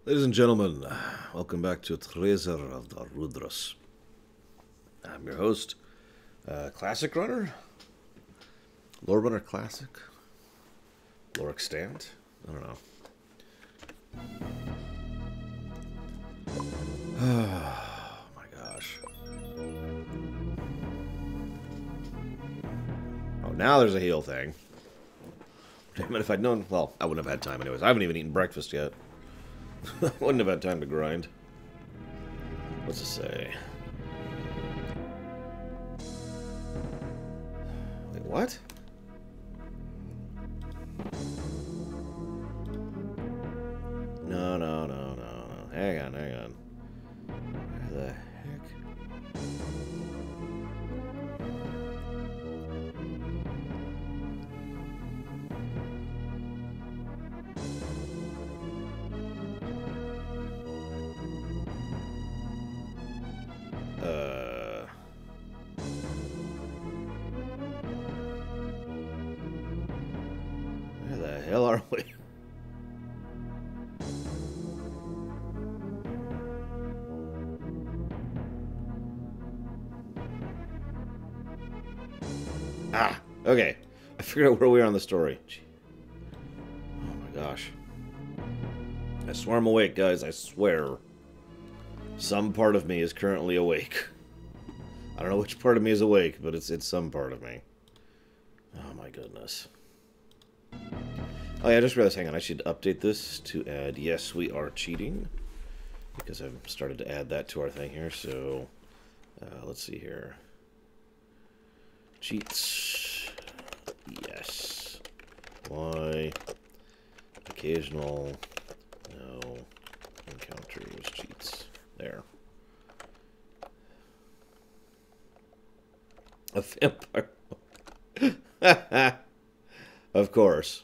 Ladies and gentlemen, welcome back to Treasure of the Rudras. I'm your host, Classic Runner? Lore Runner Classic? Lore Extant? I don't know. Oh my gosh. Oh, now there's a heal thing. Damn it, if I'd known... Well, I wouldn't have had time anyways. I haven't even eaten breakfast yet. Wouldn't have had time to grind. What's it say? Wait, what? No. Hang on. Where the heck? Where the hell are we? Ah, okay. I figured out where we are on the story. Oh my gosh. I swear I'm awake, guys. I swear. Some part of me is currently awake. I don't know which part of me is awake, but it's some part of me. Oh my goodness. Oh yeah, I just realized, hang on, I should update this to add, yes, we are cheating. Because I've started to add that to our thing here, so... let's see here. Cheats. Yes. Why? Occasional. No. Encounters. Cheats. There. A vampire. Of course.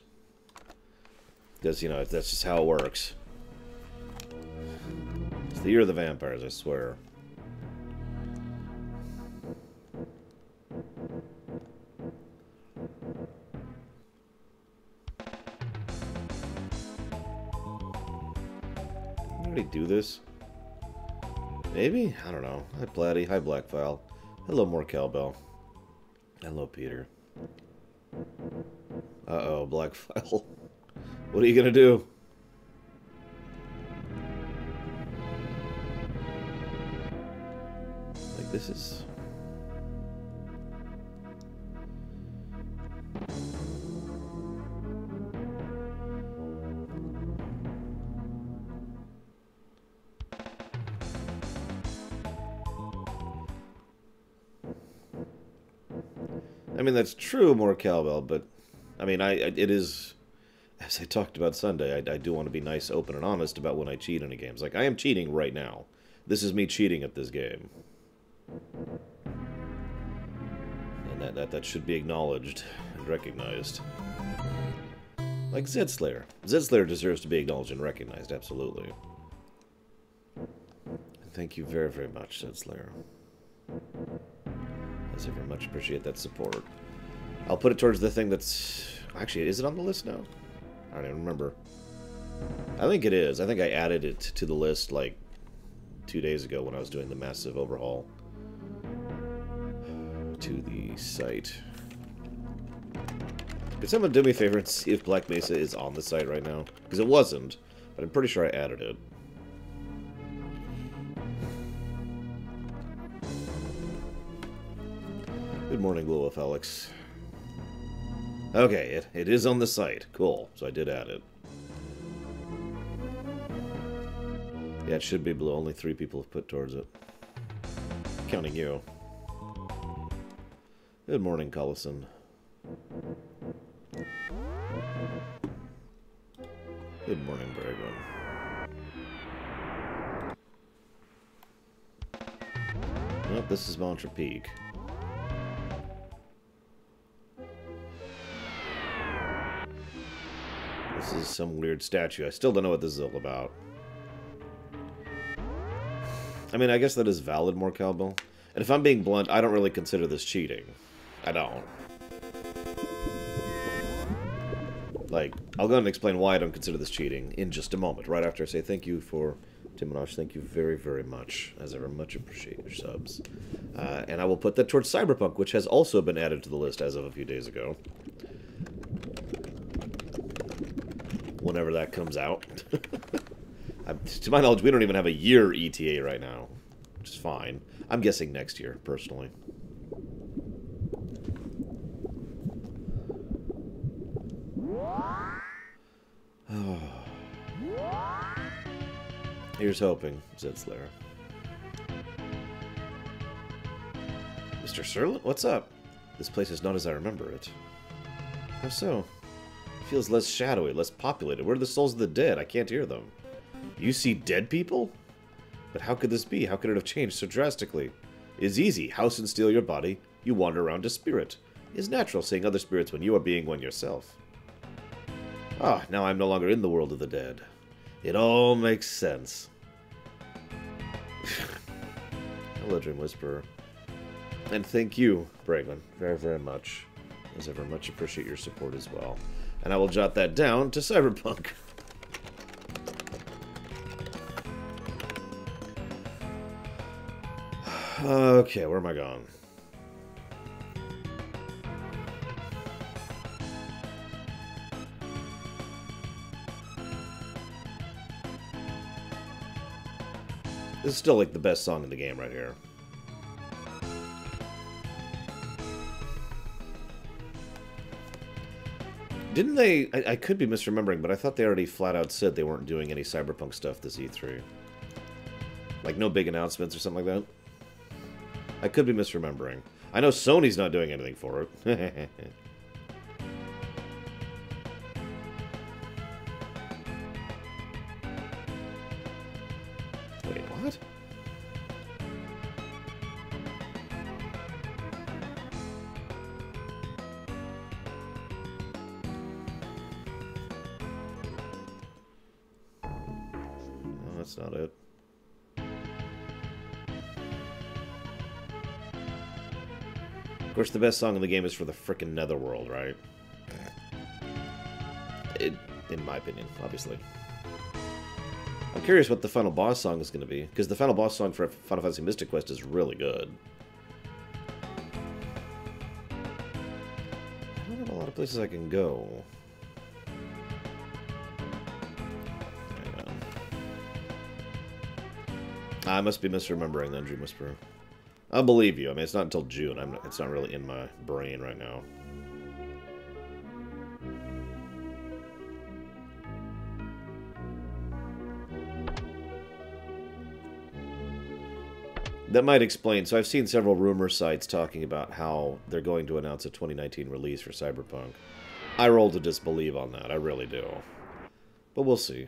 Because, you know, that's just how it works. It's the year of the vampires, I swear. Did do this? Maybe? I don't know. Hi, Platty. Hi, Blackfile. Hello, more cowbell. Hello, Peter. Uh-oh, Blackfile. What are you gonna do? Like, this is... I mean, that's true, more cowbell, but, I mean, it is, as I talked about Sunday, I do want to be nice, open, and honest about when I cheat in a game. It's like, I am cheating right now. This is me cheating at this game. And that should be acknowledged and recognized. Like Zed Slayer. Zed Slayer deserves to be acknowledged and recognized, absolutely. Thank you very, very much, Zed Slayer. I very much appreciate that support. I'll put it towards the thing that's... Actually, is it on the list now? I don't even remember. I think it is. I think I added it to the list, like, 2 days ago when I was doing the massive overhaul to the site. Could someone do me a favor and see if Black Mesa is on the site right now? Because it wasn't, but I'm pretty sure I added it. Good morning, Blue Wolf Alex. Okay, it is on the site. Cool. So I did add it. Yeah, it should be blue. Only 3 people have put towards it. Counting you. Good morning, Collison. Good morning, Bragon. Nope, this is Mantra Peak. This is some weird statue. I still don't know what this is all about. I mean, I guess that is valid, more cowbell. And if I'm being blunt, I don't really consider this cheating. I don't. Like, I'll go and explain why I don't consider this cheating in just a moment, right after I say thank you for Timonosh. Thank you very, very much. As ever, much appreciate your subs. And I will put that towards Cyberpunk, which has also been added to the list as of a few days ago. Whenever that comes out. To my knowledge, we don't even have a year ETA right now, which is fine. I'm guessing next year, personally. Here's hoping, said Slayer. Mr. Serlant, what's up? This place is not as I remember it. How so? It feels less shadowy, less populated. Where are the souls of the dead? I can't hear them. You see dead people? But how could this be? How could it have changed so drastically? It is easy. House and steal your body. You wander around as spirit. It is natural seeing other spirits when you are being one yourself. Ah, now I'm no longer in the world of the dead. It all makes sense. Hello, Dream Whisperer. And thank you, Braglin, very, very much. As ever, much appreciate your support as well. And I will jot that down to Cyberpunk. Okay, where am I going? This is still like the best song in the game right here. Didn't they... I could be misremembering, but I thought they already flat out said they weren't doing any Cyberpunk stuff this E3. Like, no big announcements or something like that? I could be misremembering. I know Sony's not doing anything for it. Wait, what? No, that's not it. Of course, the best song in the game is for the frickin' Netherworld, right? In my opinion, obviously. I'm curious what the final boss song is going to be, because the final boss song for Final Fantasy Mystic Quest is really good. I don't have a lot of places I can go. Hang on. I must be misremembering then, Dream Whisperer. I'll believe you. I mean, it's not until June. It's not really in my brain right now. That might explain. So I've seen several rumor sites talking about how they're going to announce a 2019 release for Cyberpunk. I roll to disbelieve on that. I really do. But we'll see.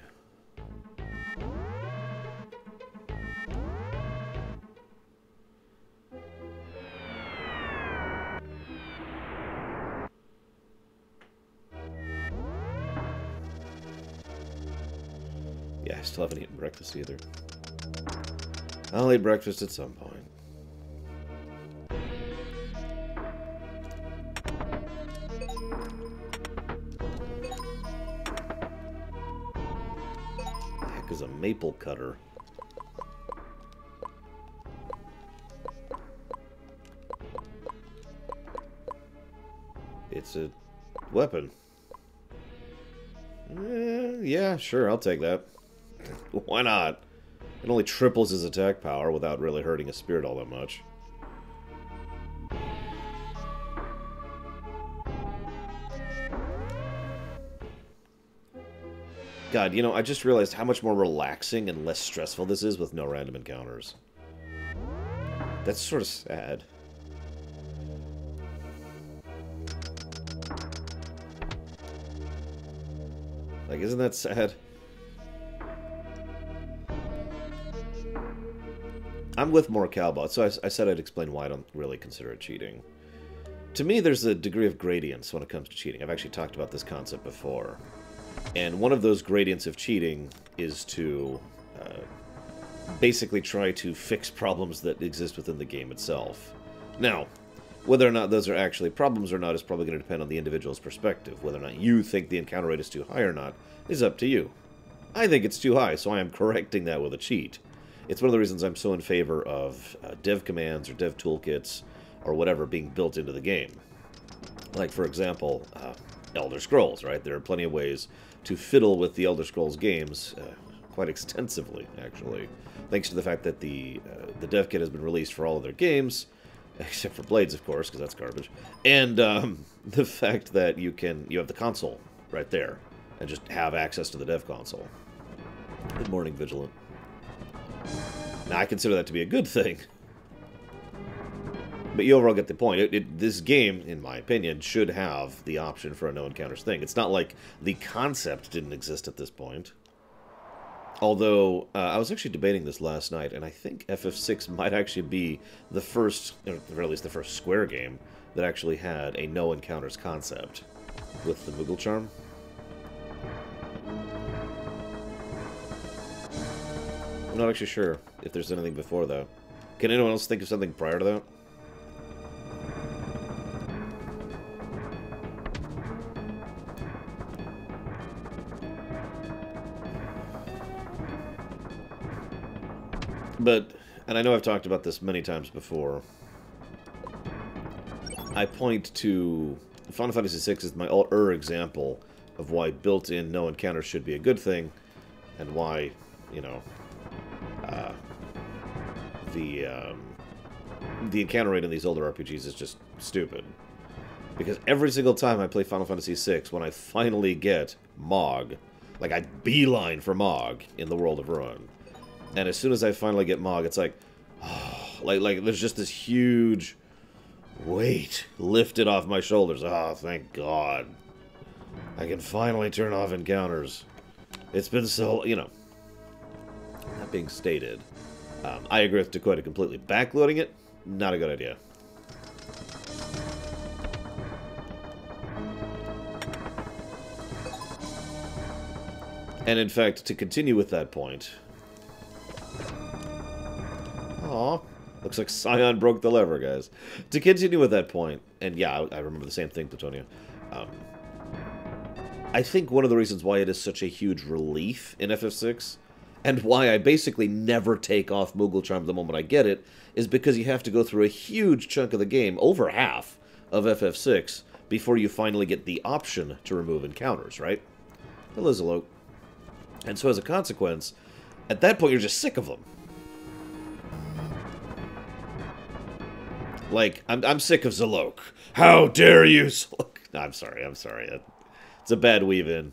Yeah, I still haven't eaten breakfast either. I'll eat breakfast at some point. The heck is a maple cutter? It's a weapon. Yeah, sure, I'll take that. Why not? It only triples his attack power without really hurting his spirit all that much. God, you know, I just realized how much more relaxing and less stressful this is with no random encounters. That's sort of sad. Like, isn't that sad? I'm with more Calbot, so I said I'd explain why I don't really consider it cheating. To me, there's a degree of gradients when it comes to cheating. I've actually talked about this concept before. And one of those gradients of cheating is to basically try to fix problems that exist within the game itself. Now, Whether or not those are actually problems or not is probably going to depend on the individual's perspective. Whether or not you think the encounter rate is too high or not is up to you. I think it's too high, so I am correcting that with a cheat. It's one of the reasons I'm so in favor of dev commands or dev toolkits or whatever being built into the game. Like, for example, Elder Scrolls, right? There are plenty of ways to fiddle with the Elder Scrolls games quite extensively, actually. Thanks to the fact that the dev kit has been released for all of their games, except for Blades, of course, because that's garbage. And the fact that you have the console right there, and just have access to the dev console. Good morning, Vigilant. Now, I consider that to be a good thing. But you overall get the point. This game, in my opinion, should have the option for a no encounters thing. It's not like the concept didn't exist at this point. Although, I was actually debating this last night, and I think FF6 might actually be the first, or at least the first Square game, that actually had a no encounters concept with the Moogle Charm. I'm not actually sure if there's anything before, though. Can anyone else think of something prior to that? But, and I know I've talked about this many times before, I point to Final Fantasy VI as my example of why built-in no encounter should be a good thing, and why, you know, the encounter rate in these older RPGs is just stupid. Because every single time I play Final Fantasy VI, when I finally get Mog, like I beeline for Mog in the World of Ruin, and as soon as I finally get Mog, it's like, oh, like there's just this huge weight lifted off my shoulders. Oh, thank God. I can finally turn off encounters. It's been so, you know. That being stated, I agree with Dakota completely. Backloading it, not a good idea. And in fact, to continue with that point... Aw, looks like Scion broke the lever, guys. To continue with that point, and yeah, I remember the same thing, Plutonia. I think one of the reasons why it is such a huge relief in FF6, and why I basically never take off Moogle Charm the moment I get it, is because you have to go through a huge chunk of the game, over half of FF6, before you finally get the option to remove encounters, right? Hello, Zalok. And so as a consequence, at that point you're just sick of them. Like, I'm sick of Zalok. How dare you, Zalok? No, I'm sorry. It's a bad weave-in.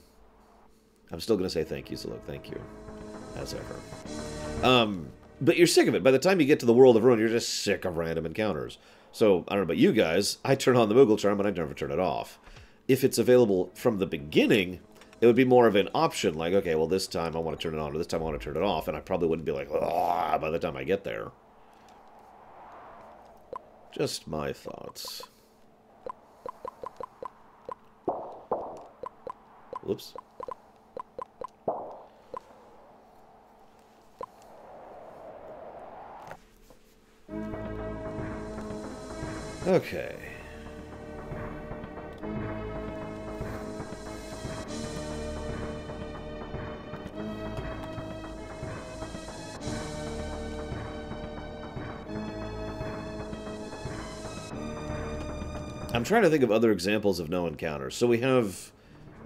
I'm still going to say thank you, Zalok. Thank you. As ever. But you're sick of it. By the time you get to the World of Ruin, you're just sick of random encounters. So, I don't know about you guys, I turn on the Moogle Charm, but I never turn it off. If it's available from the beginning, it would be more of an option, like, okay, well, this time I want to turn it on, or this time I want to turn it off, and I probably wouldn't be like, oh, by the time I get there. Just my thoughts. Whoops. Okay. I'm trying to think of other examples of no encounters. So we have,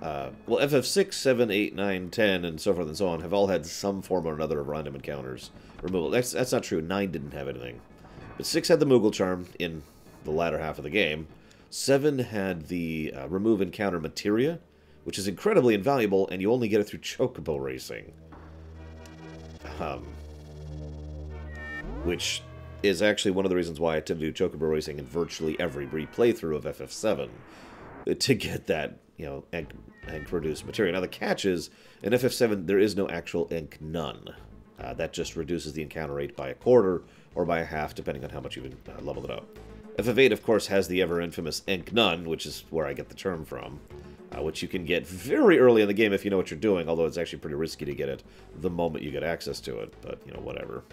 well, FF6, 7, 8, 9, 10, and so forth and so on have all had some form or another of random encounters removal. That's not true. 9 didn't have anything. But 6 had the Moogle Charm in the latter half of the game. 7 had the remove encounter materia, which is incredibly invaluable, and you only get it through chocobo racing. Which is actually one of the reasons why I tend to do chocobo racing in virtually every replaythrough of FF7, to get that, you know, and produce materia. Now the catch is, in FF7 there is no actual Ink None. That just reduces the encounter rate by a quarter, or by a half, depending on how much you've leveled it up. FF8, of course, has the ever-infamous Ink None, which is where I get the term from, which you can get very early in the game if you know what you're doing, although it's actually pretty risky to get it the moment you get access to it, but, you know, whatever.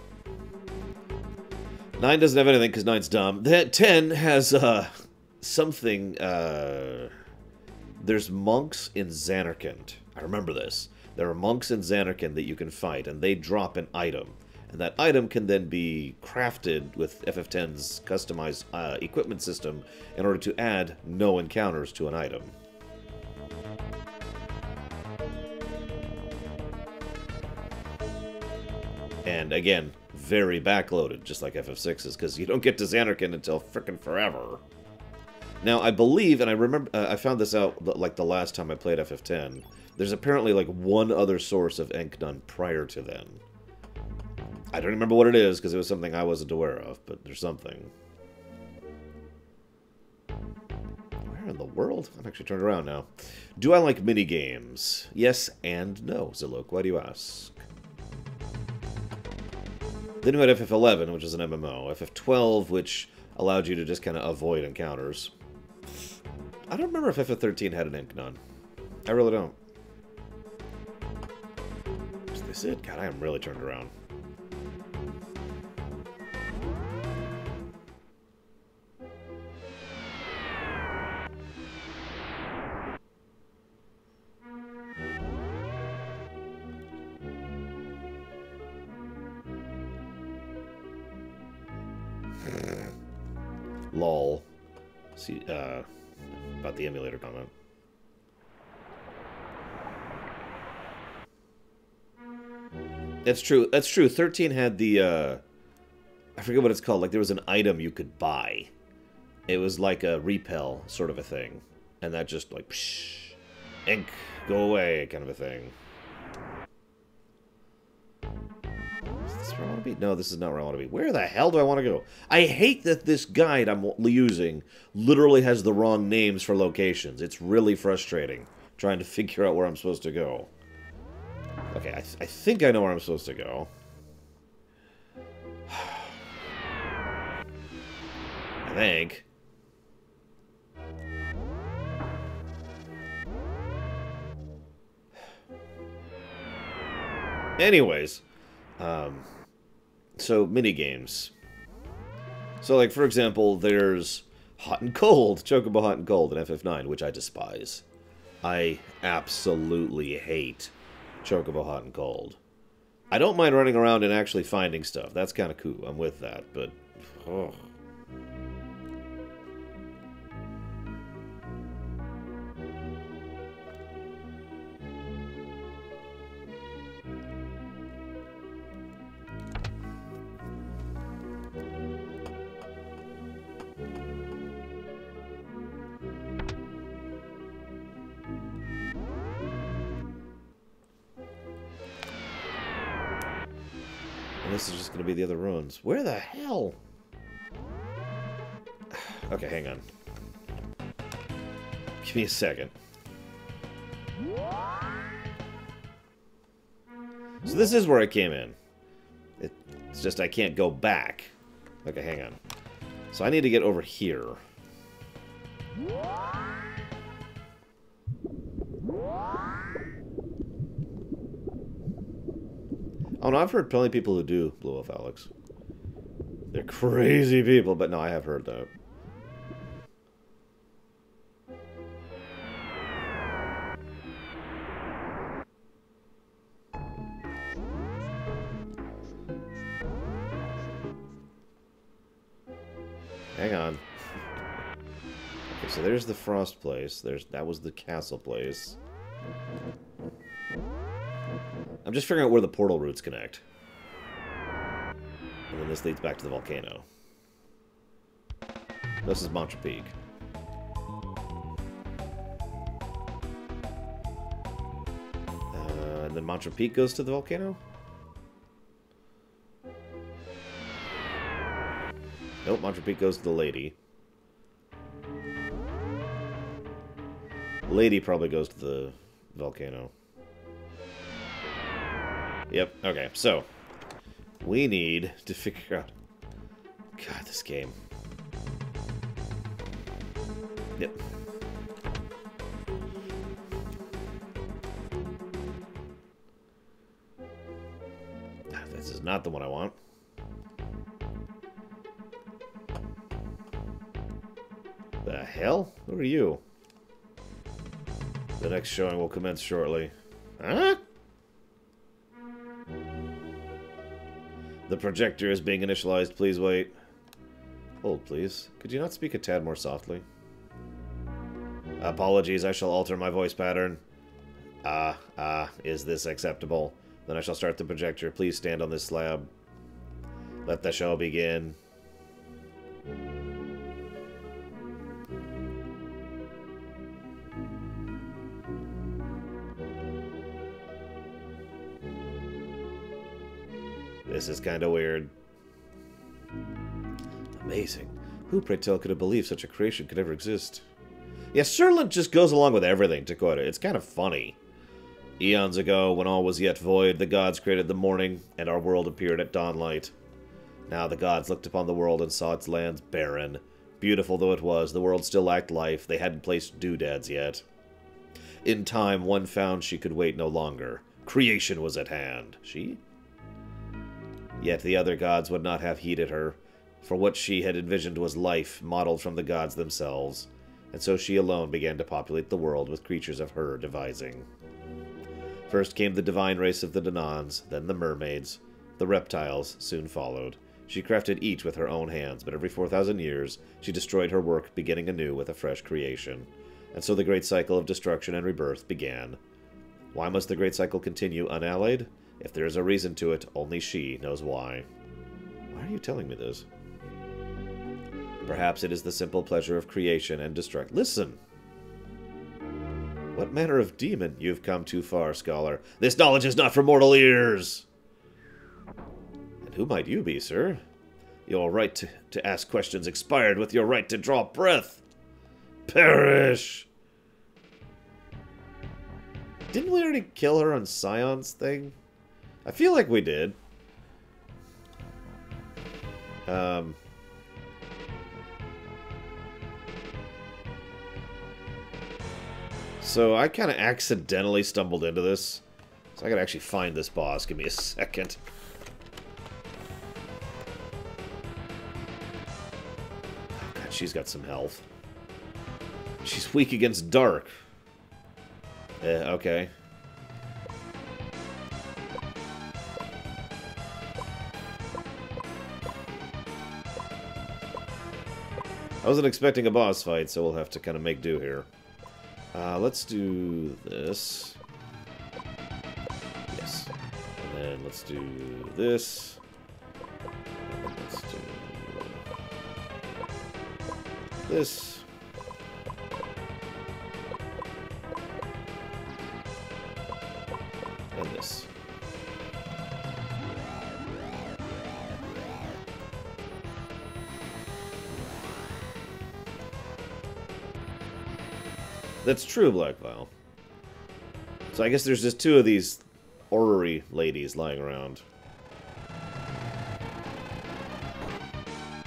9 doesn't have anything because 9's dumb. That 10 has something. There's monks in Zanarkand. I remember this. There are monks in Zanarkand that you can fight, and they drop an item. And that item can then be crafted with FF10's customized equipment system in order to add no encounters to an item. And again, very backloaded, just like FF6's, because you don't get to Zanarkand until frickin' forever. Now, I believe, and I remember, I found this out like the last time I played FF10, there's apparently like one other source of Enknun prior to then. I don't remember what it is, because it was something I wasn't aware of, but there's something. Where in the world? I'm actually turned around now. Do I like minigames? Yes and no, Zilok. Why do you ask? Then we had FF11, which is an MMO. FF12, which allowed you to just kind of avoid encounters. I don't remember if FF13 had an Enknun. I really don't. Is this it? God, I am really turned around. Lol. See, about the emulator comment. That's true. That's true. 13 had the, I forget what it's called. Like, there was an item you could buy. It was like a repel sort of a thing. And that just, like, psh, ink, go away kind of a thing. Is this where I want to be? No, this is not where I want to be. Where the hell do I want to go? I hate that this guide I'm using literally has the wrong names for locations. It's really frustrating trying to figure out where I'm supposed to go. Okay, I think I know where I'm supposed to go. I think. Anyways, so minigames. So, like, for example, there's Hot and Cold, Chocobo Hot and Cold in FF9, which I despise. I absolutely hate Chocobo Hot and Cold. I don't mind running around and actually finding stuff. That's kind of cool. I'm with that, but... Oh. This is just going to be the other ruins. Where the hell? Okay, hang on. Give me a second. So this is where I came in. It's just I can't go back. Okay, hang on. So I need to get over here. Oh no, I've heard plenty of people who do Blue Wolf Alex. They're crazy people, but no, I have heard that. Hang on. Okay, so there's the Frost place. That was the castle place. I'm just figuring out where the portal routes connect. And then this leads back to the volcano. This is Mantra Peak. And then Mantra Peak goes to the volcano? Nope, Mantra Peak goes to the Lady. Lady probably goes to the volcano. Yep, okay, so we need to figure out... God, this game. Yep. This is not the one I want. hell? Who are you? The next showing will commence shortly. Huh? The projector is being initialized. Please wait. Hold, please. Could you not speak a tad more softly? Apologies, I shall alter my voice pattern. Is this acceptable? Then I shall start the projector. Please stand on this slab. Let the show begin. This is kind of weird. Amazing. Who, pray tell, could have believed such a creation could ever exist? Yeah, Serland just goes along with everything, to quote it. It's kind of funny. Eons ago, when all was yet void, the gods created the morning, and our world appeared at dawnlight. Now the gods looked upon the world and saw its lands barren. Beautiful though it was, the world still lacked life. They hadn't placed doodads yet. In time, one found she could wait no longer. Creation was at hand. She? Yet the other gods would not have heeded her, for what she had envisioned was life, modeled from the gods themselves. And so she alone began to populate the world with creatures of her devising. First came the divine race of the Danons, then the mermaids. The reptiles soon followed. She crafted each with her own hands, but every 4,000 years she destroyed her work, beginning anew with a fresh creation. And so the great cycle of destruction and rebirth began. Why must the great cycle continue unallied? If there is a reason to it, only she knows why. Why are you telling me this? Perhaps it is the simple pleasure of creation and destruction. Listen! What manner of demon? You've come too far, scholar. This knowledge is not for mortal ears! And who might you be, sir? Your right to ask questions expired with your right to draw breath. Perish! Didn't we already kill her on Scion's thing? I feel like we did. So I kind of accidentally stumbled into this. So I gotta actually find this boss. Give me a second. Oh God, she's got some health. She's weak against dark. Okay. I wasn't expecting a boss fight, so we'll have to kind of make do here. Let's do this. Yes. And then let's do this. And then let's do this. And this. That's true, Black Vial. So I guess there's just two of these orrery ladies lying around.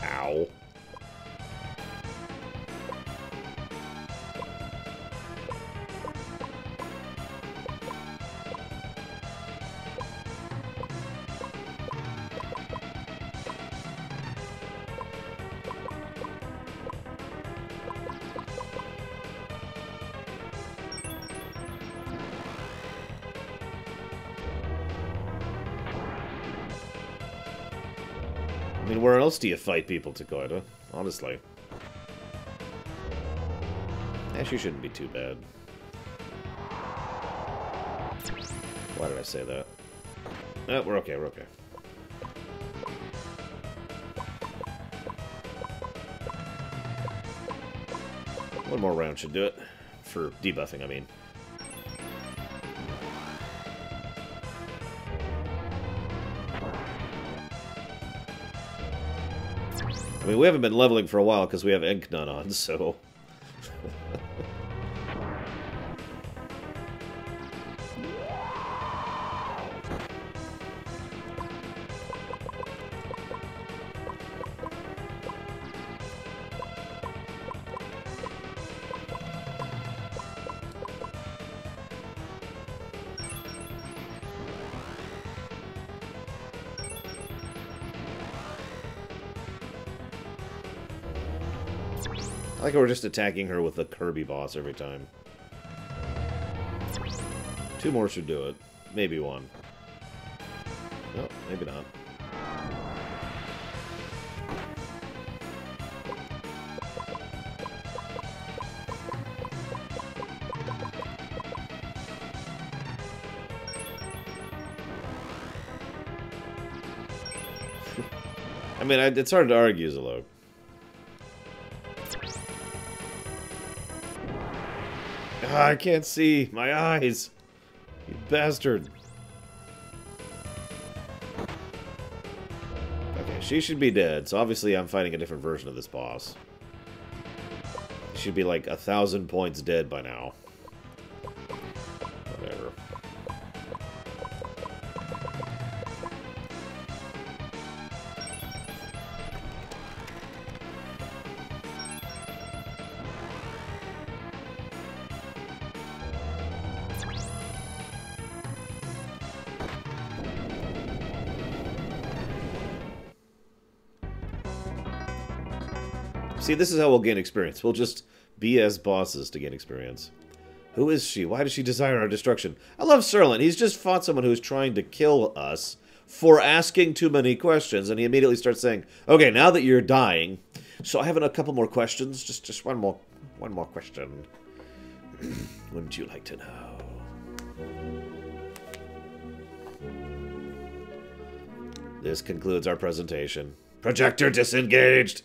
Ow. I mean, where else do you fight people, Takoida? Honestly. Actually, shouldn't be too bad. Why did I say that? Oh, we're okay, we're okay. One more round should do it. For debuffing, I mean. I mean, we haven't been leveling for a while because we have Enknun on, so... I like how we're just attacking her with a Kirby boss every time. 2 more should do it. Maybe 1. No, maybe not. I mean, it's hard to argue, Zalog. Ah, I can't see. My eyes. You bastard. Okay, she should be dead, so obviously I'm fighting a different version of this boss. She should be like 1,000 points dead by now. Whatever. See, this is how we'll gain experience. We'll just be as bosses to gain experience. Who is she? Why does she desire our destruction? I love Serlin. He's just fought someone who's trying to kill us for asking too many questions, and he immediately starts saying, "Okay, now that you're dying, so I have a couple more questions. Just one more question. Wouldn't you like to know?" This concludes our presentation. Projector disengaged.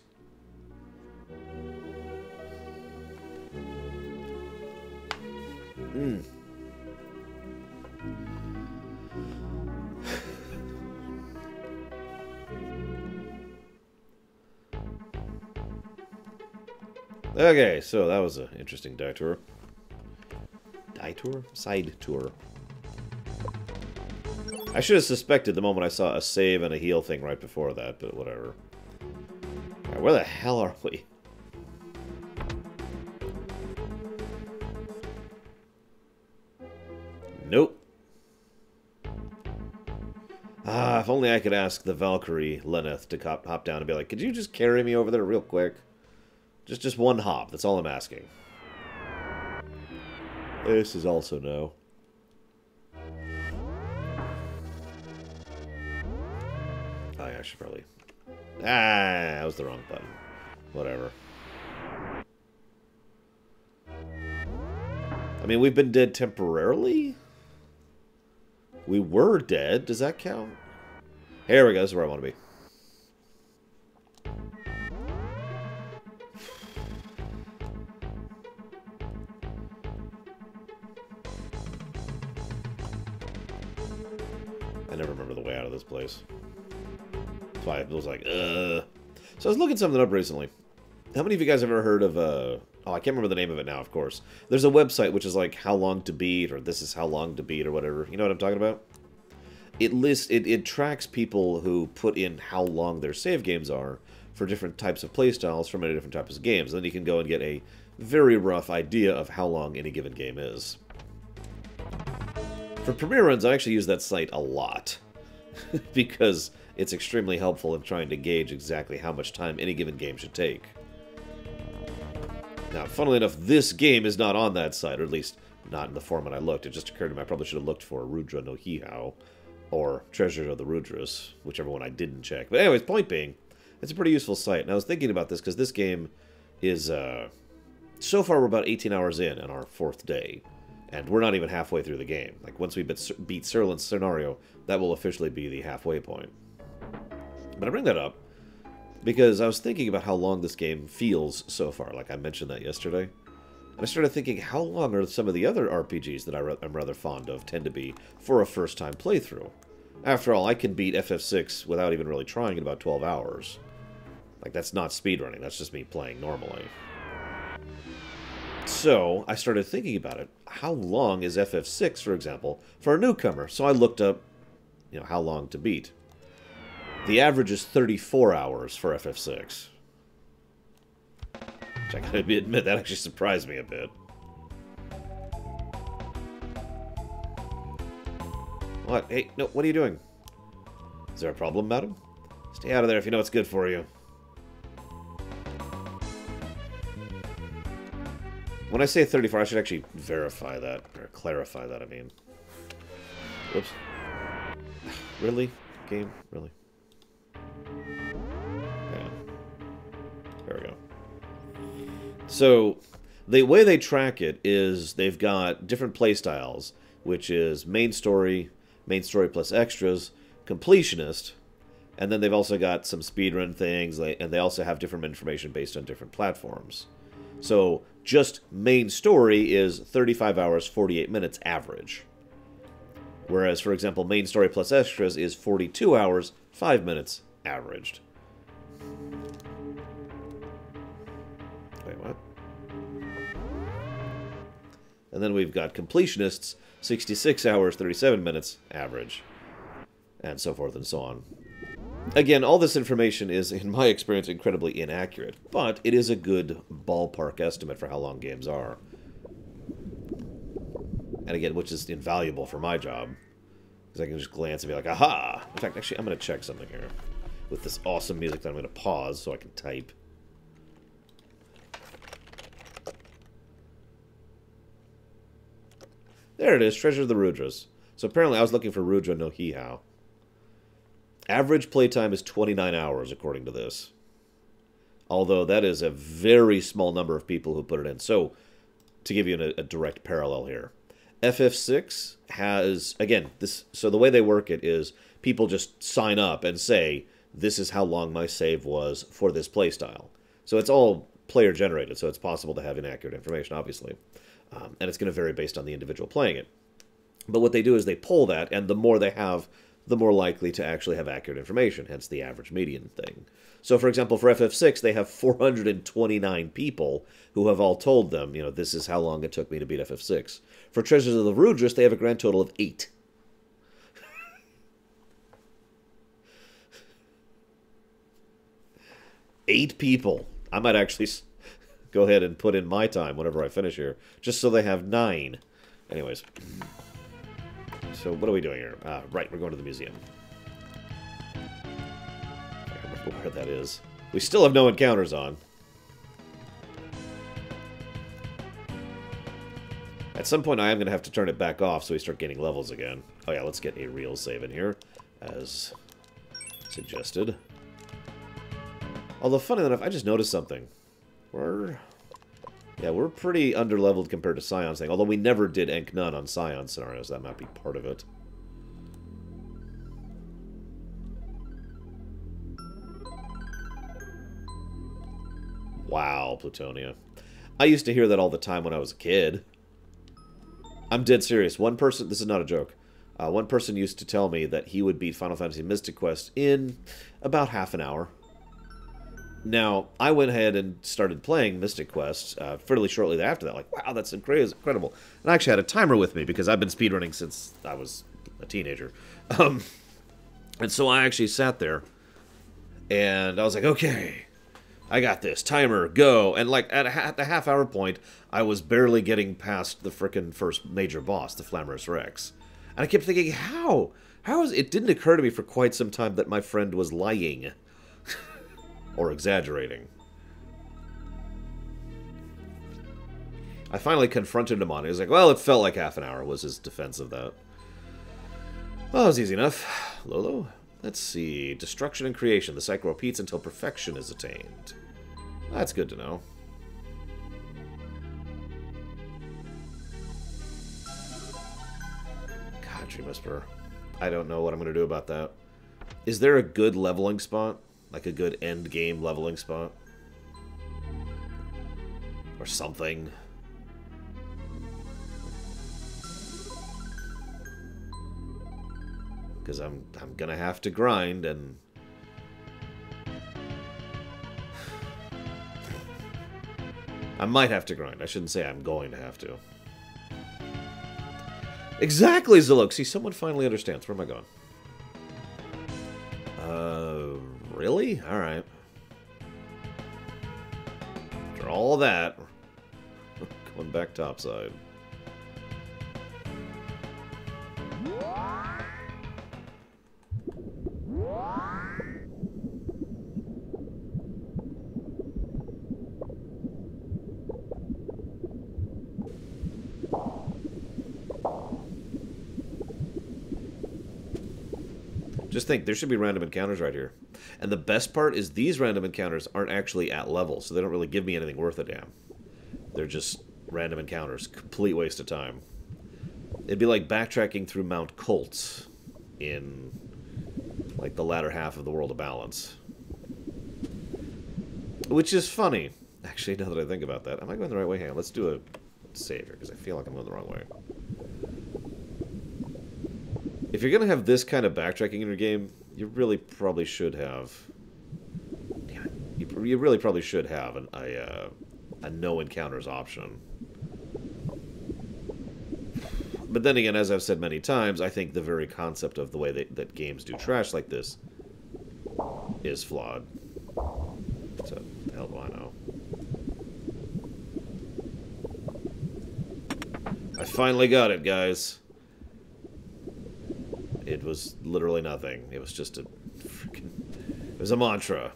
Okay, so that was an interesting detour. Detour? Side tour. I should have suspected the moment I saw a save and a heal thing right before that, but whatever. Alright, where the hell are we? Nope. Ah, if only I could ask the Valkyrie Lenneth to hop down and be like, could you just carry me over there real quick? Just one hop, that's all I'm asking. This is also no. Oh yeah, I should probably... Ah, that was the wrong button. Whatever. I mean, we've been dead temporarily? We were dead. Does that count? Here we go. This is where I want to be. I never remember the way out of this place. That's why I was like, So I was looking something up recently. How many of you guys have ever heard of, oh, I can't remember the name of it now, of course. There's a website which is like how long to beat, or this is how long to beat, or whatever. You know what I'm talking about? It tracks people who put in how long their save games are for different types of playstyles for many different types of games. Then you can go and get a very rough idea of how long any given game is. For premiere runs, I actually use that site a lot. Because it's extremely helpful in trying to gauge exactly how much time any given game should take. Now, funnily enough, this game is not on that site, or at least not in the format I looked. It just occurred to me I probably should have looked for Rudra no Hihao, or Treasure of the Rudras, whichever one I didn't check. But anyways, point being, it's a pretty useful site. And I was thinking about this because this game is, so far we're about 18 hours in on our 4th day. And we're not even halfway through the game. Like, once we beat Serlin's scenario, that will officially be the halfway point. But I bring that up because I was thinking about how long this game feels so far. Like, I mentioned that yesterday. And I started thinking, how long are some of the other RPGs that I'm rather fond of tend to be for a first-time playthrough? After all, I can beat FF6 without even really trying in about 12 hours. Like, that's not speedrunning. That's just me playing normally. So, I started thinking about it. How long is FF6, for example, for a newcomer? So I looked up, you know, how long to beat. The average is 34 hours for FF6. Which I gotta admit, that actually surprised me a bit. What? Hey, no, what are you doing? Is there a problem, madam? Stay out of there if you know what's good for you. When I say 34, I should actually verify that, or clarify that, I mean. Whoops. Really? Game? Really? Yeah. There we go. So, the way they track it is they've got different playstyles, which is main story plus extras, completionist, and then they've also got some speedrun things, and they also have different information based on different platforms. So, just main story is 35 hours, 48 minutes average. Whereas, for example, main story plus extras is 42 hours, 5 minutes averaged. Wait, what? And then we've got completionists, 66 hours, 37 minutes average. And so forth and so on. Again, all this information is, in my experience, incredibly inaccurate. But it is a good ballpark estimate for how long games are. And again, which is invaluable for my job. Because I can just glance and be like, aha! In fact, actually, I'm going to check something here. With this awesome music that I'm going to pause so I can type. There it is, Treasure of the Rudras. So apparently I was looking for Rudra no Hihao. Average playtime is 29 hours, according to this. Although that is a very small number of people who put it in. So, to give you a direct parallel here. FF6 has, again, so the way they work it is people just sign up and say, this is how long my save was for this playstyle. So it's all player generated, so it's possible to have inaccurate information, obviously. And it's going to vary based on the individual playing it. But what they do is they pull that, and the more they have, the more likely to actually have accurate information, hence the average median thing. So, for example, for FF6, they have 429 people who have all told them, you know, this is how long it took me to beat FF6. For Treasures of the Rudras, they have a grand total of 8. Eight people. I might actually go ahead and put in my time whenever I finish here, just so they have 9. Anyways. So what are we doing here? Right, we're going to the museum. I don't remember where that is. We still have no encounters on. At some point I am going to have to turn it back off so we start gaining levels again. Oh yeah, let's get a real save in here, as suggested. Although, funny enough, I just noticed something. We're pretty underleveled compared to Scion's thing. Although we never did Enk None on Scion scenarios. That might be part of it. Wow, Plutonia. I used to hear that all the time when I was a kid. I'm dead serious. One person, this is not a joke, one person used to tell me that he would beat Final Fantasy Mystic Quest in about half an hour. Now, I went ahead and started playing Mystic Quest fairly shortly after that. Like, wow, that's incredible. And I actually had a timer with me because I've been speedrunning since I was a teenager. And so I actually sat there, and I was like, okay, I got this. Timer, go. And like at the half-hour point, I was barely getting past the frickin' first major boss, the Flammerous Rex. And I kept thinking, how? How is it? It didn't occur to me for quite some time that my friend was lying. Or exaggerating. I finally confronted him on it. He was like, well, it felt like half an hour, was his defense of that. Well, it was easy enough. Lolo? Let's see. Destruction and creation. The cycle repeats until perfection is attained. That's good to know. God, Tree Whisperer. I don't know what I'm going to do about that. Is there a good leveling spot? Like a good end-game leveling spot? Or something? Because I'm gonna have to grind, and... I might have to grind. I shouldn't say I'm going to have to. Exactly, Zilok! See, someone finally understands. Where am I going? Really? Alright. After all that, going back topside. Just think, there should be random encounters right here. And the best part is these random encounters aren't actually at level, so they don't really give me anything worth a damn. They're just random encounters. Complete waste of time. It'd be like backtracking through Mount Colts in, like, the latter half of the World of Balance. Which is funny. Actually, now that I think about that, am I going the right way? Hang on, let's do a save here, because I feel like I'm going the wrong way. If you're going to have this kind of backtracking in your game, you really probably should have... Damn it. You really probably should have a no encounters option. But then again, as I've said many times, I think the very concept of the way that games do trash like this is flawed. So, the hell do I know? I finally got it, guys. It was literally nothing. It was just a freaking... It was a mantra.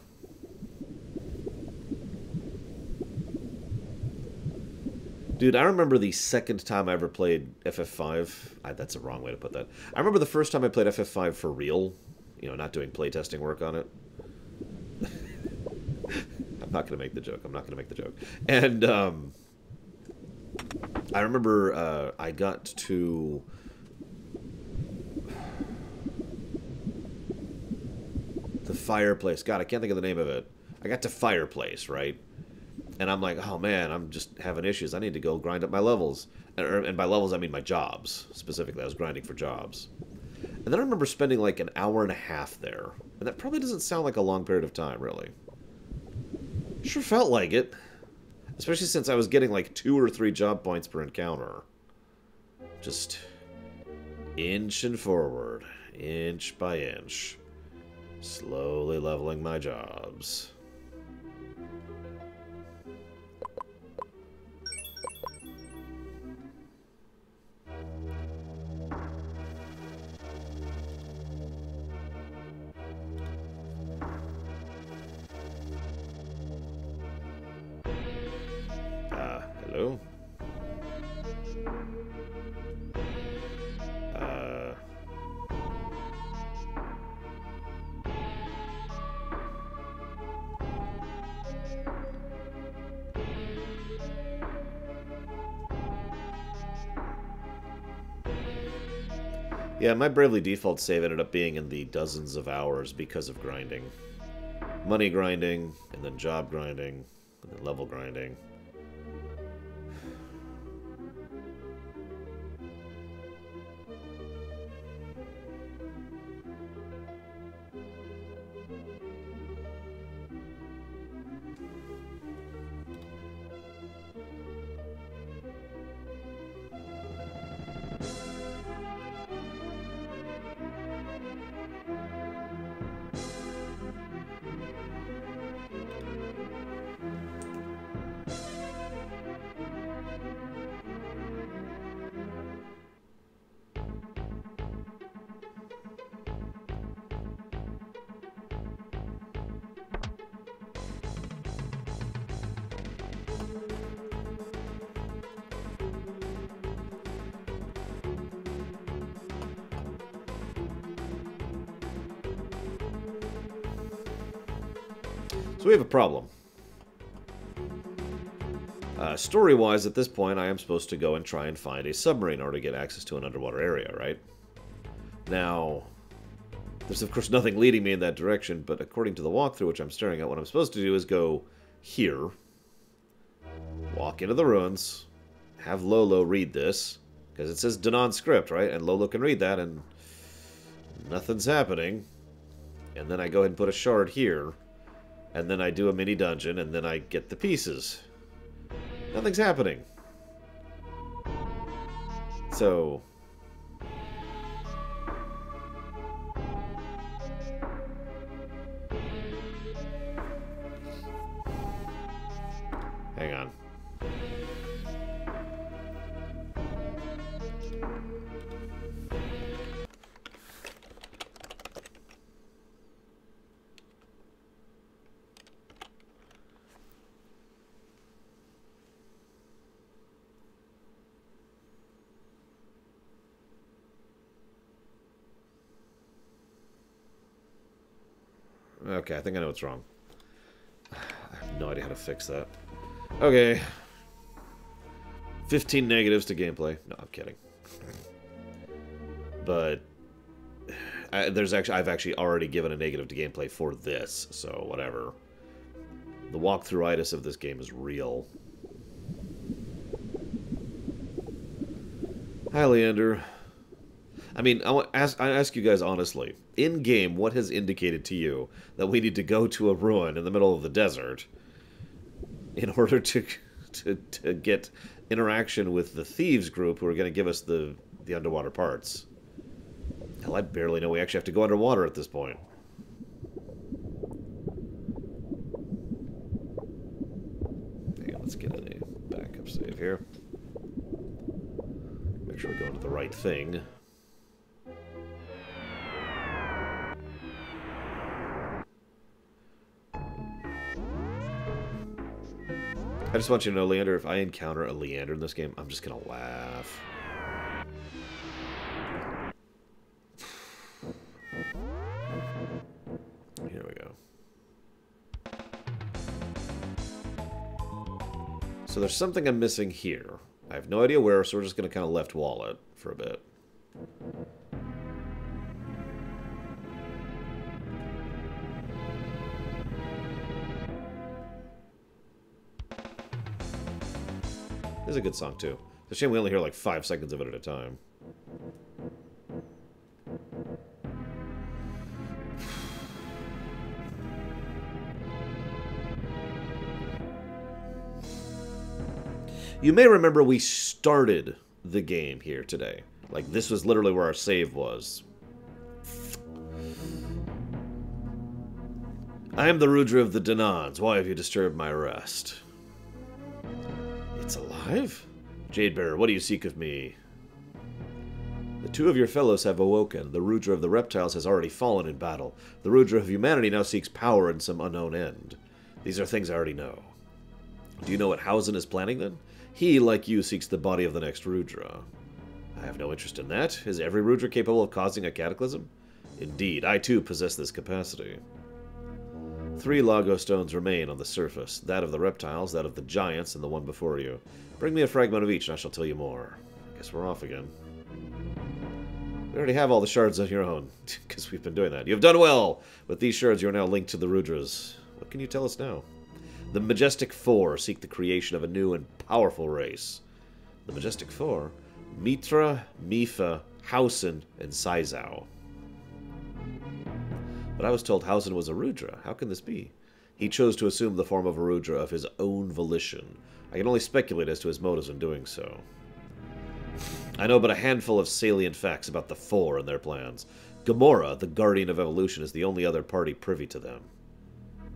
Dude, I remember the second time I ever played FF5. That's a wrong way to put that. I remember the first time I played FF5 for real. You know, not doing playtesting work on it. I'm not going to make the joke. I'm not going to make the joke. And, I remember I got to... the fireplace. God, I can't think of the name of it. I got to fireplace, right? And I'm like, oh man, I'm just having issues. I need to go grind up my levels. And by levels, I mean my jobs. Specifically, I was grinding for jobs. And then I remember spending like an hour and a half there. And that probably doesn't sound like a long period of time, really. Sure felt like it. Especially since I was getting like 2 or 3 job points per encounter. Just inching forward, inch by inch. Slowly leveling my jobs. Hello? Yeah, my Bravely Default save ended up being in the dozens of hours because of grinding. Money grinding, and then job grinding, and then level grinding. So we have a problem. Story-wise, at this point, I am supposed to go and try and find a submarine in order to get access to an underwater area, right? Now, there's of course nothing leading me in that direction, but according to the walkthrough, which I'm staring at, what I'm supposed to do is go here, walk into the ruins, have Lolo read this, because it says Danon script, right? And Lolo can read that, and nothing's happening. And then I go ahead and put a shard here, and then I do a mini dungeon, and then I get the pieces. Nothing's happening. So... hang on. Okay, I think I know what's wrong. I have no idea how to fix that. Okay. 15 negatives to gameplay. No, I'm kidding. But I've actually already given a negative to gameplay for this, so whatever. The walkthrough-itis of this game is real. Hi, Leander. I mean, I ask you guys honestly. In-game, what has indicated to you that we need to go to a ruin in the middle of the desert in order to get interaction with the thieves group who are going to give us the underwater parts? Hell, I barely know we actually have to go underwater at this point. Hang on, let's get a backup save here. Make sure we're going to the right thing. I just want you to know, Leander, if I encounter a Leander in this game, I'm just gonna laugh. Here we go. So there's something I'm missing here. I have no idea where, so we're just gonna kind of left wall it for a bit. This is a good song, too. It's a shame we only hear like 5 seconds of it at a time. You may remember we started the game here today. Like, this was literally where our save was. I am the Rudra of the Danans. Why have you disturbed my rest? It's alive? Jadebearer, what do you seek of me? The two of your fellows have awoken. The Rudra of the reptiles has already fallen in battle. The Rudra of humanity now seeks power and some unknown end. These are things I already know. Do you know what Hausen is planning, then? He, like you, seeks the body of the next Rudra. I have no interest in that. Is every Rudra capable of causing a cataclysm? Indeed, I too possess this capacity. 3 Lago stones remain on the surface, that of the reptiles, that of the giants, and the one before you. Bring me a fragment of each, and I shall tell you more. I guess we're off again. We already have all the shards on your own, because we've been doing that. You have done well! With these shards, you are now linked to the Rudras. What can you tell us now? The Majestic Four seek the creation of a new and powerful race. The Majestic Four? Mitra, Mifa, Hausen, and Saizao. But I was told Hausen was a Rudra. How can this be? He chose to assume the form of a Rudra of his own volition. I can only speculate as to his motives in doing so. I know but a handful of salient facts about the Four and their plans. Gamora, the Guardian of Evolution, is the only other party privy to them.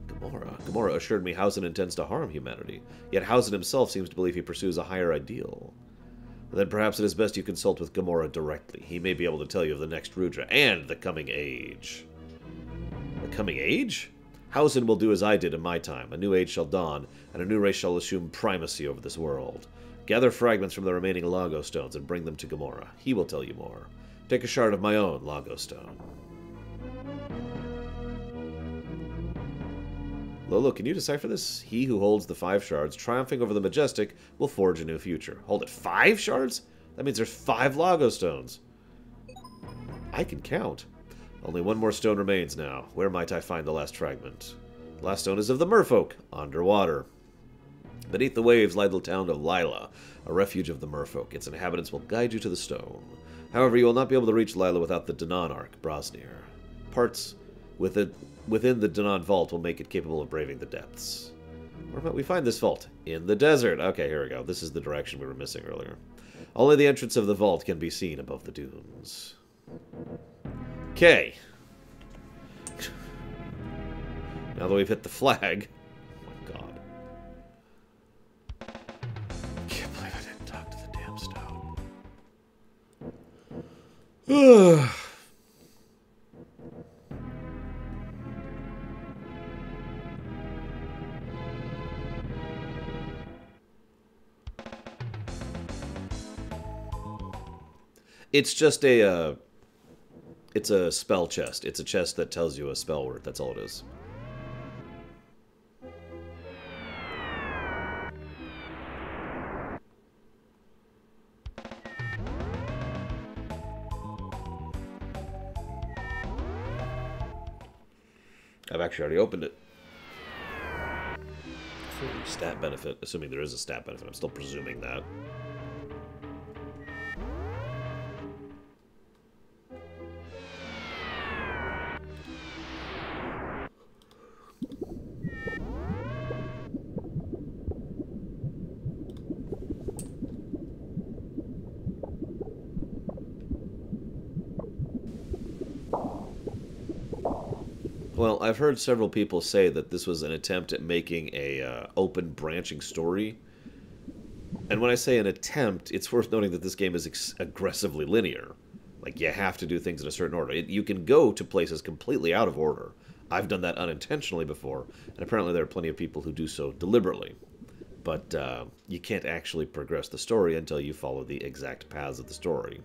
Gamora assured me Hausen intends to harm humanity, yet Hausen himself seems to believe he pursues a higher ideal. Then perhaps it is best you consult with Gamora directly. He may be able to tell you of the next Rudra and the coming age. The coming age? Hausen will do as I did in my time. A new age shall dawn, and a new race shall assume primacy over this world. Gather fragments from the remaining Lago stones and bring them to Gamora. He will tell you more. Take a shard of my own Lago stone. Lolo, can you decipher this? He who holds the 5 shards, triumphing over the Majestic, will forge a new future. Hold it, 5 shards? That means there's 5 Lago stones. I can count. Only 1 more stone remains now. Where might I find the last fragment? The last stone is of the merfolk, underwater. Beneath the waves lie the town of Lila, a refuge of the merfolk. Its inhabitants will guide you to the stone. However, you will not be able to reach Lila without the Danan Ark, Brosnir. Parts within the Danan vault will make it capable of braving the depths. Where might we find this vault? In the desert. Okay, here we go. This is the direction we were missing earlier. Only the entrance of the vault can be seen above the dunes. Okay. Now that we've hit the flag. Oh my god. I can't believe I didn't talk to the damn stone. It's just a, it's a spell chest. It's a chest that tells you a spell word. That's all it is. I've actually already opened it. Stat benefit, assuming there is a stat benefit. I'm still presuming that. Well, I've heard several people say that this was an attempt at making a open branching story. And when I say an attempt, it's worth noting that this game is aggressively linear. Like, you have to do things in a certain order. You can go to places completely out of order. I've done that unintentionally before, and apparently there are plenty of people who do so deliberately. But you can't actually progress the story until you follow the exact paths of the story.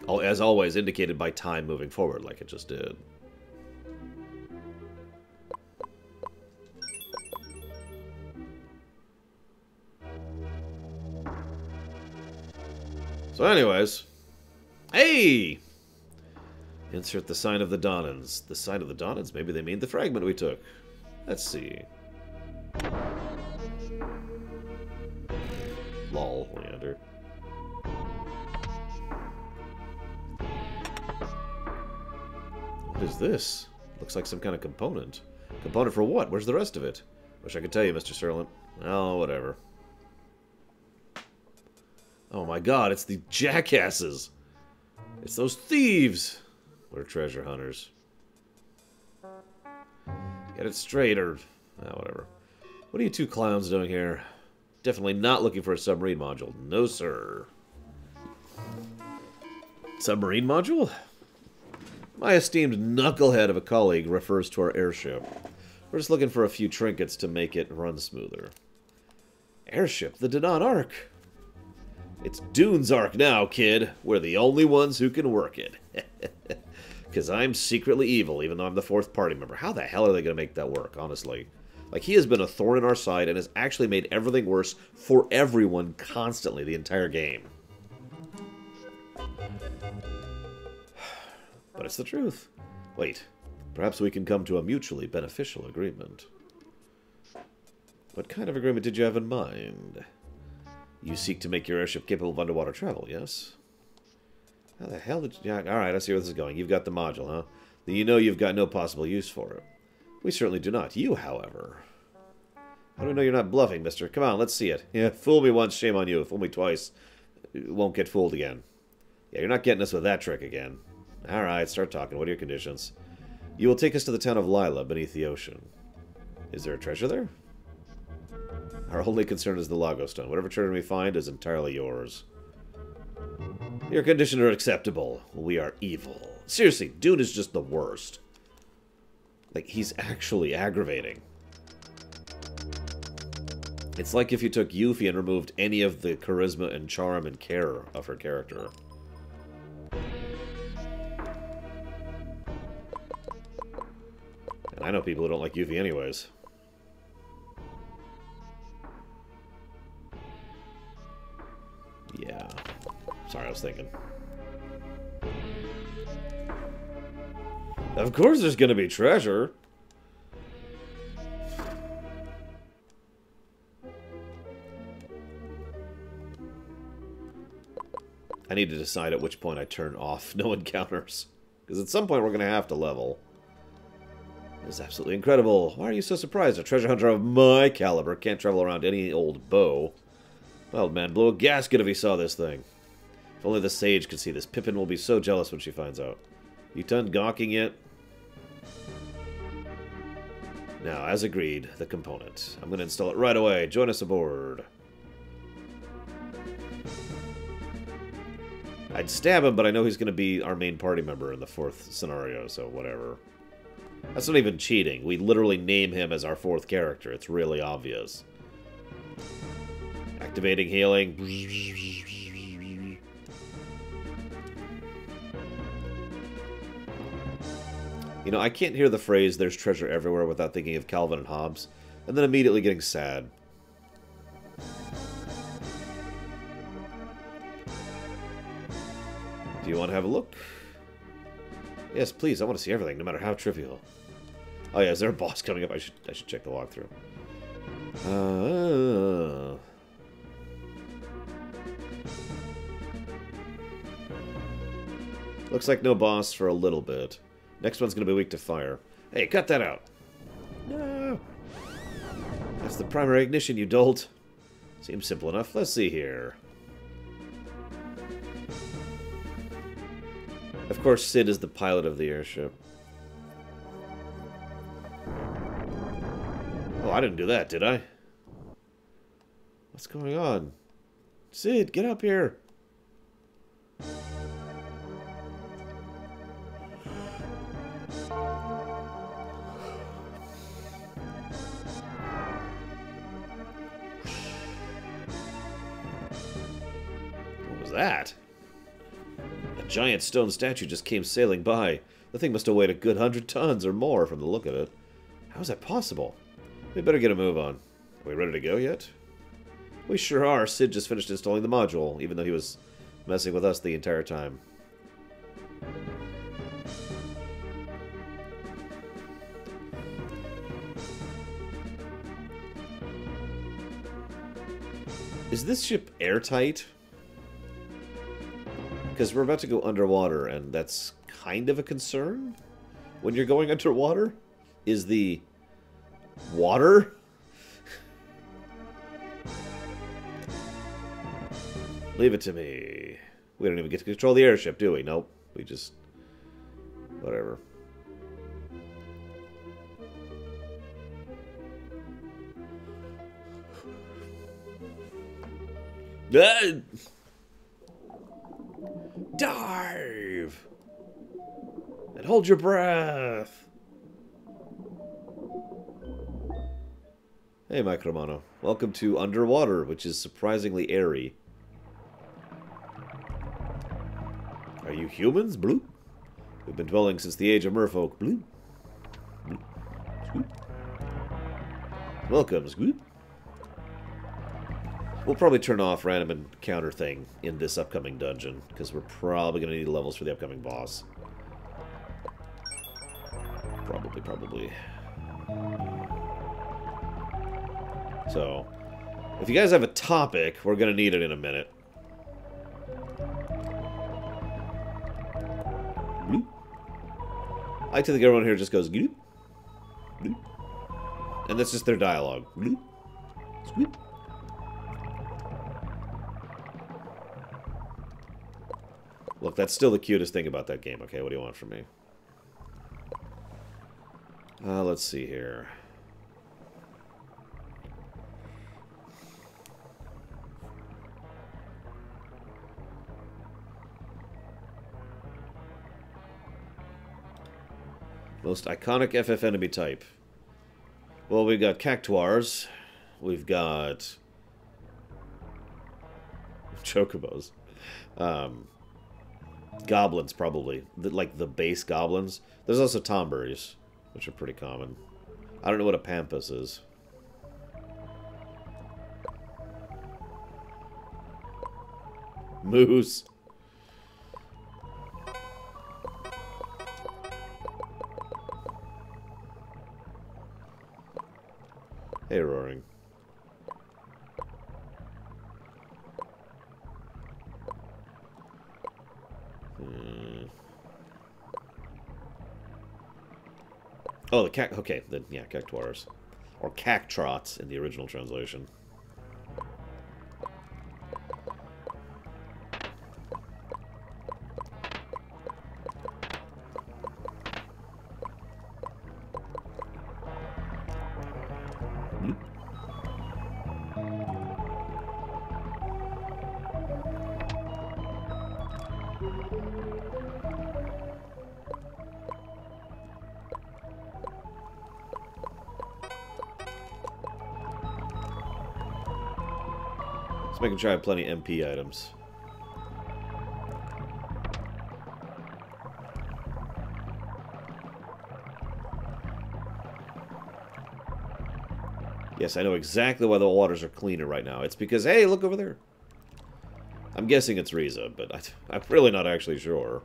As always, indicated by time moving forward, like it just did. So anyways, hey! Insert the sign of the Dawnins. The sign of the Dawnins? Maybe they mean the fragment we took. Let's see. Lol, Leander. What is this? Looks like some kind of component. Component for what? Where's the rest of it? Wish I could tell you, Mr. Serlant. Oh, whatever. Oh my god, it's the jackasses! It's those thieves! We're treasure hunters. Get it straight, or... whatever. What are you two clowns doing here? Definitely not looking for a submarine module. No, sir. Submarine module? My esteemed knucklehead of a colleague refers to our airship. We're just looking for a few trinkets to make it run smoother. Airship? The Danon Ark? It's Dune's Ark now, kid. We're the only ones who can work it. Because I'm secretly evil, even though I'm the fourth party member. How the hell are they going to make that work, honestly? Like, he has been a thorn in our side and has actually made everything worse for everyone constantly the entire game. But it's the truth. Wait, perhaps we can come to a mutually beneficial agreement. What kind of agreement did you have in mind? You seek to make your airship capable of underwater travel, yes? How the hell did you... Yeah, alright, I see where this is going. You've got the module, huh? Then you know you've got no possible use for it. We certainly do not. You, however... How do we know you're not bluffing, mister? Come on, let's see it. Yeah, fool me once, shame on you. Fool me twice, won't get fooled again. Yeah, you're not getting us with that trick again. Alright, start talking. What are your conditions? You will take us to the town of Lila, beneath the ocean. Is there a treasure there? Our only concern is the Lago Stone. Whatever treasure we find is entirely yours. Your conditions are acceptable. We are evil. Seriously, Dune is just the worst. Like, he's actually aggravating. It's like if you took Yuffie and removed any of the charisma and charm and care of her character. And I know people who don't like Yuffie anyways. Yeah. Sorry, I was thinking. Of course there's gonna be treasure. I need to decide at which point I turn off no encounters. Because at some point we're gonna have to level. It's absolutely incredible. Why are you so surprised? A treasure hunter of my caliber can't travel around any old bow. Wild man blow a gasket if he saw this thing. If only the sage could see this. Pippin will be so jealous when she finds out. You done gawking yet? Now, as agreed, the component. I'm going to install it right away. Join us aboard. I'd stab him, but I know he's going to be our main party member in the fourth scenario, so whatever. That's not even cheating. We literally name him as our fourth character. It's really obvious. Activating healing. You know, I can't hear the phrase, there's treasure everywhere, without thinking of Calvin and Hobbes, and then immediately getting sad. Do you want to have a look? Yes, please, I want to see everything, no matter how trivial. Oh yeah, is there a boss coming up? I should check the walkthrough. Looks like no boss for a little bit. Next one's gonna be weak to fire. Hey, cut that out! No! That's the primary ignition, you dolt. Seems simple enough. Let's see here. Of course, Sid is the pilot of the airship. Oh, I didn't do that, did I? What's going on? Sid, get up here! What was that? A giant stone statue just came sailing by. The thing must have weighed a good 100 tons or more from the look of it. How is that possible? We better get a move on. Are we ready to go yet? We sure are. Sid just finished installing the module, even though he was messing with us the entire time. Is this ship airtight? Because we're about to go underwater, and that's kind of a concern when you're going underwater. Is the water? Leave it to me. We don't even get to control the airship, do we? Nope. We just... whatever. Dive! And hold your breath! Hey, Micromano. Welcome to Underwater, which is surprisingly airy. Are you humans? Bloop. We've been dwelling since the age of merfolk. Bloop. Bloop. Scoop. Welcome, Scoop. We'll probably turn off random encounter thing in this upcoming dungeon, because we're probably going to need levels for the upcoming boss. Probably. So, if you guys have a topic, we're going to need it in a minute. Bloop. I like to think everyone here just goes bloop, bloop. And that's just their dialogue. Bloop, squeep. Look, that's still the cutest thing about that game. Okay, what do you want from me? Let's see here. Most iconic FF enemy type. Well, we've got cactuars. We've got chocobos. Goblins, probably. Like the base goblins. There's also tomberries, which are pretty common. I don't know what a pampas is. Moose. Hey, Roaring. Oh, the cac... okay, then, yeah, cactuars. Or cactrots in the original translation. Let's make him try plenty MP items. Yes, I know exactly why the waters are cleaner right now. It's because, hey, look over there. I'm guessing it's Riza, but I'm really not actually sure.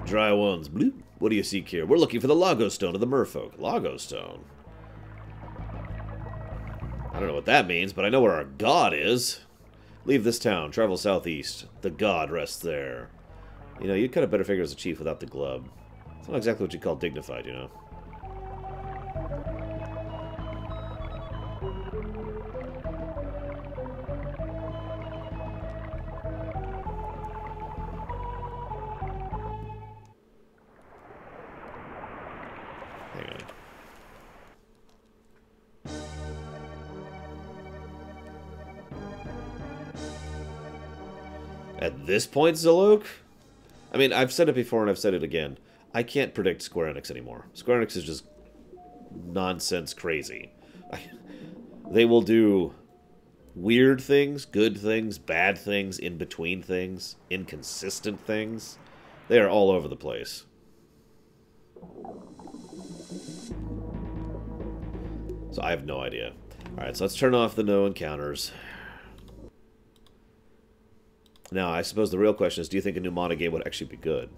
Dry ones. Bloop. What do you seek here? We're looking for the Lago Stone of the Merfolk. Lago Stone? I don't know what that means, but I know where our god is. Leave this town. Travel southeast. The god rests there. You know, you'd kind of better figure as a chief without the glove. It's not exactly what you call dignified, you know. Hang on. At this point, Zilok? I mean, I've said it before and I've said it again. I can't predict Square Enix anymore. Square Enix is just nonsense crazy. They will do weird things, good things, bad things, in-between things, inconsistent things. They are all over the place. So I have no idea. Alright, so let's turn off the no encounters. Now, I suppose the real question is, do you think a new Mana game would actually be good?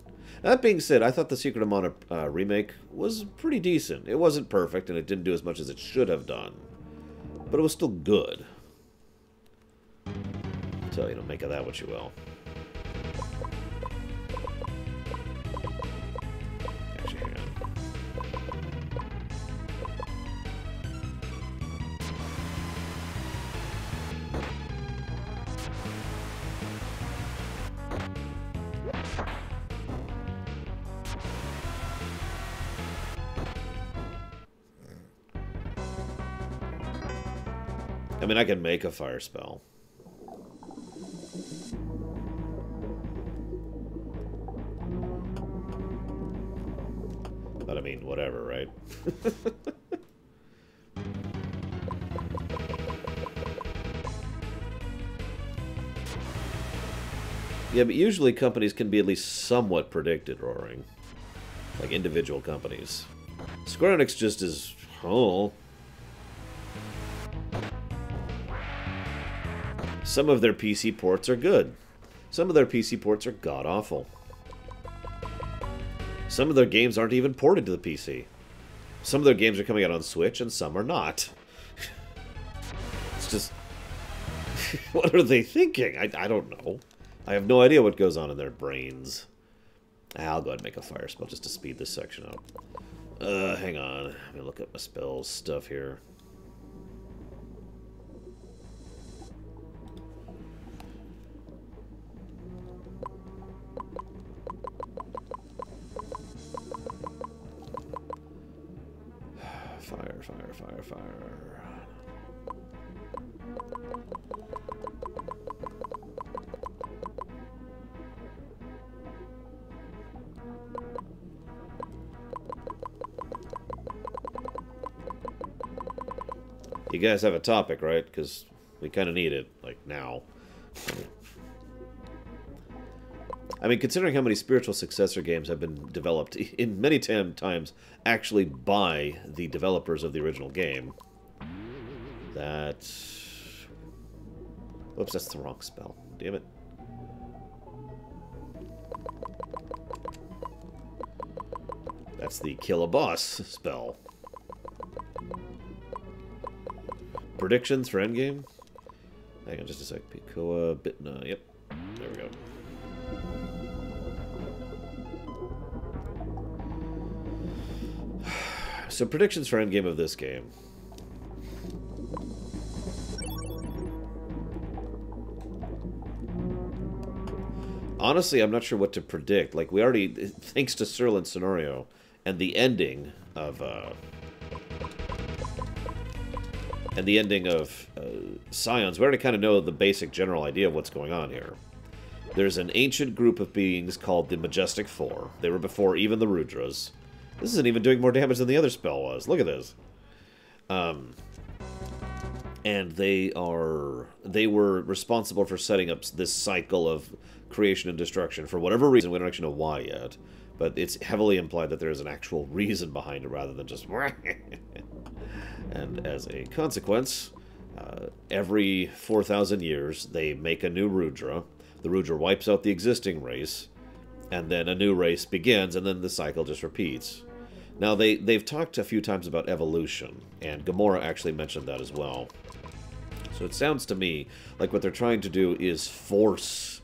That being said, I thought the Secret of Mana remake was pretty decent. It wasn't perfect, and it didn't do as much as it should have done. But it was still good. So, you know, make of that what you will. Actually, hang on. I mean, I can make a fire spell. But I mean, whatever, right? Yeah, but usually companies can be at least somewhat predicted, Roaring. Like individual companies. Square Enix just is... oh... Some of their PC ports are good. Some of their PC ports are god-awful. Some of their games aren't even ported to the PC. Some of their games are coming out on Switch, and some are not. It's just... what are they thinking? I don't know. I have no idea what goes on in their brains. I'll go ahead and make a fire spell just to speed this section up. Hang on. Let me look at my spells stuff here. Fire, fire, fire, fire. You guys have a topic, right? Because we kind of need it, like, now. I mean, considering how many spiritual successor games have been developed in many times actually by the developers of the original game, that... Whoops, that's the wrong spell. Damn it. That's the kill a boss spell. Predictions for endgame? Hang on just a sec. Picoa, Bitna, yep. There we go. So predictions for endgame of this game. Honestly, I'm not sure what to predict. Like, we already, thanks to Serlin's scenario and the ending of Scions, we already kind of know the basic general idea of what's going on here. There's an ancient group of beings called the Majestic Four. They were before even the Rudras. This isn't even doing more damage than the other spell was. Look at this. And they were responsible for setting up this cycle of creation and destruction for whatever reason. We don't actually know why yet, but it's heavily implied that there is an actual reason behind it rather than just... And as a consequence, every 4,000 years, they make a new Rudra. The Rudra wipes out the existing race, and then a new race begins, and then the cycle just repeats. Now, they've talked a few times about evolution, and Gamora actually mentioned that as well. So it sounds to me like what they're trying to do is force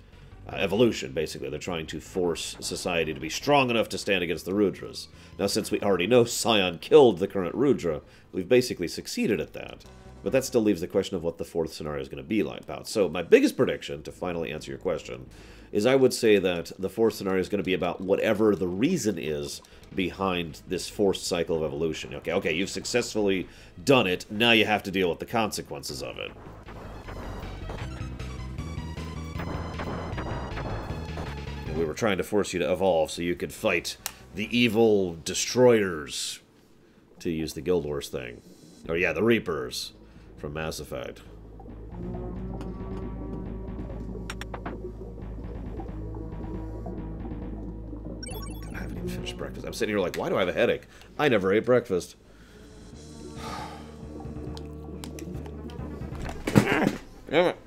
evolution, basically. They're trying to force society to be strong enough to stand against the Rudras. Now, since we already know Scion killed the current Rudra, we've basically succeeded at that. But that still leaves the question of what the fourth scenario is going to be like about. So my biggest prediction, to finally answer your question, is I would say that the fourth scenario is going to be about whatever the reason is behind this forced cycle of evolution. Okay, you've successfully done it, now you have to deal with the consequences of it. And we were trying to force you to evolve so you could fight the evil destroyers, to use the Guild Wars thing. Oh yeah, the Reapers from Mass Effect. God, I haven't even finished breakfast. I'm sitting here like, why do I have a headache? I never ate breakfast. Damn it.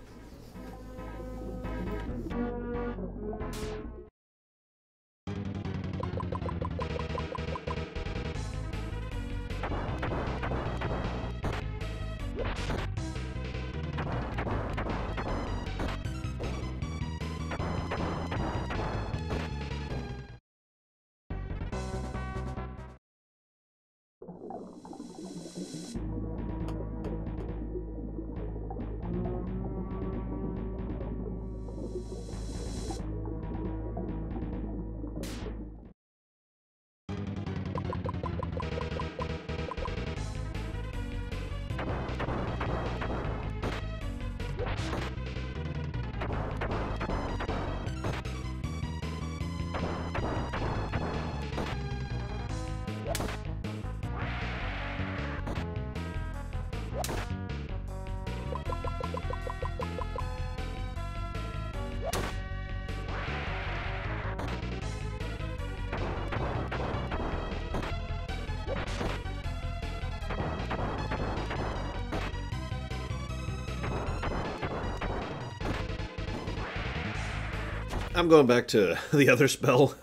I'm going back to the other spell.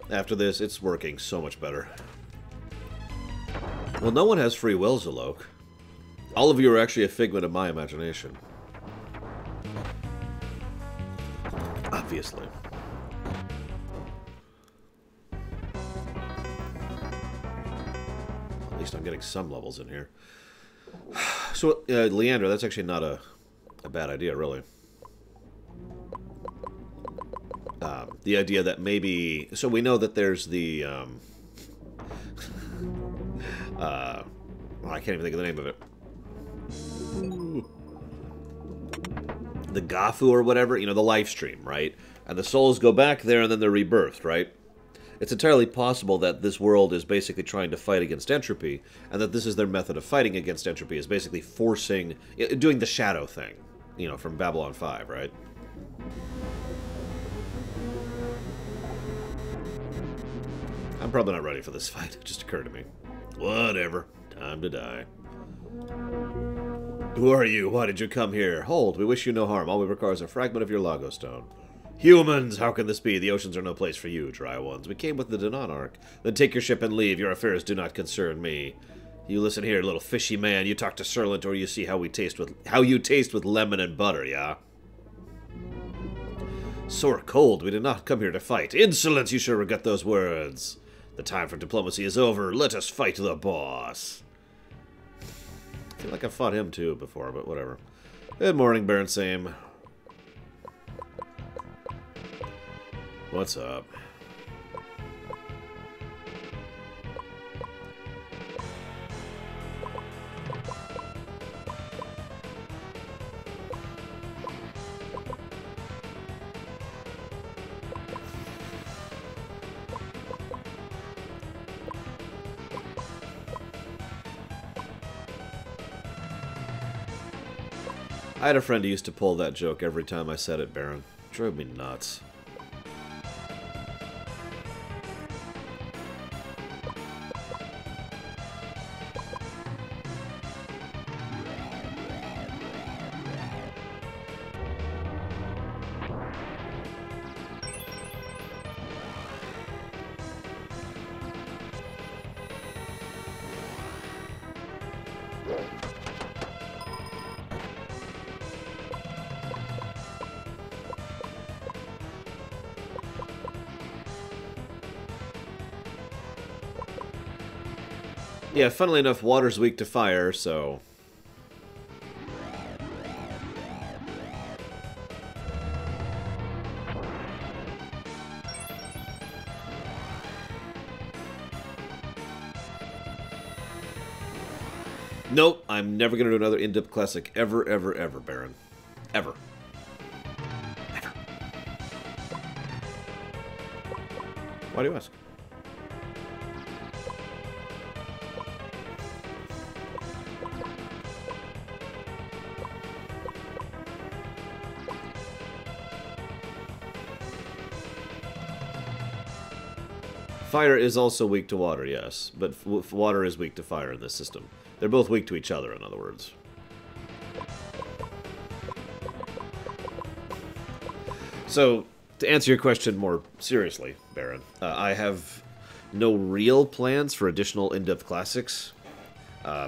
After this, it's working so much better. Well, no one has free will, Zalok. All of you are actually a figment of my imagination. Obviously. At least I'm getting some levels in here. So, Leander, that's actually not a bad idea, really. The idea that maybe... So we know that there's the... I can't even think of the name of it. The Gafu or whatever, you know, the life stream, right? And the souls go back there and then they're rebirthed, right? It's entirely possible that this world is basically trying to fight against entropy, and that this is their method of fighting against entropy, is basically forcing... doing the shadow thing, you know, from Babylon 5, right? I'm probably not ready for this fight. It just occurred to me. Whatever. Time to die. Who are you? Why did you come here? Hold, we wish you no harm. All we require is a fragment of your Lago Stone. Humans! How can this be? The oceans are no place for you, dry ones. We came with the Danon Ark. Then take your ship and leave. Your affairs do not concern me. You listen here, little fishy man. You talk to Serlant, or you see how you taste with lemon and butter, yeah? Sore cold. We did not come here to fight. Insolence! You sure regret those words. The time for diplomacy is over. Let us fight the boss. I feel like I've fought him too before, but whatever. Good morning, Baron Same. What's up? I had a friend who used to pull that joke every time I said it, Baron. It drove me nuts. Yeah, funnily enough, water's weak to fire, so... Nope, I'm never going to do another in-depth classic ever, ever, ever, Baron. Ever. Ever. Why do you ask? Fire is also weak to water, yes, but water is weak to fire in this system. They're both weak to each other, in other words. So, to answer your question more seriously, Baron, I have no real plans for additional in-depth classics.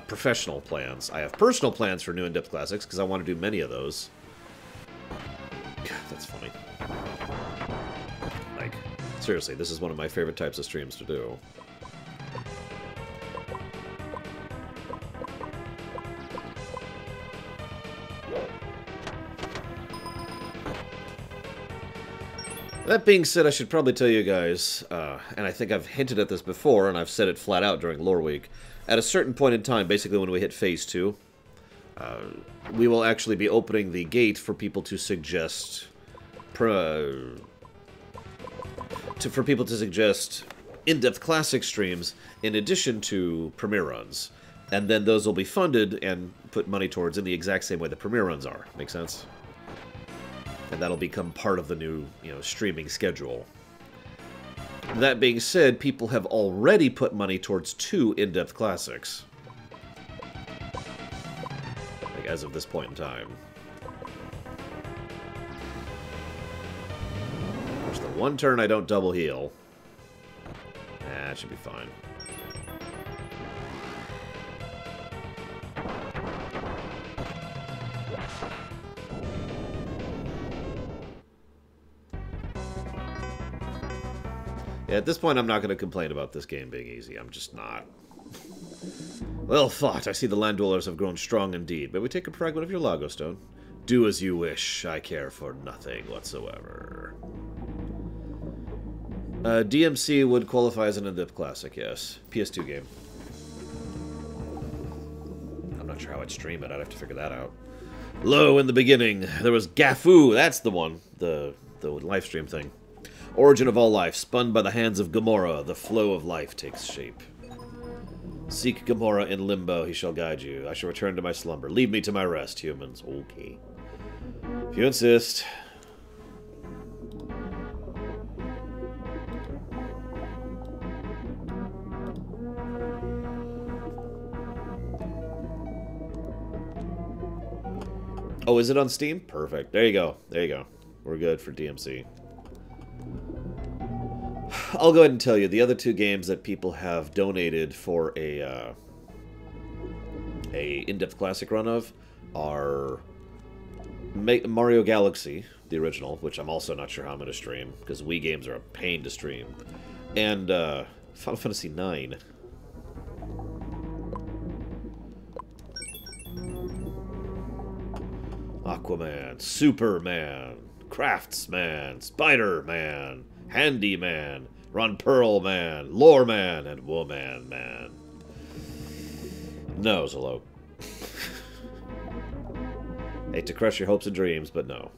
Professional plans. I have personal plans for new in-depth classics, because I want to do many of those. God, that's funny. Like, seriously, this is one of my favorite types of streams to do. That being said, I should probably tell you guys, and I think I've hinted at this before, and I've said it flat out during Lore Week, at a certain point in time, basically when we hit Phase 2, we will actually be opening the gate for people to suggest... for people to suggest in-depth classic streams in addition to premiere runs. And then those will be funded and put money towards in the exact same way the premiere runs are. Make sense? And that'll become part of the new, streaming schedule. That being said, people have already put money towards 2 in-depth classics. Like, as of this point in time. There's the one turn I don't double heal. That should be fine. Yeah, at this point, I'm not going to complain about this game being easy. I'm just not. Well fought. I see the land dwellers have grown strong indeed. May we take a fragment of your Lago Stone? Do as you wish. I care for nothing whatsoever. DMC would qualify as an in-depth classic, yes. PS2 game. I'm not sure how I'd stream it. I'd have to figure that out. Lo, in the beginning, there was Gafu. That's the one. The live stream thing. Origin of all life, spun by the hands of Gamora, the flow of life takes shape. Seek Gamora in limbo, he shall guide you. I shall return to my slumber. Leave me to my rest, humans. Okay. If you insist. Oh, is it on Steam? Perfect. There you go. There you go. We're good for DMC. I'll go ahead and tell you, the other 2 games that people have donated for a in-depth classic run of are Mario Galaxy, the original, which I'm also not sure how I'm going to stream, because Wii games are a pain to stream, and Final Fantasy IX. Aquaman, Superman, Craftsman, Spider-Man, Handyman, Ron Perlman, Loreman, and Woman Man. No, Zolo. Hate to crush your hopes and dreams, but no.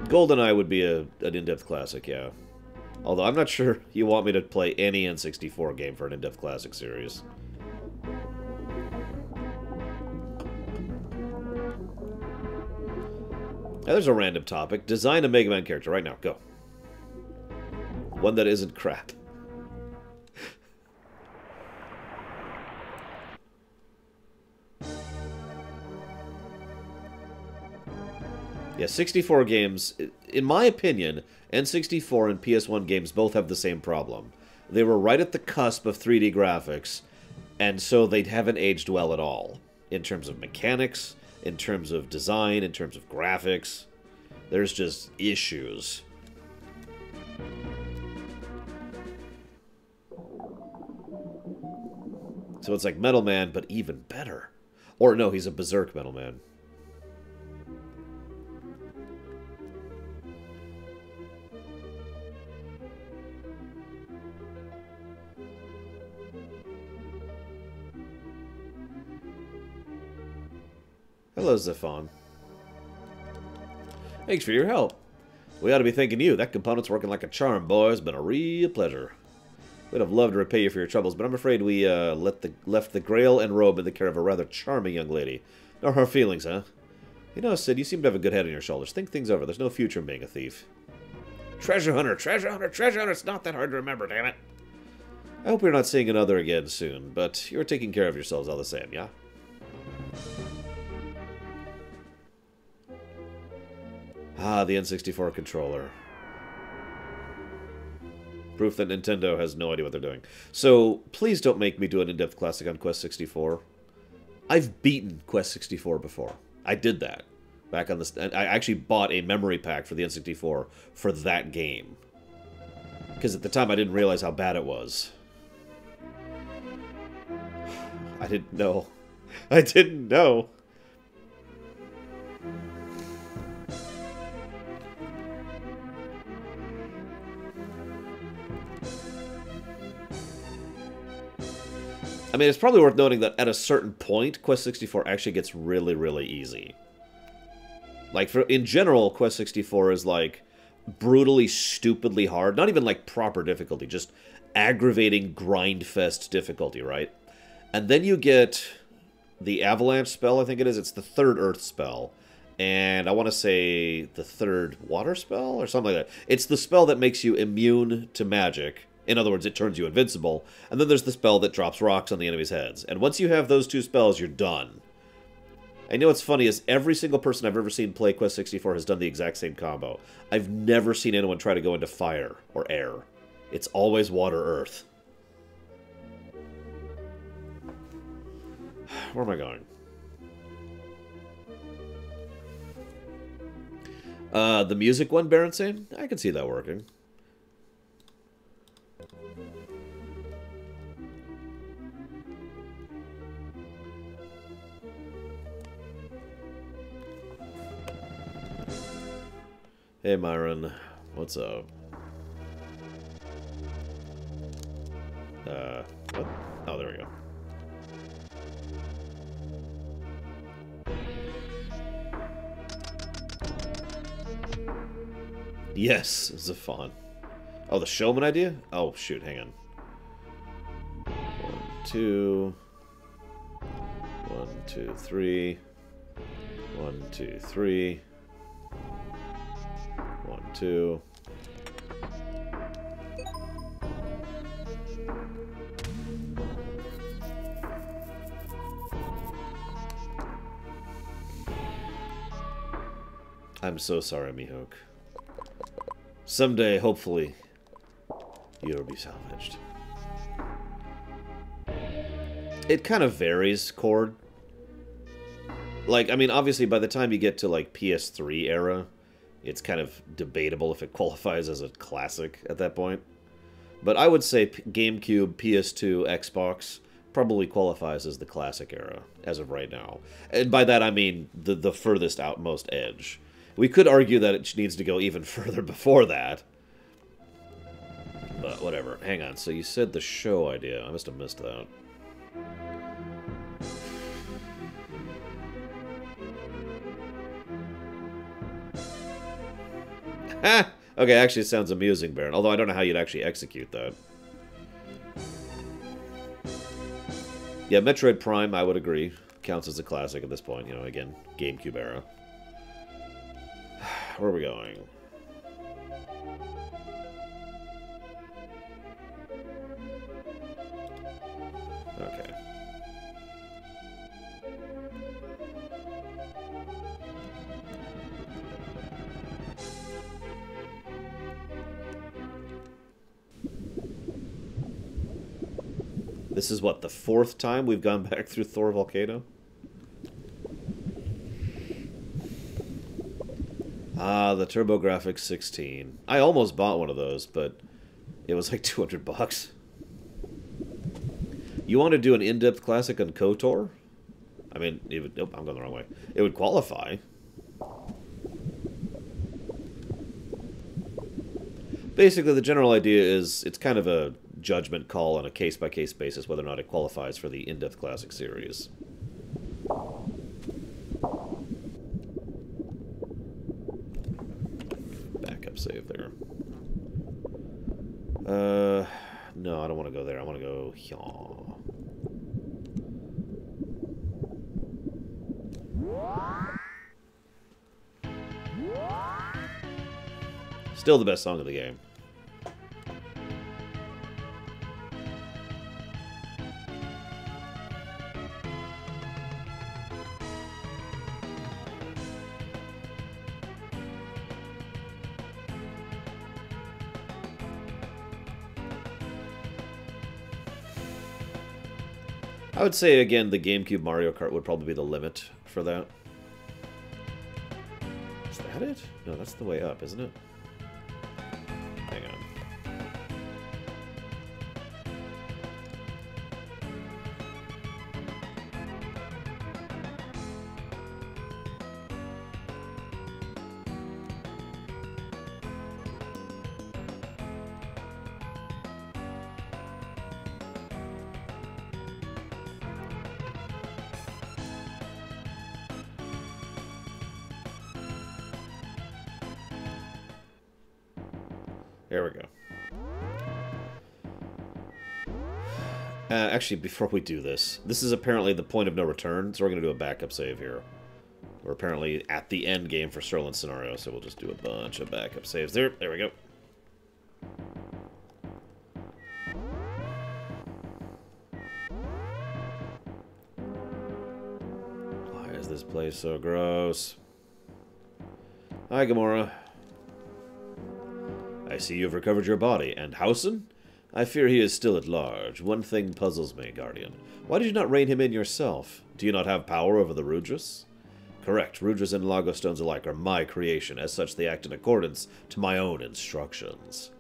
GoldenEye would be an in-depth classic, yeah. Although I'm not sure you want me to play any N64 game for an in-depth classic series. Now, there's a random topic. Design a Mega Man character right now. Go. One that isn't crap. Yeah, 64 games, in my opinion, N64 and PS1 games both have the same problem. They were right at the cusp of 3D graphics, and so they haven't aged well at all. In terms of mechanics, in terms of design, in terms of graphics. There's just issues. So it's like Metal Man, but even better. Or no, he's a Berserk Metal Man. Hello, Zephon. Thanks for your help. We ought to be thanking you. That component's working like a charm, boy. It's been a real pleasure. We'd have loved to repay you for your troubles, but I'm afraid we left the Grail and robe in the care of a rather charming young lady. No hard feelings, huh? You know, Sid, you seem to have a good head on your shoulders. Think things over. There's no future in being a thief. Treasure hunter, treasure hunter, treasure hunter. It's not that hard to remember, damn it. I hope we're not seeing another again soon, but you're taking care of yourselves all the same, yeah? Ah, the N64 controller. Proof that Nintendo has no idea what they're doing. So, please don't make me do an in-depth classic on Quest 64. I've beaten Quest 64 before. I did that. Back on this, I actually bought a memory pack for the N64 for that game. Because at the time I didn't realize how bad it was. I didn't know. I didn't know. I mean, it's probably worth noting that at a certain point, Quest 64 actually gets really, really easy. Like, in general, Quest 64 is, like, brutally, stupidly hard. Not even, like, proper difficulty, just aggravating grindfest difficulty, right? And then you get the Avalanche spell, I think it is. It's the third Earth spell. And I want to say the third Water spell, or something like that. It's the spell that makes you immune to magic. In other words, it turns you invincible. And then there's the spell that drops rocks on the enemy's heads. And once you have those two spells, you're done. I know what's funny is every single person I've ever seen play Quest 64 has done the exact same combo. I've never seen anyone try to go into fire or air. It's always water, earth. Where am I going? The music one, Berenstain? I can see that working. Hey, Myron. What's up? What? Oh, there we go. Yes, Zephon. Oh, the showman idea? Oh, shoot, hang on. 1, 2. 1, 2, 3. 1, 2, 3. 1, 2. I'm so sorry, Mihawk. Someday, hopefully, you'll be salvaged. It kind of varies, Cord. Like, I mean, obviously, by the time you get to, like, PS3 era, it's kind of debatable if it qualifies as a classic at that point. But I would say GameCube, PS2, Xbox probably qualifies as the classic era, as of right now. And by that, I mean the furthest outmost edge. We could argue that it needs to go even further before that. But whatever. Hang on. So you said the show idea. I must have missed that. Ha! Okay, actually it sounds amusing, Baron. Although I don't know how you'd actually execute that. Yeah, Metroid Prime, I would agree. Counts as a classic at this point. You know, again, GameCube era. Where are we going? Okay. This is what, the 4th time we've gone back through Thor Volcano? Ah, the TurboGrafx 16. I almost bought one of those, but it was like $200. You want to do an in-depth classic on KOTOR? I mean, even, nope, I'm going the wrong way. It would qualify. Basically, the general idea is it's kind of a judgment call on a case-by-case basis whether or not it qualifies for the in-depth classic series. Backup save there. No, I don't want to go there. I want to go here. Still the best song of the game. I would say, again, the GameCube Mario Kart would probably be the limit for that. Is that it? No, that's the way up, isn't it? Hang on. There we go. Actually, before we do this, this is apparently the point of no return, so we're going to do a backup save here. We're apparently at the end game for Sterling's scenario, so we'll just do a bunch of backup saves there. There we go. Why is this place so gross? Hi, Gamora. I see you've recovered your body. And Hausen? I fear he is still at large. One thing puzzles me, Guardian. Why did you not rein him in yourself? Do you not have power over the Rudras? Correct. Rudras and Lago Stones alike are my creation. As such, they act in accordance to my own instructions.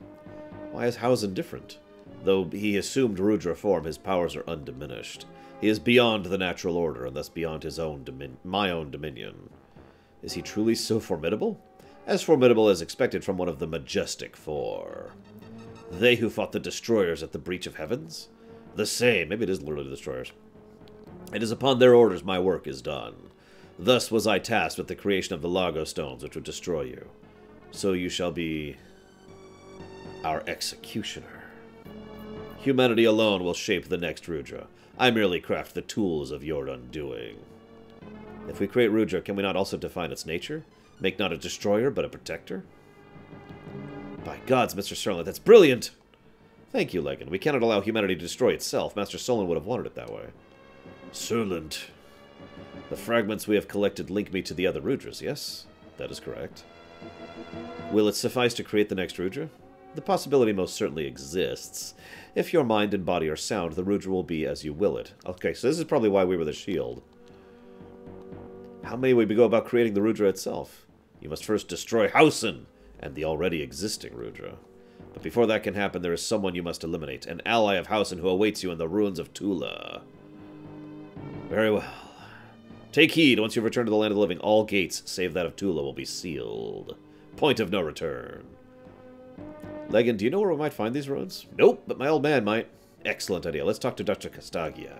Why is Hausen different? Though he assumed Rudra form, his powers are undiminished. He is beyond the natural order, and thus beyond his own my own dominion. Is he truly so formidable? As formidable as expected from one of the Majestic Four. They who fought the Destroyers at the Breach of Heavens? The same. Maybe it is literally the Destroyers. It is upon their orders my work is done. Thus was I tasked with the creation of the Lago Stones, which would destroy you. So you shall be our executioner. Humanity alone will shape the next Rudra. I merely craft the tools of your undoing. If we create Rudra, can we not also define its nature? Make not a destroyer, but a protector? By gods, Mr. Sterling, that's brilliant! Thank you, Legan. We cannot allow humanity to destroy itself. Master Solon would have wanted it that way. Surland. The fragments we have collected link me to the other Rudras, yes? That is correct. Will it suffice to create the next Rudra? The possibility most certainly exists. If your mind and body are sound, the Rudra will be as you will it. Okay, so this is probably why we were the shield. How may we go about creating the Rudra itself? You must first destroy Hausen and the already existing Rudra. But before that can happen, there is someone you must eliminate, an ally of Hausen who awaits you in the ruins of Tula. Very well. Take heed, once you return to the land of the living, all gates, save that of Tula, will be sealed. Point of no return. Legan, do you know where we might find these ruins? Nope, but my old man might. Excellent idea. Let's talk to Dr. Castagia.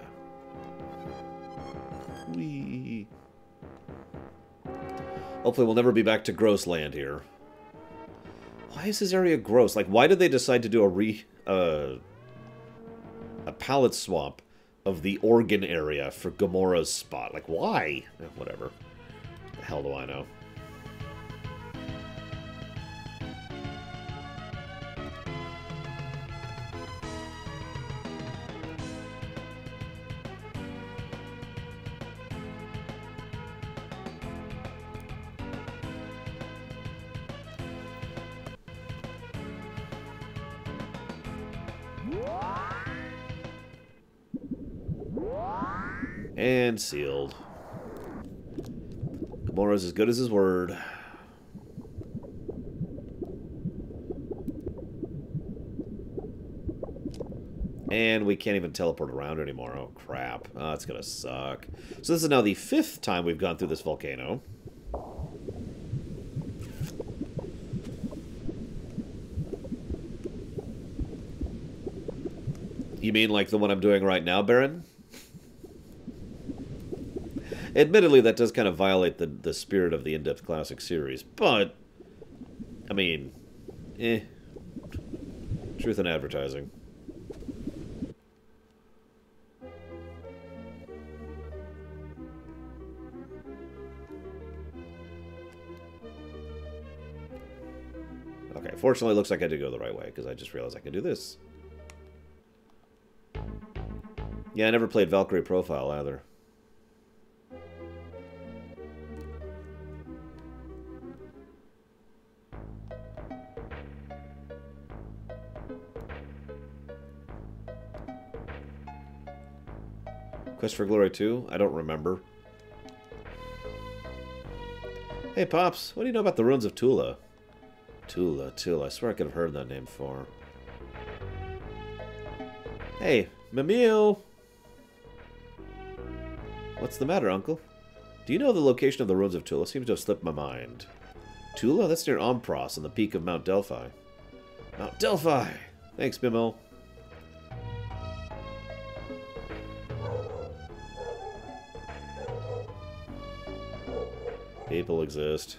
Whee. Hopefully we'll never be back to gross land here. Why is this area gross? Like, why did they decide to do a palette swap of the organ area for Gamora's spot? Like, why? Whatever. The hell do I know? And sealed. Gamora's as good as his word. And we can't even teleport around anymore. Oh, crap. Oh, it's gonna suck. So this is now the 5th time we've gone through this volcano. You mean like the one I'm doing right now, Baron? Admittedly, that does kind of violate the spirit of the In-Depth Classic series, but, I mean, truth in advertising. Okay, fortunately, it looks like I did go the right way, because I just realized I can do this. Yeah, I never played Valkyrie Profile, either. Quest for Glory 2? I don't remember. Hey, Pops, what do you know about the ruins of Tula? Tula. I swear I could have heard that name before. Hey, Mimille! What's the matter, Uncle? Do you know the location of the ruins of Tula? Seems to have slipped my mind. Tula? That's near Ompros on the peak of Mount Delphi. Mount Delphi! Thanks, Mimille. People exist.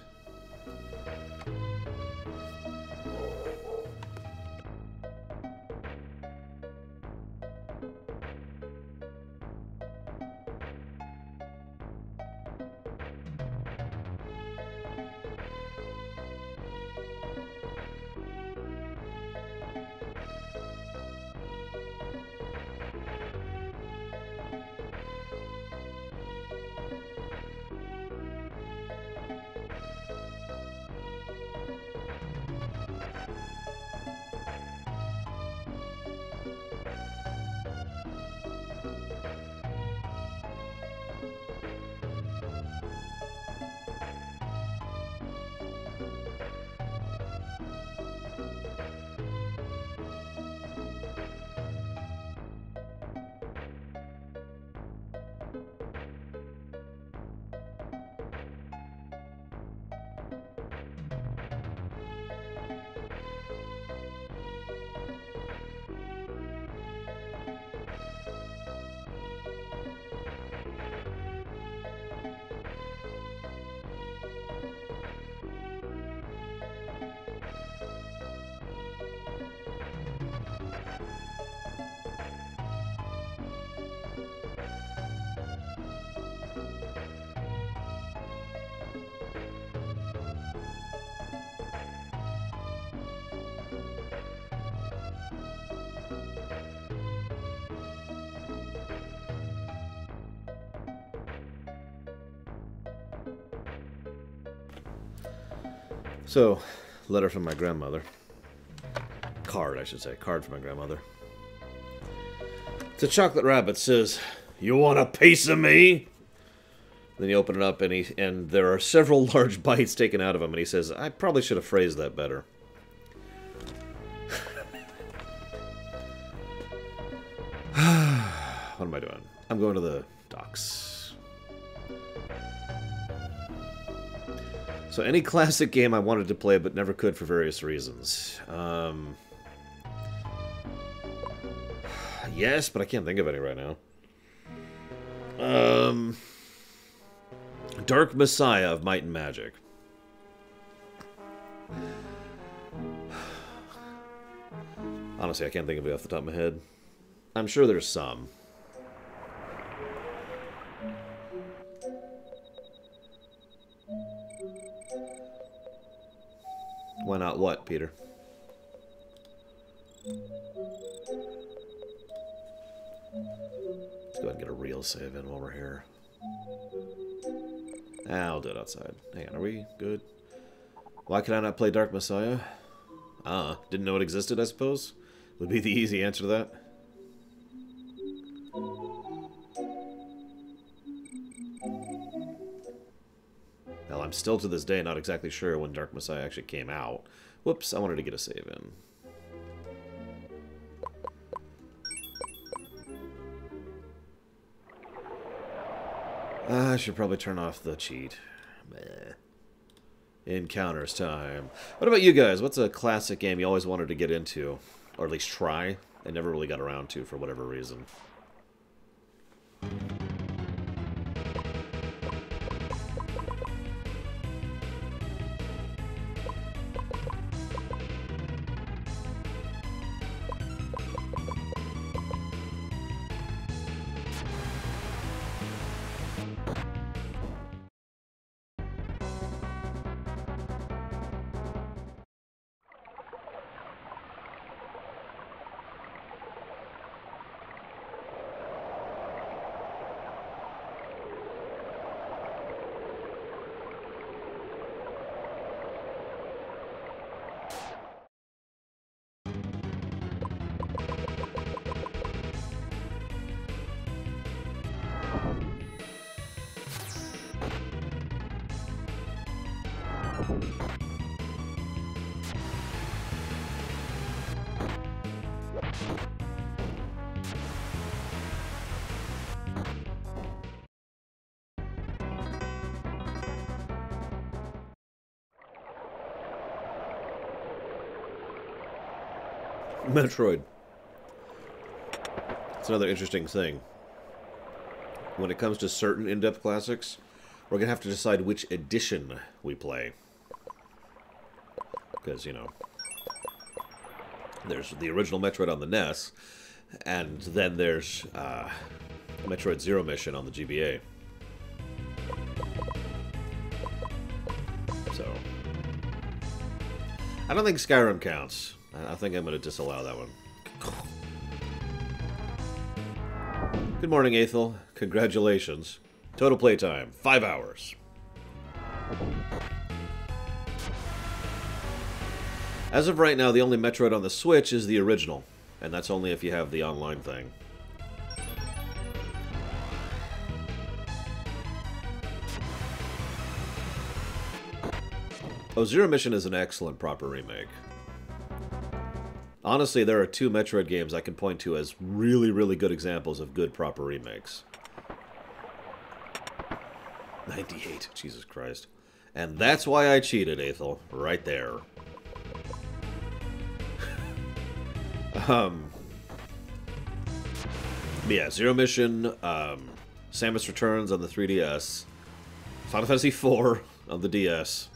So, letter from my grandmother. Card, I should say. Card from my grandmother. It's a chocolate rabbit. Says, "You want a piece of me?" Then you open it up, and there are several large bites taken out of him, and he says, "I probably should have phrased that better." What am I doing? I'm going to the docks. So any classic game I wanted to play but never could for various reasons. Yes, but I can't think of any right now. Dark Messiah of Might and Magic. Honestly, I can't think of it off the top of my head. I'm sure there's some. Why not what, Peter? Let's go ahead and get a real save in while we're here. I'll do it outside. Hang on, are we good? Why can I not play Dark Messiah? Didn't know it existed, I suppose? Would be the easy answer to that. Well, I'm still to this day not exactly sure when Dark Messiah actually came out. Whoops, I wanted to get a save in. I should probably turn off the cheat. Meh. Encounters time. What about you guys? What's a classic game you always wanted to get into? Or at least try, and never really got around to for whatever reason? Metroid. It's another interesting thing. When it comes to certain in-depth classics, we're going to have to decide which edition we play. Because, you know, there's the original Metroid on the NES, and then there's Metroid Zero Mission on the GBA. So, I don't think Skyrim counts. I think I'm going to disallow that one. Good morning, Aethel. Congratulations. Total playtime, 5 hours. As of right now, the only Metroid on the Switch is the original. And that's only if you have the online thing. Oh, Zero Mission is an excellent proper remake. Honestly, there are 2 Metroid games I can point to as really, really good examples of good proper remakes. 98, Jesus Christ. And that's why I cheated, Aethel. Right there. Yeah, Zero Mission, Samus Returns on the 3DS, Final Fantasy IV on the DS,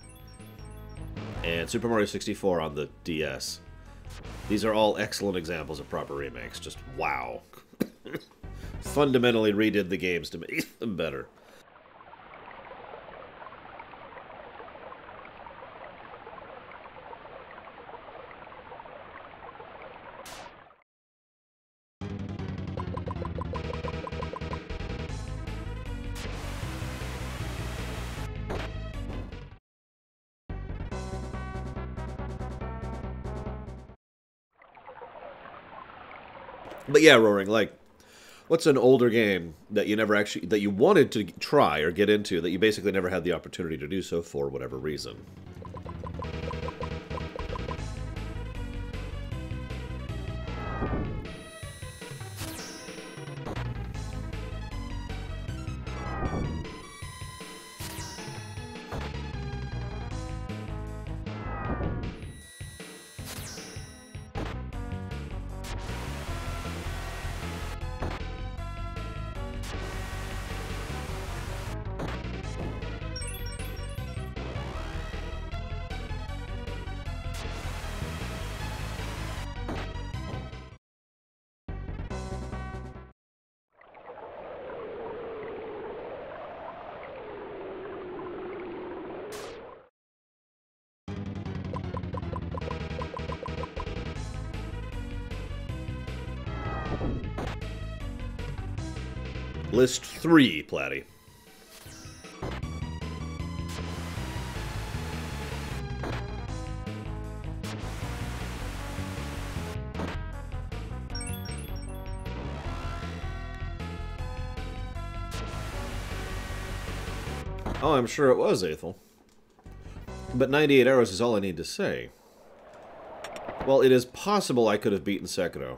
and Super Mario 64 on the DS. These are all excellent examples of proper remakes. Just wow. Fundamentally redid the games to make them better. But yeah, Roaring, like, what's an older game that you never actually, that you wanted to try or get into, that you basically never had the opportunity to do so for whatever reason? List 3, Platty. Oh, I'm sure it was, Aethel. But 98 hours is all I need to say. Well, it is possible I could have beaten Sekiro.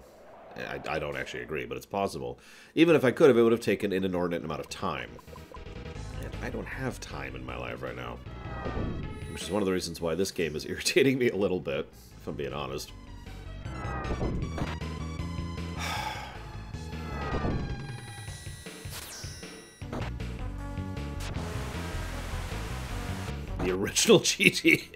I don't actually agree, but it's possible. Even if I could have, it would have taken an inordinate amount of time. I don't have time in my life right now. Which is one of the reasons why this game is irritating me a little bit, if I'm being honest. The original GT.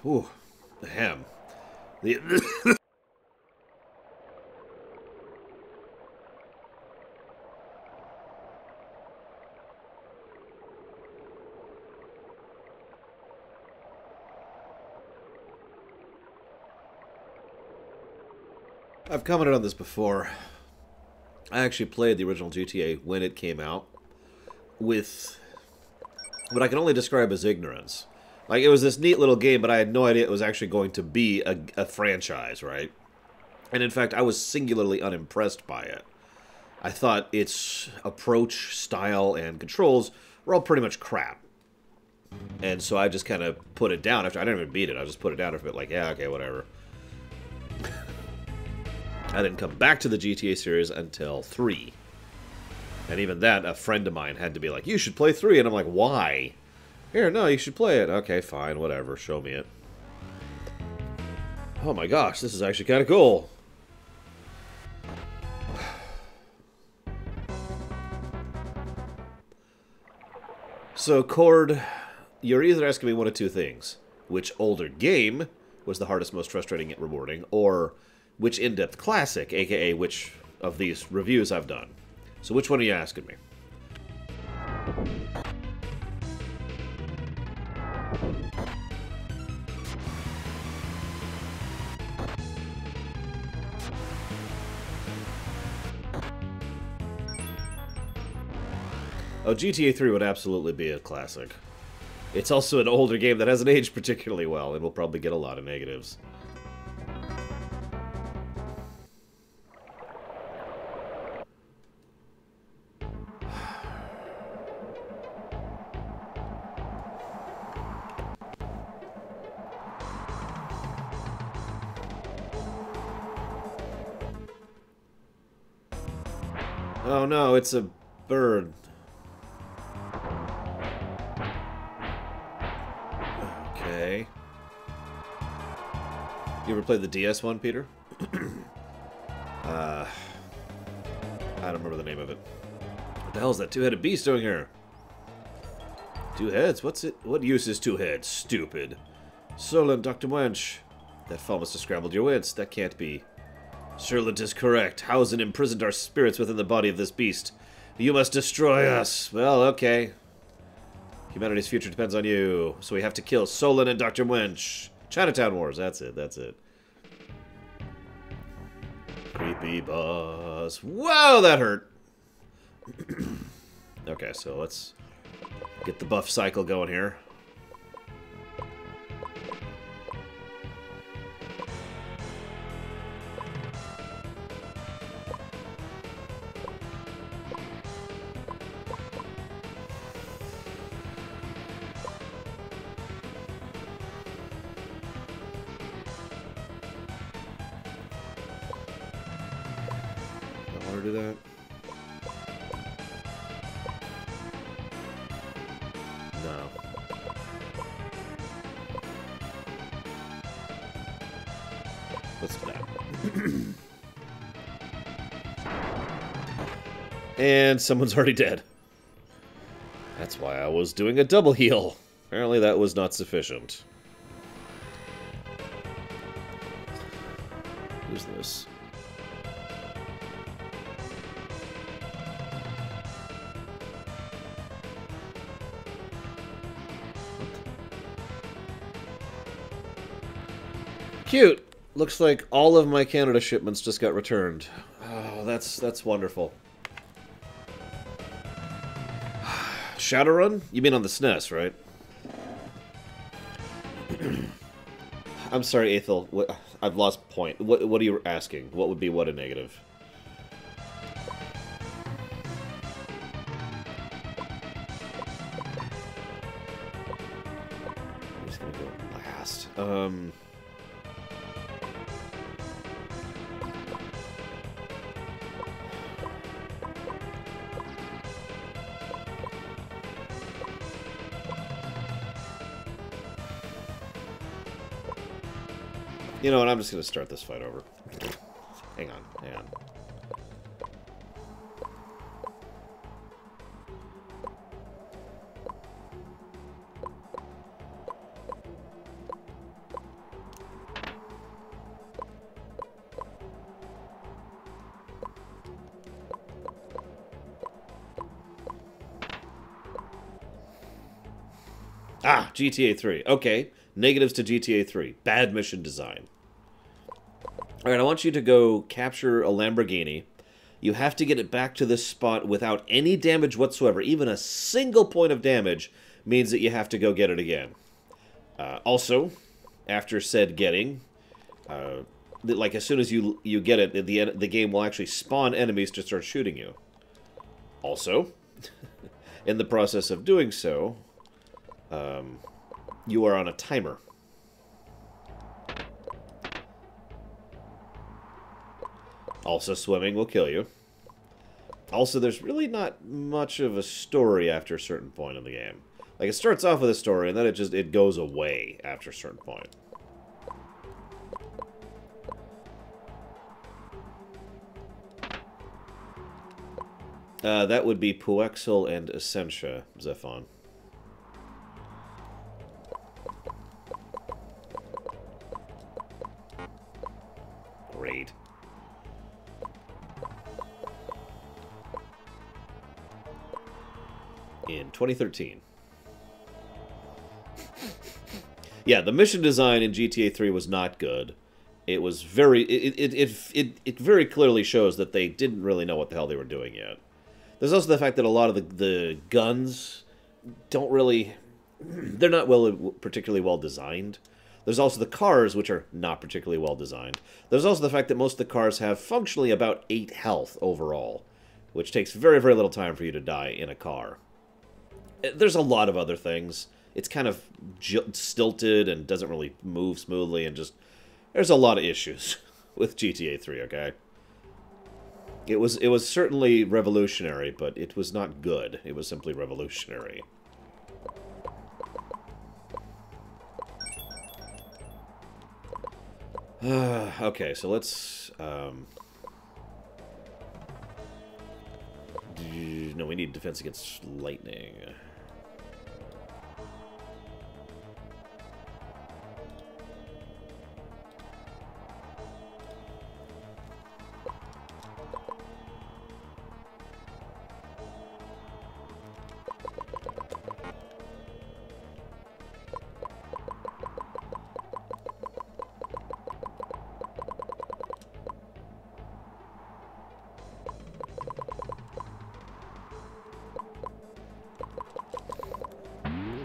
Ooh, the ham. I've commented on this before. I actually played the original GTA when it came out with what I can only describe as ignorance. Like, it was this neat little game, but I had no idea it was actually going to be a franchise, right? And in fact, I was singularly unimpressed by it. I thought its approach, style, and controls were all pretty much crap. And so I just kind of put it down after I didn't even beat it. I just put it down after a bit, like, yeah, okay, whatever. I didn't come back to the GTA series until 3. And even that, a friend of mine had to be like, you should play 3. And I'm like, why? Here, no, you should play it. Okay, fine, whatever. Show me it. Oh my gosh, this is actually kind of cool. So, Cord, you're either asking me one of two things. Which older game was the hardest, most frustrating, yet rewarding, or which in-depth classic, aka which of these reviews I've done. So which one are you asking me? Oh, GTA 3 would absolutely be a classic. It's also an older game that hasn't aged particularly well, and will probably get a lot of negatives. Oh no, it's a bird. Okay. You ever played the DS one, Peter? I don't remember the name of it. What the hell is that two-headed beast doing here? Two heads? What's it? What use is two heads? Stupid. Solent, Dr. Wench. That fall must have scrambled your wits. That can't be. Sherland is correct. Hausen imprisoned our spirits within the body of this beast. You must destroy us. Well, okay. Humanity's future depends on you. So we have to kill Solon and Dr. Wench. Chinatown Wars. That's it. That's it. Creepy boss. Whoa, that hurt. Okay, so let's get the buff cycle going here. Do that. No. Let's do that. And someone's already dead. That's why I was doing a double heal. Apparently that was not sufficient. Who's this? Cute. Looks like all of my Canada shipments just got returned. Oh, that's wonderful. Shadowrun? You mean on the SNES, right? I'm sorry, Aethel. I've lost point. What are you asking? What would be what a negative? I'm just gonna go. fast. You know what? I'm just going to start this fight over. Hang on, hang on. Ah, GTA 3. Okay. Negatives to GTA 3. Bad mission design. Alright, I want you to go capture a Lamborghini. You have to get it back to this spot without any damage whatsoever. Even a single point of damage means that you have to go get it again. Also, after said getting, like as soon as you get it, the game will actually spawn enemies to start shooting you. Also, in the process of doing so, you are on a timer. Also, swimming will kill you. Also, there's really not much of a story after a certain point in the game. Like, it starts off with a story, and then it goes away after a certain point. That would be Puexel and Essentia, Zephon. Great. In 2013. Yeah, the mission design in GTA 3 was not good. It was very... It very clearly shows that they didn't really know what the hell they were doing yet. There's also the fact that a lot of the guns don't really... They're not particularly well designed. There's also the cars, which are not particularly well designed. There's also the fact that most of the cars have functionally about 8 health overall, which takes very, very little time for you to die in a car. There's a lot of other things. It's kind of stilted and doesn't really move smoothly, and just... There's a lot of issues with GTA 3, okay? It was certainly revolutionary, but it was not good. It was simply revolutionary. Okay, so let's... No, we need defense against lightning.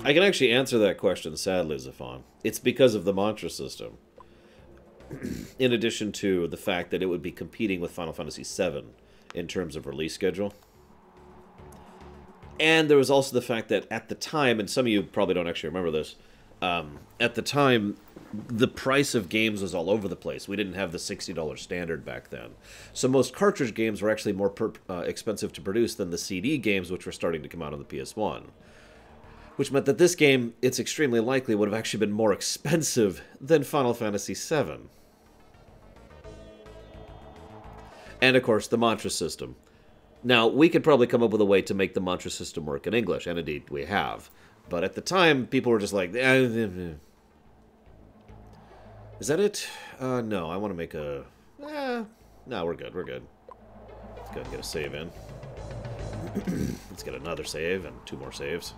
I can actually answer that question, sadly, Zephon. It's because of the mantra system. In addition to the fact that it would be competing with Final Fantasy VII in terms of release schedule. And there was also the fact that at the time, and some of you probably don't actually remember this, at the time, the price of games was all over the place. We didn't have the $60 standard back then. So most cartridge games were actually more expensive to produce than the CD games, which were starting to come out on the PS1. Which meant that this game, it's extremely likely, would have actually been more expensive than Final Fantasy VII. And, of course, the mantra system. Now, we could probably come up with a way to make the mantra system work in English, and indeed, we have. But at the time, people were just like... Is that it? No, I want to make a... No, we're good, we're good. Let's go ahead and get a save in. Let's get another save, and 2 more saves.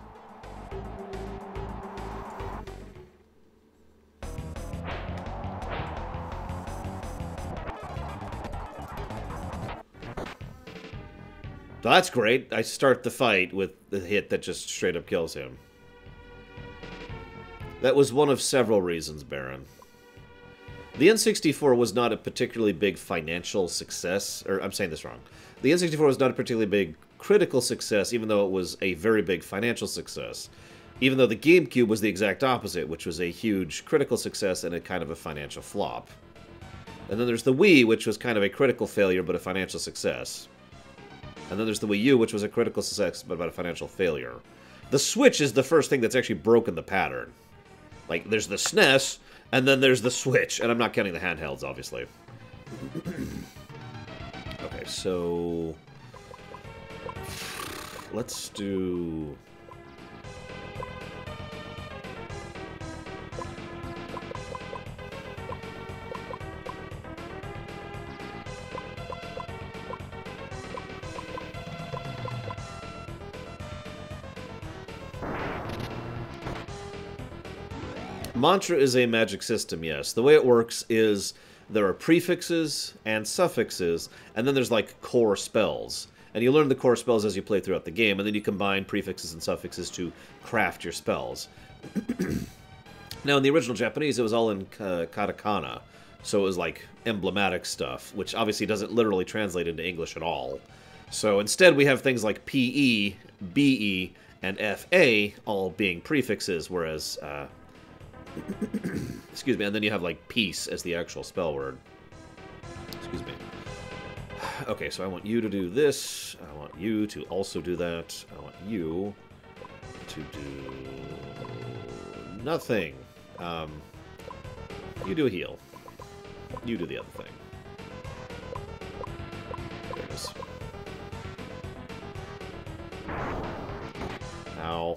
So that's great. I start the fight with the hit that just straight up kills him. That was one of several reasons, Baron. The N64 was not a particularly big financial success. Or, I'm saying this wrong. The N64 was not a particularly big critical success, even though it was a very big financial success. Even though the GameCube was the exact opposite, which was a huge critical success and a kind of a financial flop. And then there's the Wii, which was kind of a critical failure but a financial success. And then there's the Wii U, which was a critical success but about a financial failure. The Switch is the first thing that's actually broken the pattern. Like, there's the SNES, and then there's the Switch. And I'm not counting the handhelds, obviously. Okay, so... let's do... Mantra is a magic system, yes. The way it works is there are prefixes and suffixes, and then there's like core spells. And you learn the core spells as you play throughout the game, and then you combine prefixes and suffixes to craft your spells. Now, in the original Japanese, it was all in katakana, so it was like emblematic stuff, which obviously doesn't literally translate into English at all. So instead, we have things like PE, BE, and FA all being prefixes, whereas... excuse me, and then you have, like, peace as the actual spell word. Excuse me. Okay, so I want you to do this. I want you to also do that. I want you to do... nothing. You do a heal. You do the other thing. There it is. Ow.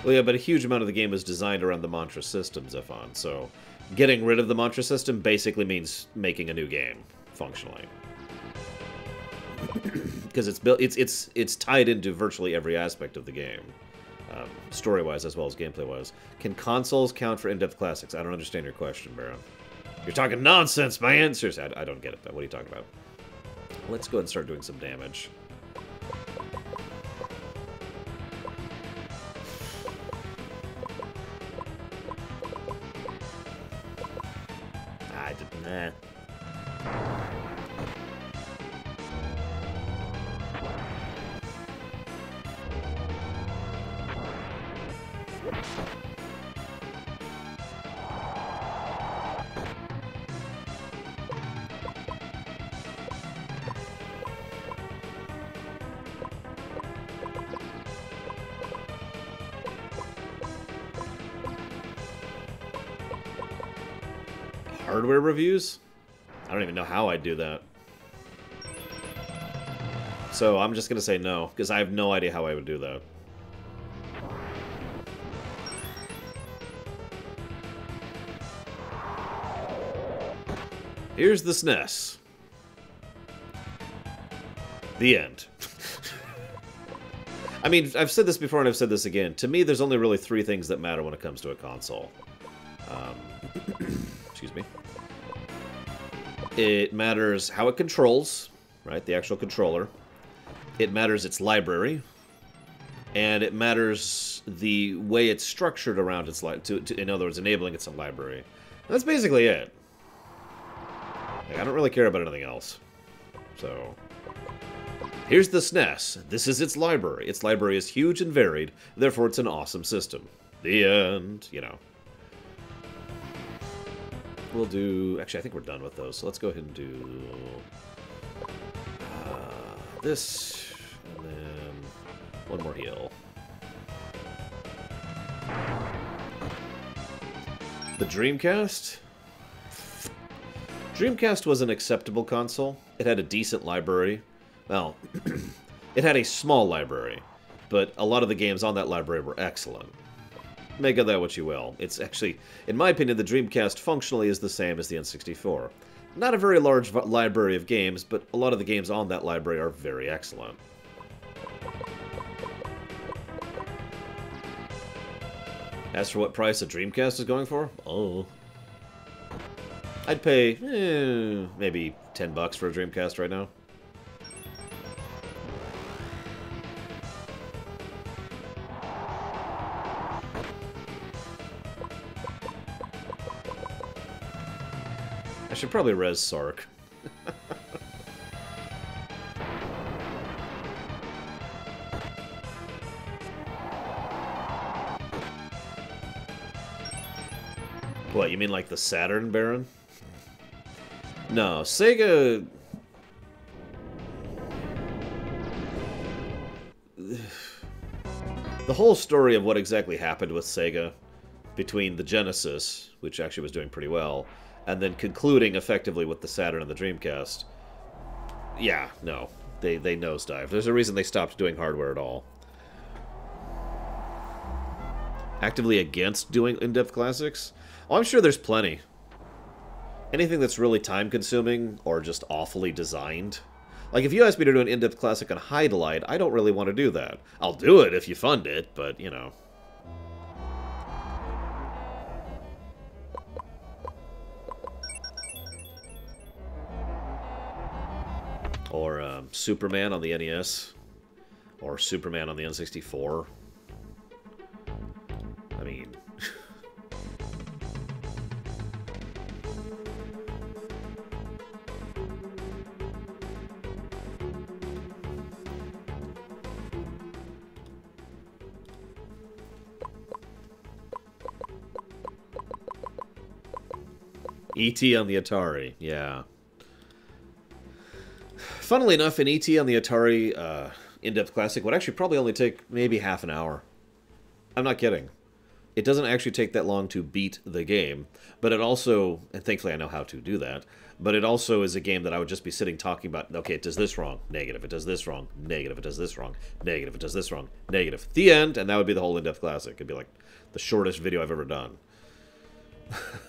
Well, yeah, but a huge amount of the game is designed around the mantra system, Zephon, so getting rid of the mantra system basically means making a new game, functionally. Because it's built, it's tied into virtually every aspect of the game, story-wise as well as gameplay-wise. Can consoles count for in-depth classics? I don't understand your question, Baron. You're talking nonsense, man! Seriously, I don't get it, but what are you talking about? Let's go ahead and start doing some damage. Nah. Hardware reviews? I don't even know how I'd do that. So I'm just going to say no, because I have no idea how I would do that. Here's the SNES. The end. I mean, I've said this before and I've said this again. To me, there's only really three things that matter when it comes to a console. Excuse me. It matters how it controls, right? The actual controller. It matters its library. And it matters the way it's structured around its in other words, enabling its library. And that's basically it. Like, I don't really care about anything else. So, here's the SNES. This is its library. Its library is huge and varied, therefore it's an awesome system. The end, you know. We'll do... actually, I think we're done with those, so let's go ahead and do... this, and then one more heal. The Dreamcast? Dreamcast was an acceptable console. It had a decent library. Well, it had a small library, but a lot of the games on that library were excellent. Make of that what you will. It's actually, in my opinion, the Dreamcast functionally is the same as the N64. Not a very large library of games, but a lot of the games on that library are very excellent. As for what price a Dreamcast is going for, oh, I'd pay maybe $10 for a Dreamcast right now. I should probably res Sark. What, you mean like the Saturn Baron? No, Sega... The whole story of what exactly happened with Sega between the Genesis, which actually was doing pretty well, and then concluding effectively with the Saturn and the Dreamcast. Yeah, no. They nosedived. There's a reason they stopped doing hardware at all. Actively against doing in-depth classics? Oh, I'm sure there's plenty. Anything that's really time-consuming or just awfully designed. Like, if you ask me to do an in-depth classic on Hydelite, I don't really want to do that. I'll do it if you fund it, but, you know. Or Superman on the NES. Or Superman on the N64. I mean... E.T. on the Atari, yeah. Funnily enough, an E.T. on the Atari in-depth classic would actually probably only take maybe half an hour. I'm not kidding. It doesn't actually take that long to beat the game, but it also, and thankfully I know how to do that, but it also is a game that I would just be sitting talking about, okay, it does this wrong, negative, it does this wrong, negative, it does this wrong, negative, it does this wrong, negative. The end, and that would be the whole in-depth classic. It'd be like the shortest video I've ever done.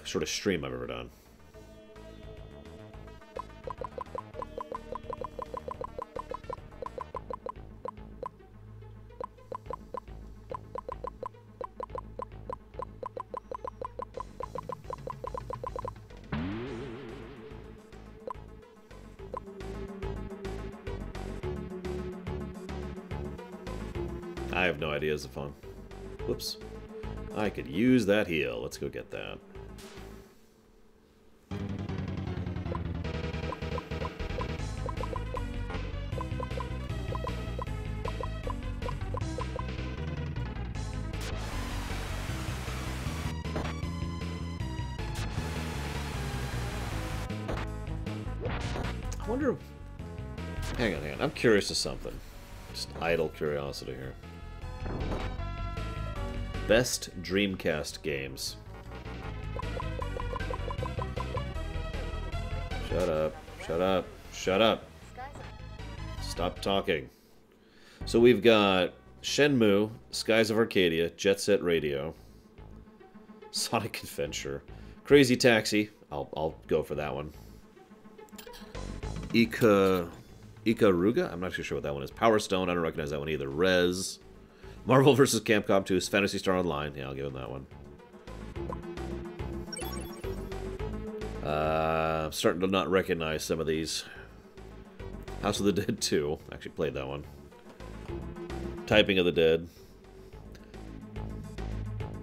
Shortest stream I've ever done. I have no idea, is it fun? Whoops. I could use that heal. Let's go get that. I wonder... Hang on. I'm curious of something. Just idle curiosity here. Best Dreamcast games. Shut up. Shut up. Shut up. Stop talking. So we've got Shenmue, Skies of Arcadia, Jet Set Radio, Sonic Adventure, Crazy Taxi. I'll go for that one. Ikaruga? I'm not too sure what that one is. Power Stone, I don't recognize that one either. Rez. Marvel vs. Capcom 2, Phantasy Star Online. Yeah, I'll give him that one. I'm starting to not recognize some of these. House of the Dead 2. Actually played that one. Typing of the Dead.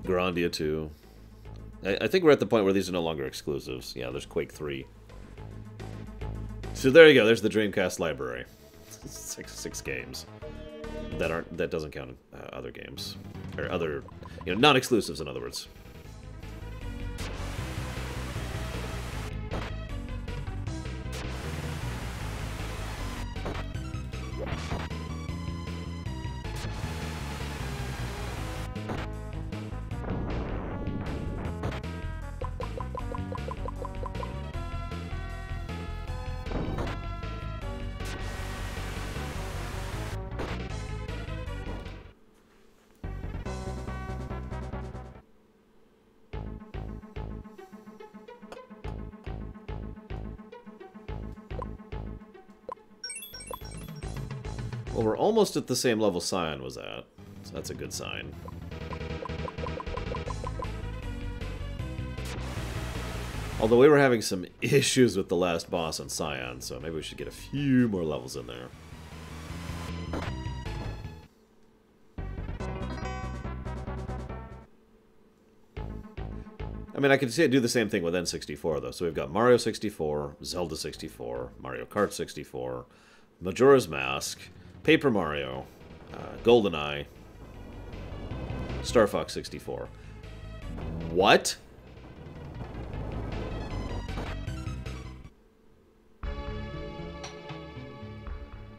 Grandia 2. I think we're at the point where these are no longer exclusives. Yeah, there's Quake 3. So there you go. There's the Dreamcast library. Six games. That doesn't count other games. Or other, non-exclusives, in other words. Well, we're almost at the same level Scion was at, so that's a good sign. Although we were having some issues with the last boss on Scion, so maybe we should get a few more levels in there. I mean, I could do the same thing with N64, though. So we've got Mario 64, Zelda 64, Mario Kart 64, Majora's Mask, Paper Mario, GoldenEye, Star Fox 64. What?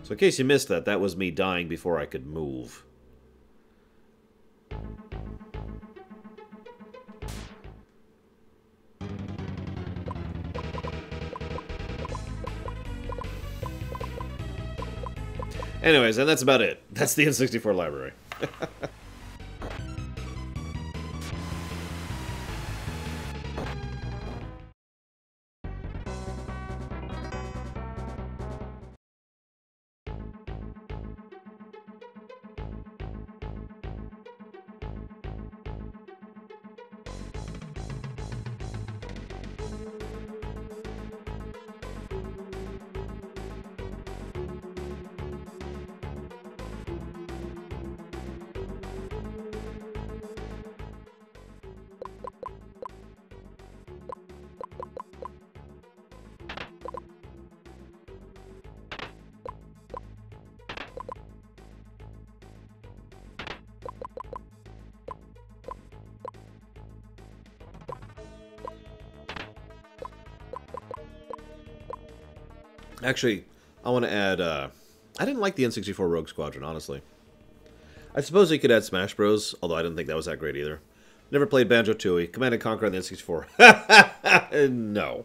So in case you missed that, that was me dying before I could move. Anyways, and that's about it. That's the N64 library. Actually, I want to add, I didn't like the N64 Rogue Squadron, honestly. I suppose you could add Smash Bros, although I didn't think that was that great either. Never played Banjo-Tooie. Command & Conquer on the N64. No.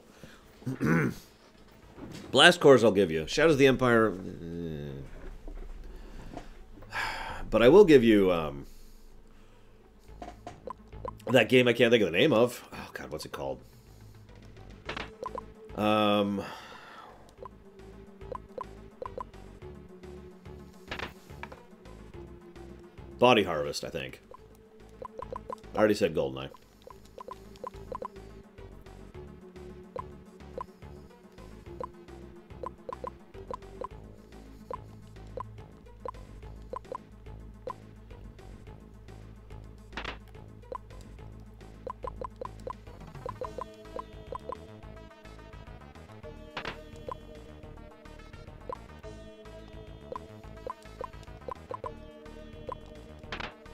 Blast Corps I'll give you. Shadows of the Empire... But I will give you, that game I can't think of the name of. Oh, God, what's it called? Body Harvest, I think. I already said GoldenEye.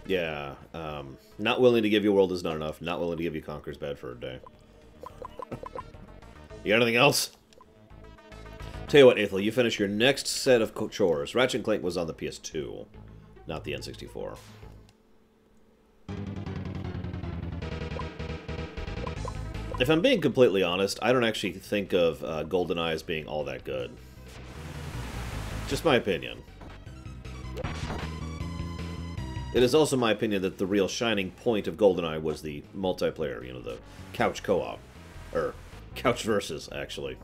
Yeah, not willing to give you World is not enough. Not willing to give you Conquer's bad for a day. You got anything else? Tell you what, Aethel, you finish your next set of chores. Ratchet & Clank was on the PS2, not the N64. If I'm being completely honest, I don't actually think of GoldenEye as being all that good. Just my opinion. It is also my opinion that the real shining point of GoldenEye was the multiplayer, you know, the couch co-op. Or, couch versus, actually.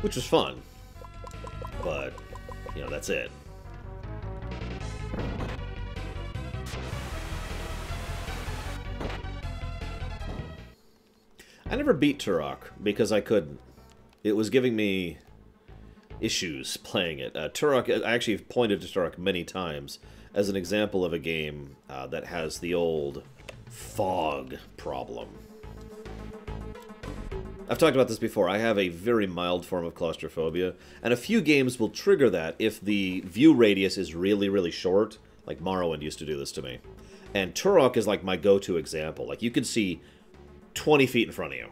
Which was fun. But, you know, that's it. I never beat Turok, because I couldn't. It was giving me issues playing it. Turok, I actually pointed to Turok many times as an example of a game that has the old fog problem. I've talked about this before. I have a very mild form of claustrophobia, and a few games will trigger that if the view radius is really, really short. Like Morrowind used to do this to me. And Turok is like my go-to example. Like, you can see 20 feet in front of you.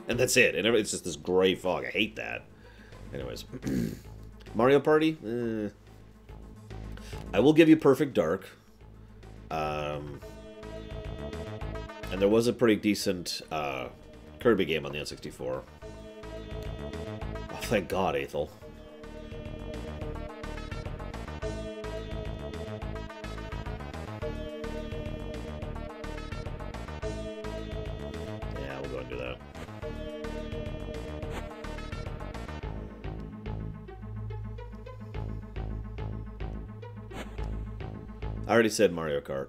And that's it. And it's just this gray fog. I hate that. Anyways. Mario Party? I will give you Perfect Dark. And there was a pretty decent Kirby game on the N64. Oh, thank God, Aethel. Yeah, we'll go and do that. I already said Mario Kart.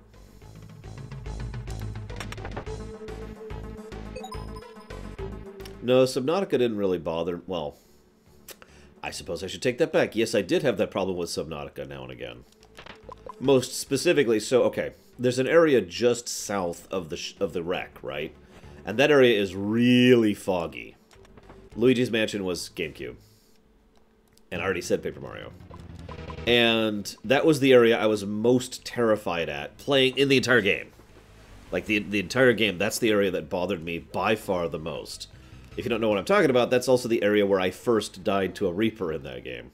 No, Subnautica didn't really bother... Well, I suppose I should take that back. Yes, I did have that problem with Subnautica now and again. Most specifically, so, okay. there's an area just south of the wreck, right? And that area is really foggy. Luigi's Mansion was GameCube. And I already said Paper Mario. And that was the area I was most terrified at playing in the entire game. Like, the entire game, that's the area that bothered me by far the most. If you don't know what I'm talking about, that's also the area where I first died to a Reaper in that game.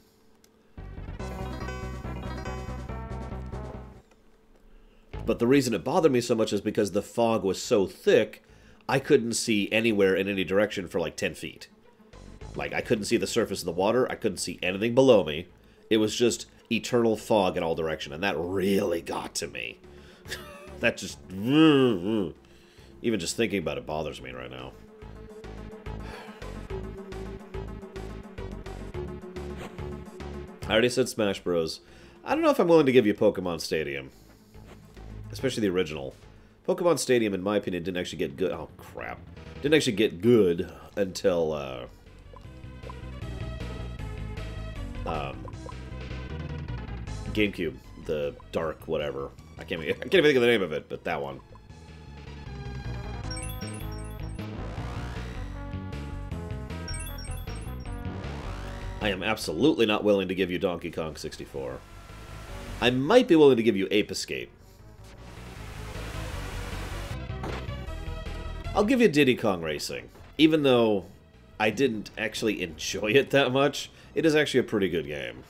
But the reason it bothered me so much is because the fog was so thick, I couldn't see anywhere in any direction for like 10 feet. Like, I couldn't see the surface of the water, I couldn't see anything below me. It was just eternal fog in all direction, and that really got to me. That just... Even just thinking about it bothers me right now. I already said Smash Bros. I don't know if I'm willing to give you Pokemon Stadium. Especially the original. Pokemon Stadium, in my opinion, didn't actually get good... Oh, crap. Didn't actually get good until, GameCube. The Dark whatever. I can't even think of the name of it, but that one. I am absolutely not willing to give you Donkey Kong 64. I might be willing to give you Ape Escape. I'll give you Diddy Kong Racing. Even though I didn't actually enjoy it that much, it is actually a pretty good game.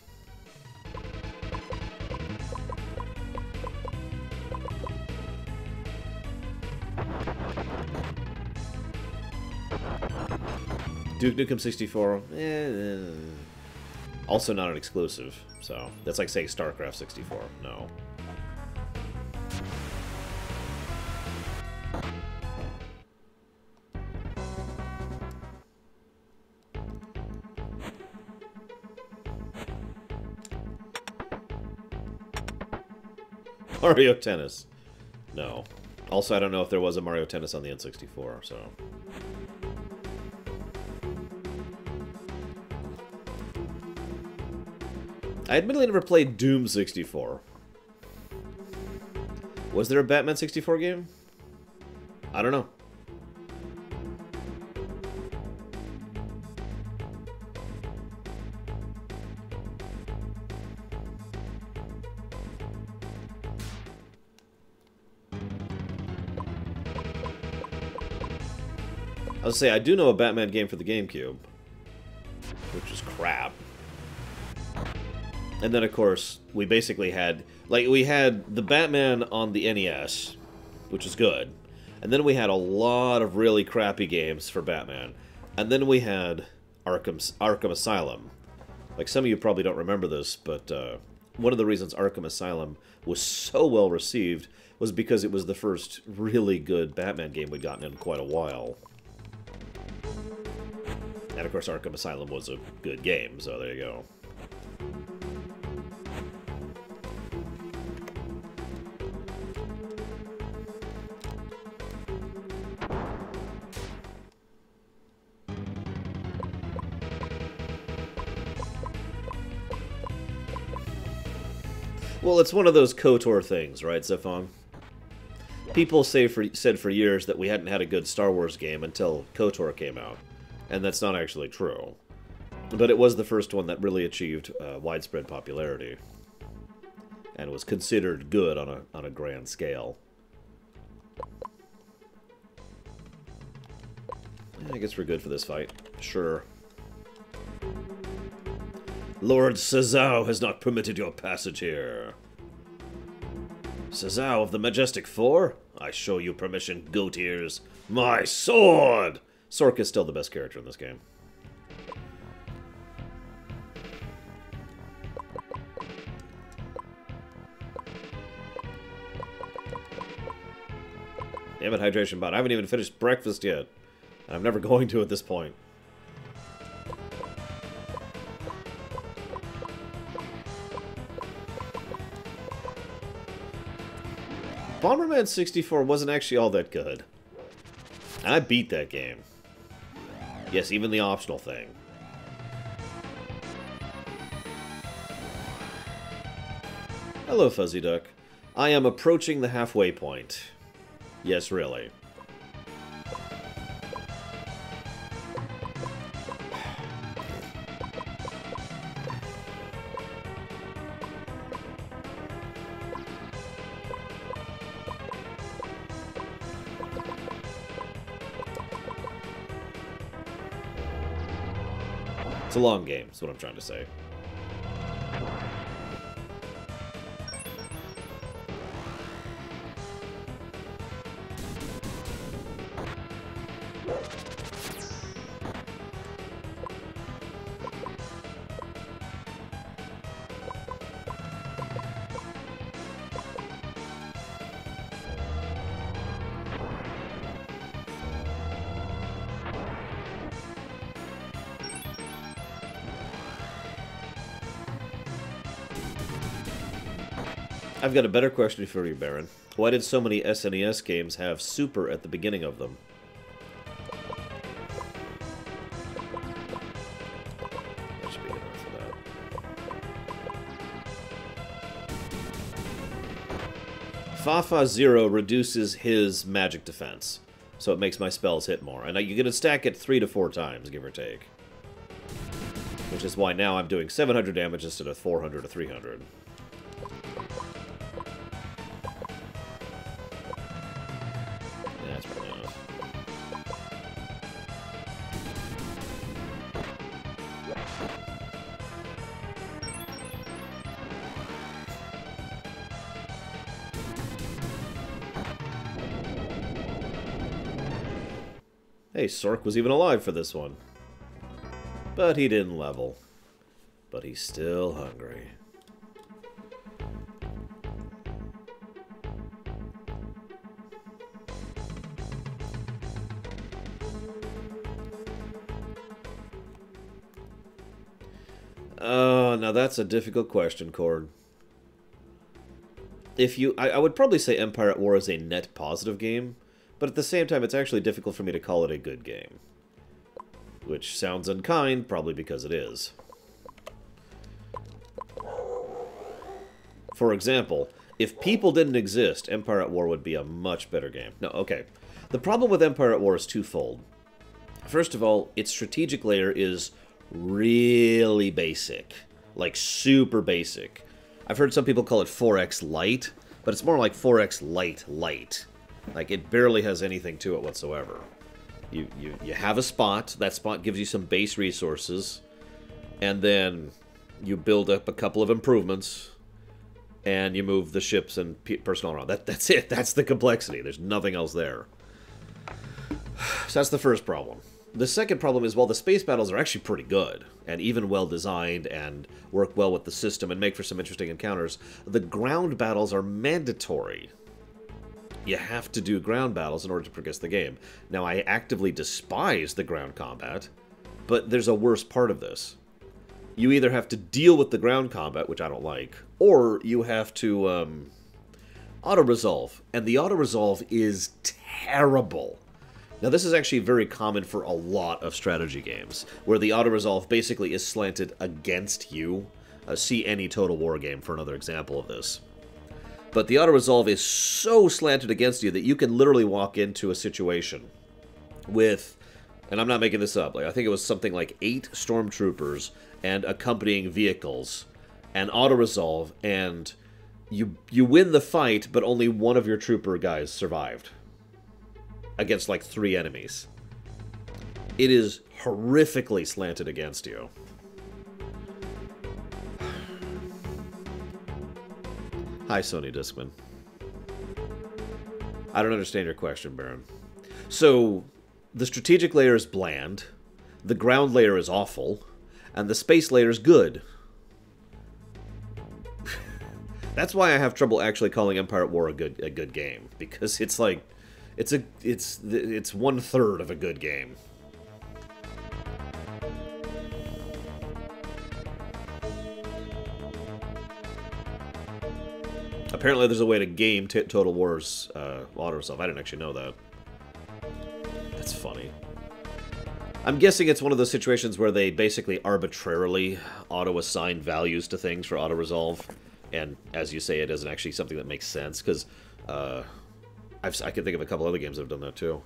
Duke Nukem 64, also not an exclusive, so that's like saying StarCraft 64. No. Mario Tennis. No. Also, I don't know if there was a Mario Tennis on the N64, so... I admittedly never played Doom 64. Was there a Batman 64 game? I don't know. I was say I do know a Batman game for the GameCube, which is crap. And then, of course, we basically had... Like, we had the Batman on the NES, which is good. And then we had a lot of really crappy games for Batman. And then we had Arkham Asylum. Like, some of you probably don't remember this, but one of the reasons Arkham Asylum was so well received was because it was the first really good Batman game we'd gotten in quite a while. And, of course, Arkham Asylum was a good game, so there you go. Well, it's one of those KOTOR things, right, Zephon? People said for years that we hadn't had a good Star Wars game until KOTOR came out. And that's not actually true. But it was the first one that really achieved widespread popularity. And was considered good on a grand scale. I guess we're good for this fight. Sure. Lord Sazao has not permitted your passage here. Sazao of the Majestic Four? I show you permission, goat ears. My sword! Sork is still the best character in this game. Damn it, Hydration Bot. I haven't even finished breakfast yet. And I'm never going to at this point. Bomberman 64 wasn't actually all that good. And I beat that game. Yes, even the optional thing. Hello, Fuzzy Duck. I am approaching the halfway point. Yes, really. It's a long game, is what I'm trying to say. I've got a better question for you, Baron. Why did so many SNES games have Super at the beginning of them? That should be enough for that. Fafa Zero reduces his magic defense, so it makes my spells hit more. And you can stack it 3 to 4 times, give or take. Which is why now I'm doing 700 damage instead of 400 or 300. Hey, Sork was even alive for this one. But he didn't level. But he's still hungry. Oh, now that's a difficult question, Cord. I would probably say Empire at War is a net positive game. But at the same time, it's actually difficult for me to call it a good game. Which sounds unkind, probably because it is. For example, if people didn't exist, Empire at War would be a much better game. No, okay. The problem with Empire at War is twofold. First of all, its strategic layer is really basic. Like, super basic. I've heard some people call it 4X Light, but it's more like 4X Light. Like, it barely has anything to it whatsoever. You have a spot. That spot gives you some base resources. And then you build up a couple of improvements. And you move the ships and personnel around. That's it. That's the complexity. There's nothing else there. So that's the first problem. The second problem is, while the space battles are actually pretty good, and even well designed, and work well with the system, and make for some interesting encounters, the ground battles are mandatory. You have to do ground battles in order to progress the game. Now, I actively despise the ground combat, but there's a worse part of this. You either have to deal with the ground combat, which I don't like, or you have to auto-resolve. And the auto-resolve is terrible. Now, this is actually very common for a lot of strategy games, where the auto-resolve basically is slanted against you. See any Total War game for another example of this. But the auto-resolve is so slanted against you that you can literally walk into a situation with, and I'm not making this up, like I think it was something like 8 stormtroopers and accompanying vehicles, and auto-resolve, and you win the fight, but only one of your trooper guys survived. Against like 3 enemies. It is horrifically slanted against you. Hi, Sony Discman. I don't understand your question, Baron. So, the strategic layer is bland, the ground layer is awful, and the space layer is good. That's why I have trouble actually calling Empire at War a good game, because it's like it's 1/3 of a good game. Apparently there's a way to game Total War's auto-resolve. I didn't actually know that. That's funny. I'm guessing it's one of those situations where they basically arbitrarily auto-assign values to things for auto-resolve. And as you say, it isn't actually something that makes sense, because I can think of a couple other games that have done that too.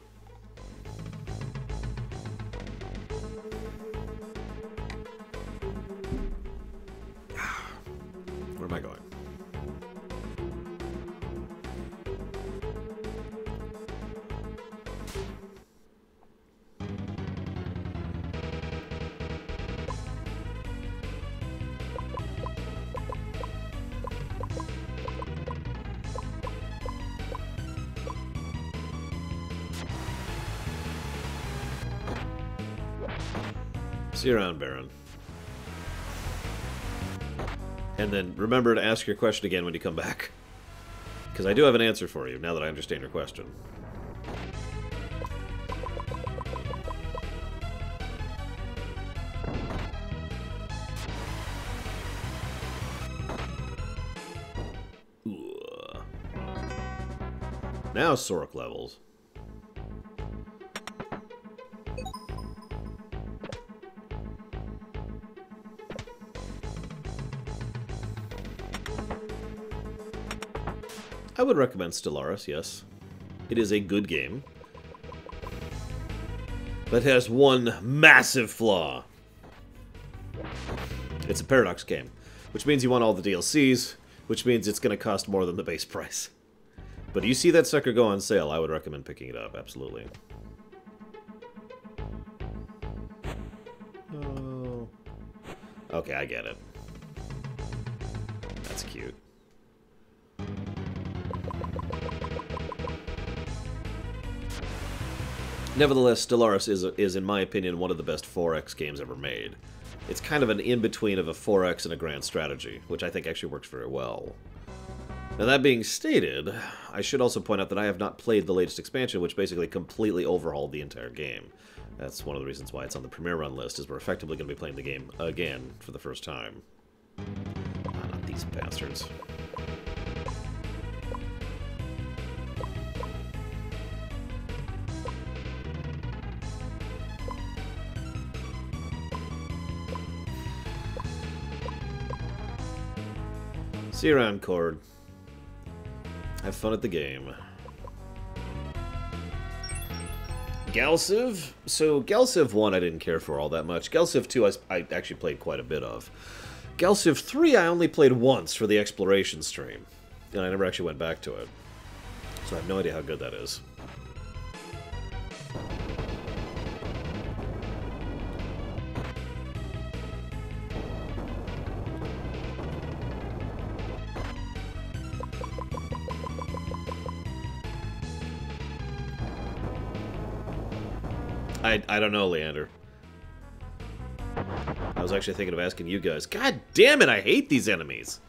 Where am I going? See you around, Baron. And then remember to ask your question again when you come back. Because I do have an answer for you, now that I understand your question. Ooh. Now Sork levels. I would recommend Stellaris, yes. It is a good game. But it has one massive flaw. It's a Paradox game, which means you want all the DLCs, which means it's going to cost more than the base price. But you see that sucker go on sale, I would recommend picking it up, absolutely. Oh. Okay, I get it. That's cute. Nevertheless, Stellaris is, in my opinion, one of the best 4X games ever made. It's kind of an in-between of a 4X and a grand strategy, which I think actually works very well. Now, that being stated, I should also point out that I have not played the latest expansion, which basically completely overhauled the entire game. That's one of the reasons why it's on the Premier Run list, is we're effectively going to be playing the game again for the first time. Ah, not these bastards. See you around, Cord. Have fun at the game. Galciv? So, Galciv 1 I didn't care for all that much. Galciv 2 I actually played quite a bit of. Galciv 3 I only played once for the exploration stream. And I never actually went back to it. So I have no idea how good that is. I don't know, Leander. I was actually thinking of asking you guys. God damn it, I hate these enemies!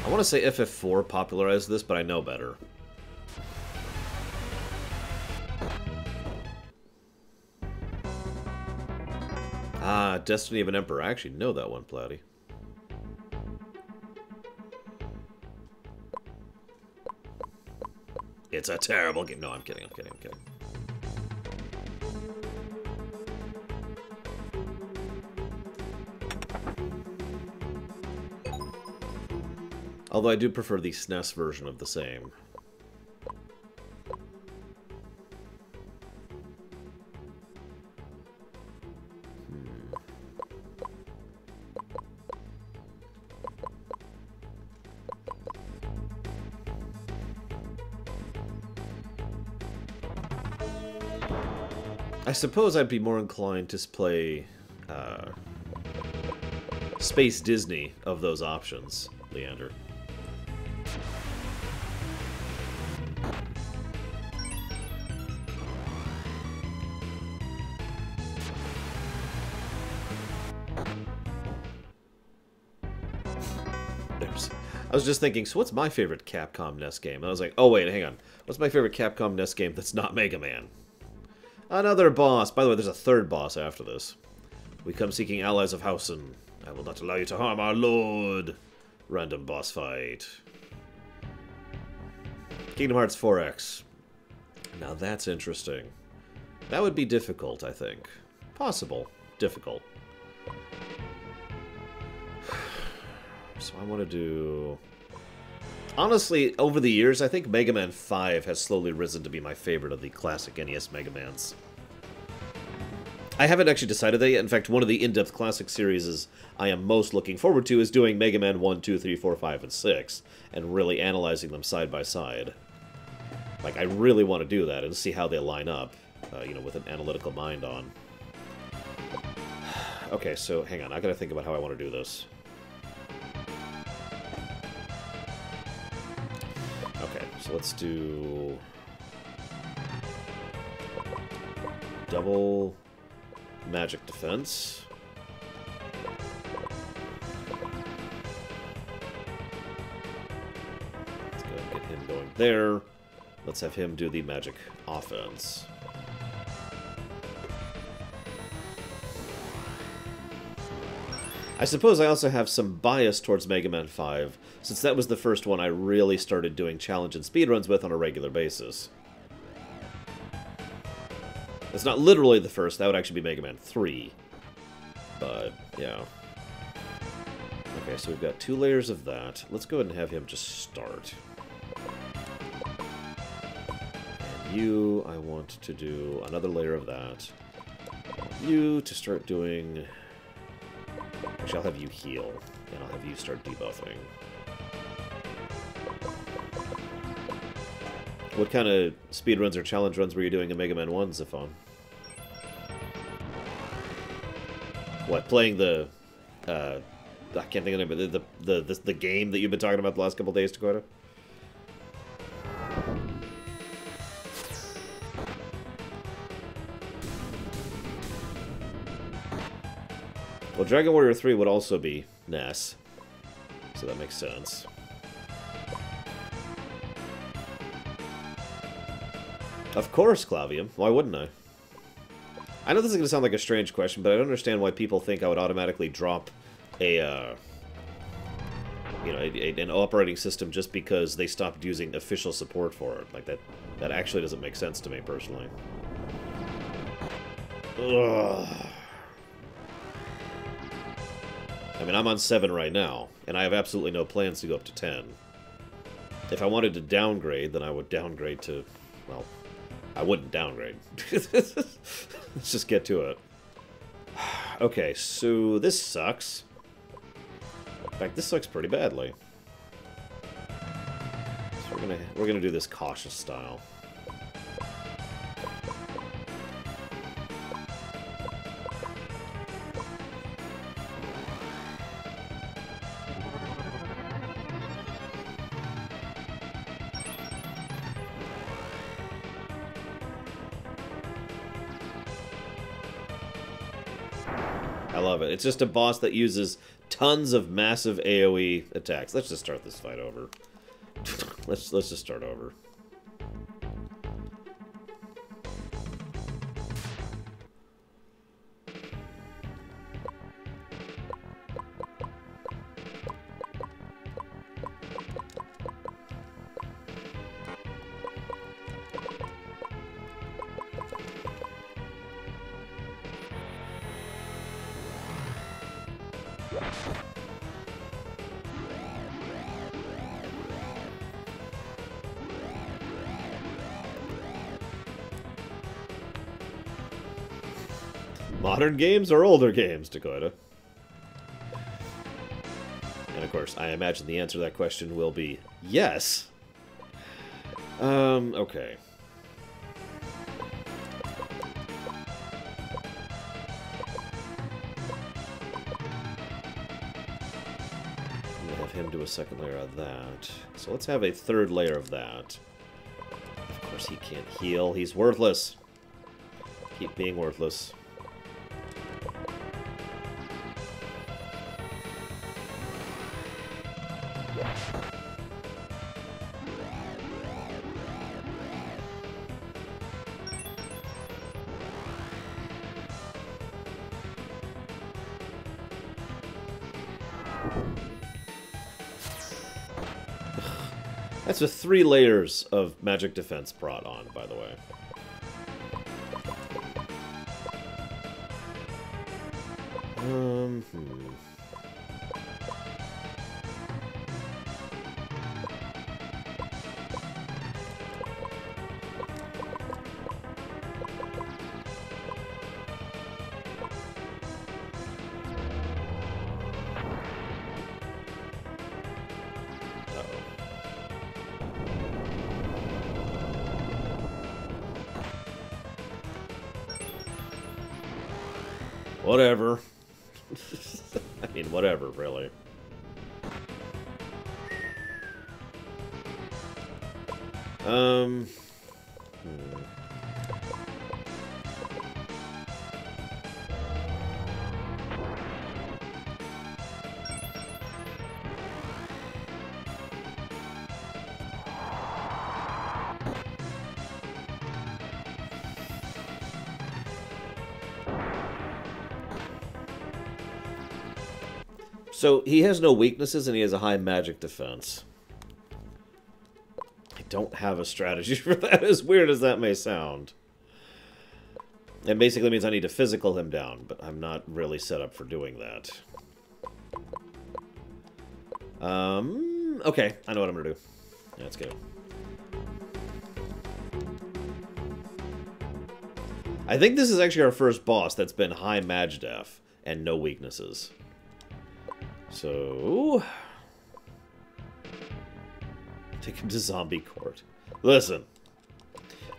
I want to say FF4 popularized this, but I know better. Ah, Destiny of an Emperor. I actually know that one, Plouty. It's a terrible game. No, I'm kidding, I'm kidding, I'm kidding. Although I do prefer the SNES version of the same. I suppose I'd be more inclined to play Space Disney of those options, Leander. I was just thinking, so what's my favorite Capcom NES game? And I was like, oh wait, hang on. What's my favorite Capcom NES game that's not Mega Man? Another boss. By the way, there's a third boss after this. We come seeking allies of Hausen. I will not allow you to harm our lord. Random boss fight. Kingdom Hearts 4X. Now that's interesting. That would be difficult, I think. Possible. Difficult. So I want to do... Honestly, over the years, I think Mega Man 5 has slowly risen to be my favorite of the classic NES Mega Mans. I haven't actually decided that yet. In fact, one of the in-depth classic series I am most looking forward to is doing Mega Man 1, 2, 3, 4, 5, and 6, and really analyzing them side by side. Like, I really want to do that and see how they line up, you know, with an analytical mind on. Okay, so hang on. I gotta think about how I want to do this. Okay, so let's do... double magic defense. Let's go and get him going there. Let's have him do the magic offense. I suppose I also have some bias towards Mega Man 5, since that was the first one I really started doing challenge and speedruns with on a regular basis. It's not literally the first, that would actually be Mega Man 3. But, yeah. Okay, so we've got 2 layers of that. Let's go ahead and have him just start. And you, I want to do another layer of that. You to start doing... Actually, I'll have you heal, and I'll have you start debuffing. What kind of speedruns or challenge runs were you doing in Mega Man 1, Zafon? What, playing the... I can't think of the name, but the game that you've been talking about the last couple of days, Dakota? Well, Dragon Warrior 3 would also be NES, so that makes sense. Of course, Clavium. Why wouldn't I? I know this is going to sound like a strange question, but I don't understand why people think I would automatically drop a, you know, an operating system just because they stopped using official support for it. Like, that actually doesn't make sense to me, personally. Ugh. I mean, I'm on 7 right now, and I have absolutely no plans to go up to 10. If I wanted to downgrade, then I would downgrade to, well, I wouldn't downgrade. Let's just get to it. Okay, so this sucks. In fact, this sucks pretty badly. So we're gonna do this cautious style. I love it. It's just a boss that uses tons of massive AoE attacks. Let's just start this fight over. Let's just start over. Modern games or older games, Dakota? And of course, I imagine the answer to that question will be yes. Okay. I'm gonna have him do a second layer of that. So let's have a third layer of that. Of course, he can't heal. He's worthless. Keep being worthless. That's with 3 layers of magic defense brought on, by the way. Whatever. I mean, whatever, really. Hmm. So, he has no weaknesses and he has a high magic defense. I don't have a strategy for that, as weird as that may sound. It basically means I need to physical him down, but I'm not really set up for doing that. Okay, I know what I'm gonna do. Yeah, let's go. I think this is actually our first boss that's been high mage def and no weaknesses. So... take him to zombie court. Listen.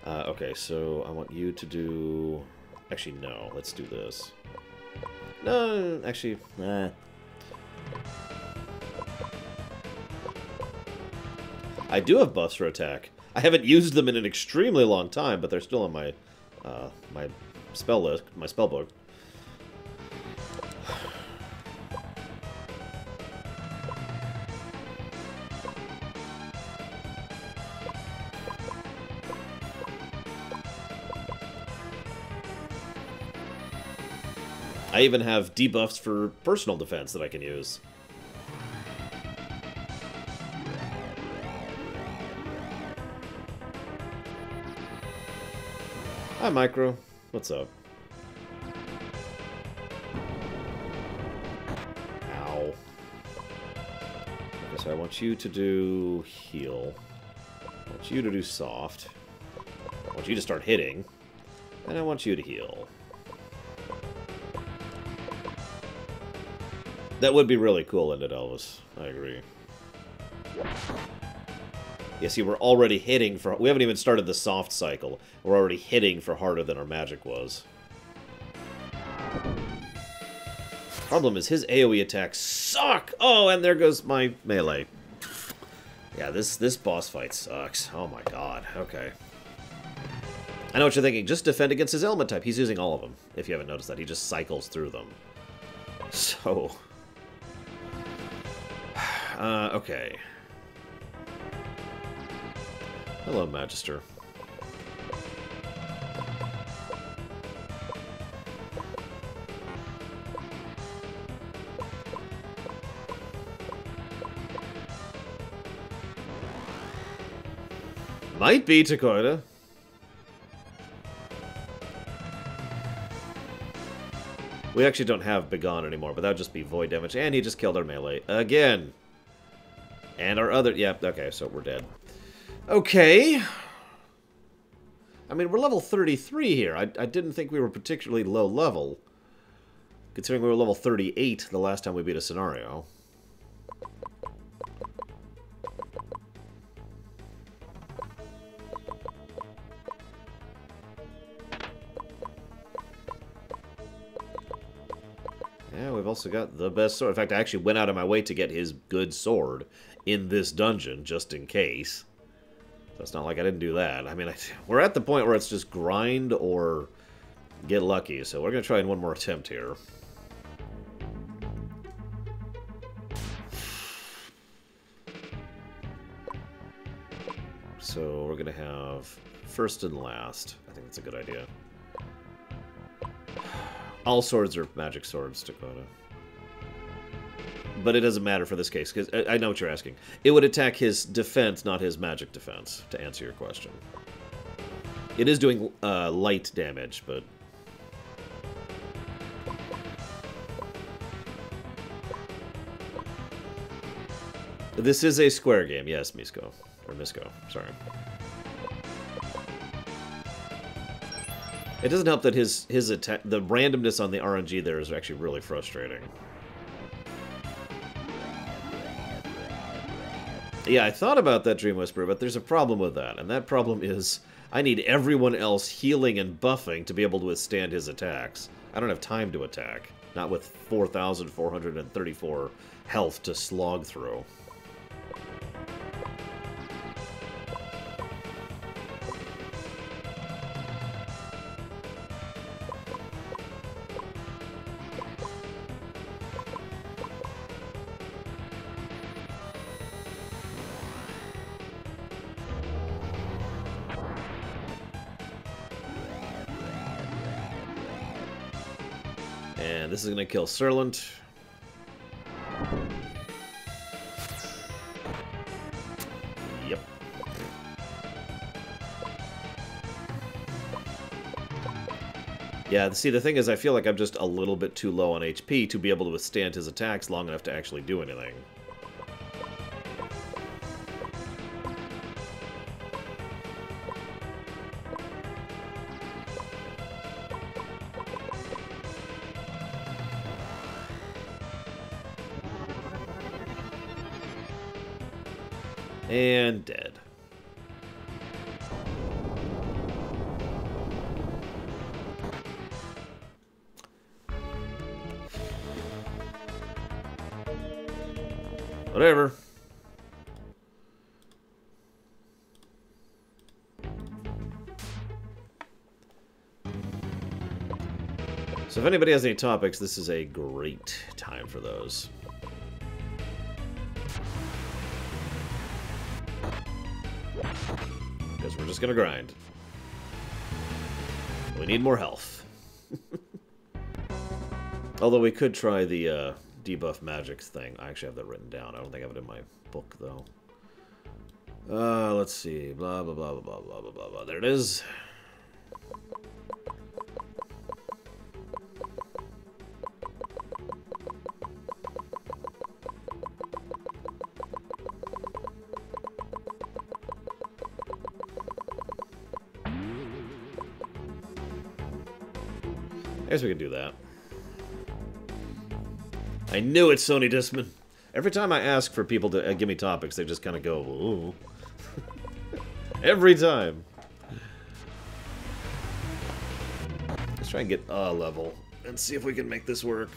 Okay, so I want you to do... Actually, no. Let's do this. No, actually, nah. I do have buffs for attack. I haven't used them in an extremely long time, but they're still in my my spell list, my spell book. I even have debuffs for personal defense that I can use. Hi, Micro. What's up? Ow. Okay, so I want you to do heal. I want you to do soft. I want you to start hitting. And I want you to heal. That would be really cool, isn't it, Elvis? I agree. Yeah, see, we're already hitting for... We haven't even started the soft cycle. We're already hitting for harder than our magic was. Problem is, his AoE attacks suck! Oh, and there goes my melee. Yeah, this boss fight sucks. Oh my god. Okay. I know what you're thinking. Just defend against his element type. He's using all of them, if you haven't noticed that. He just cycles through them. So... okay. Hello, Magister. Might be Takoida. We actually don't have Begone anymore, but that would just be void damage. And he just killed our melee. Again! And our other... Yeah, okay, so we're dead. Okay. I mean, we're level 33 here. I didn't think we were particularly low level. Considering we were level 38 the last time we beat a scenario. Yeah, we've also got the best sword. In fact, I actually went out of my way to get his good sword in this dungeon, just in case. So it's not like I didn't do that. I mean, we're at the point where it's just grind or get lucky. So we're going to try one more attempt here. So we're going to have first and last. I think that's a good idea. All swords are magic swords, Dakota. But it doesn't matter for this case, because I know what you're asking. It would attack his defense, not his magic defense, to answer your question. It is doing light damage, but... This is a square game, yes, Misko. Or Misko, sorry. It doesn't help that his attack, the randomness on the RNG there is actually really frustrating. Yeah, I thought about that, Dream Whisperer, but there's a problem with that, and that problem is I need everyone else healing and buffing to be able to withstand his attacks. I don't have time to attack. Not with 4,434 health to slog through. And this is going to kill Serlant. Yep. Yeah, see, the thing is, I feel like I'm just a little bit too low on HP to be able to withstand his attacks long enough to actually do anything. And dead. Whatever. So if anybody has any topics, this is a great time for those. Because we're just gonna grind. We need more health. Although we could try the debuff magics thing. I actually have that written down. I don't think I have it in my book, though. Let's see. Blah, blah, blah, blah, blah, blah, blah, blah. There it is. I guess we can do that. I knew it, Sony Discman. Every time I ask for people to give me topics, they just kind of go, ooh. Every time. Let's try and get a level and see if we can make this work.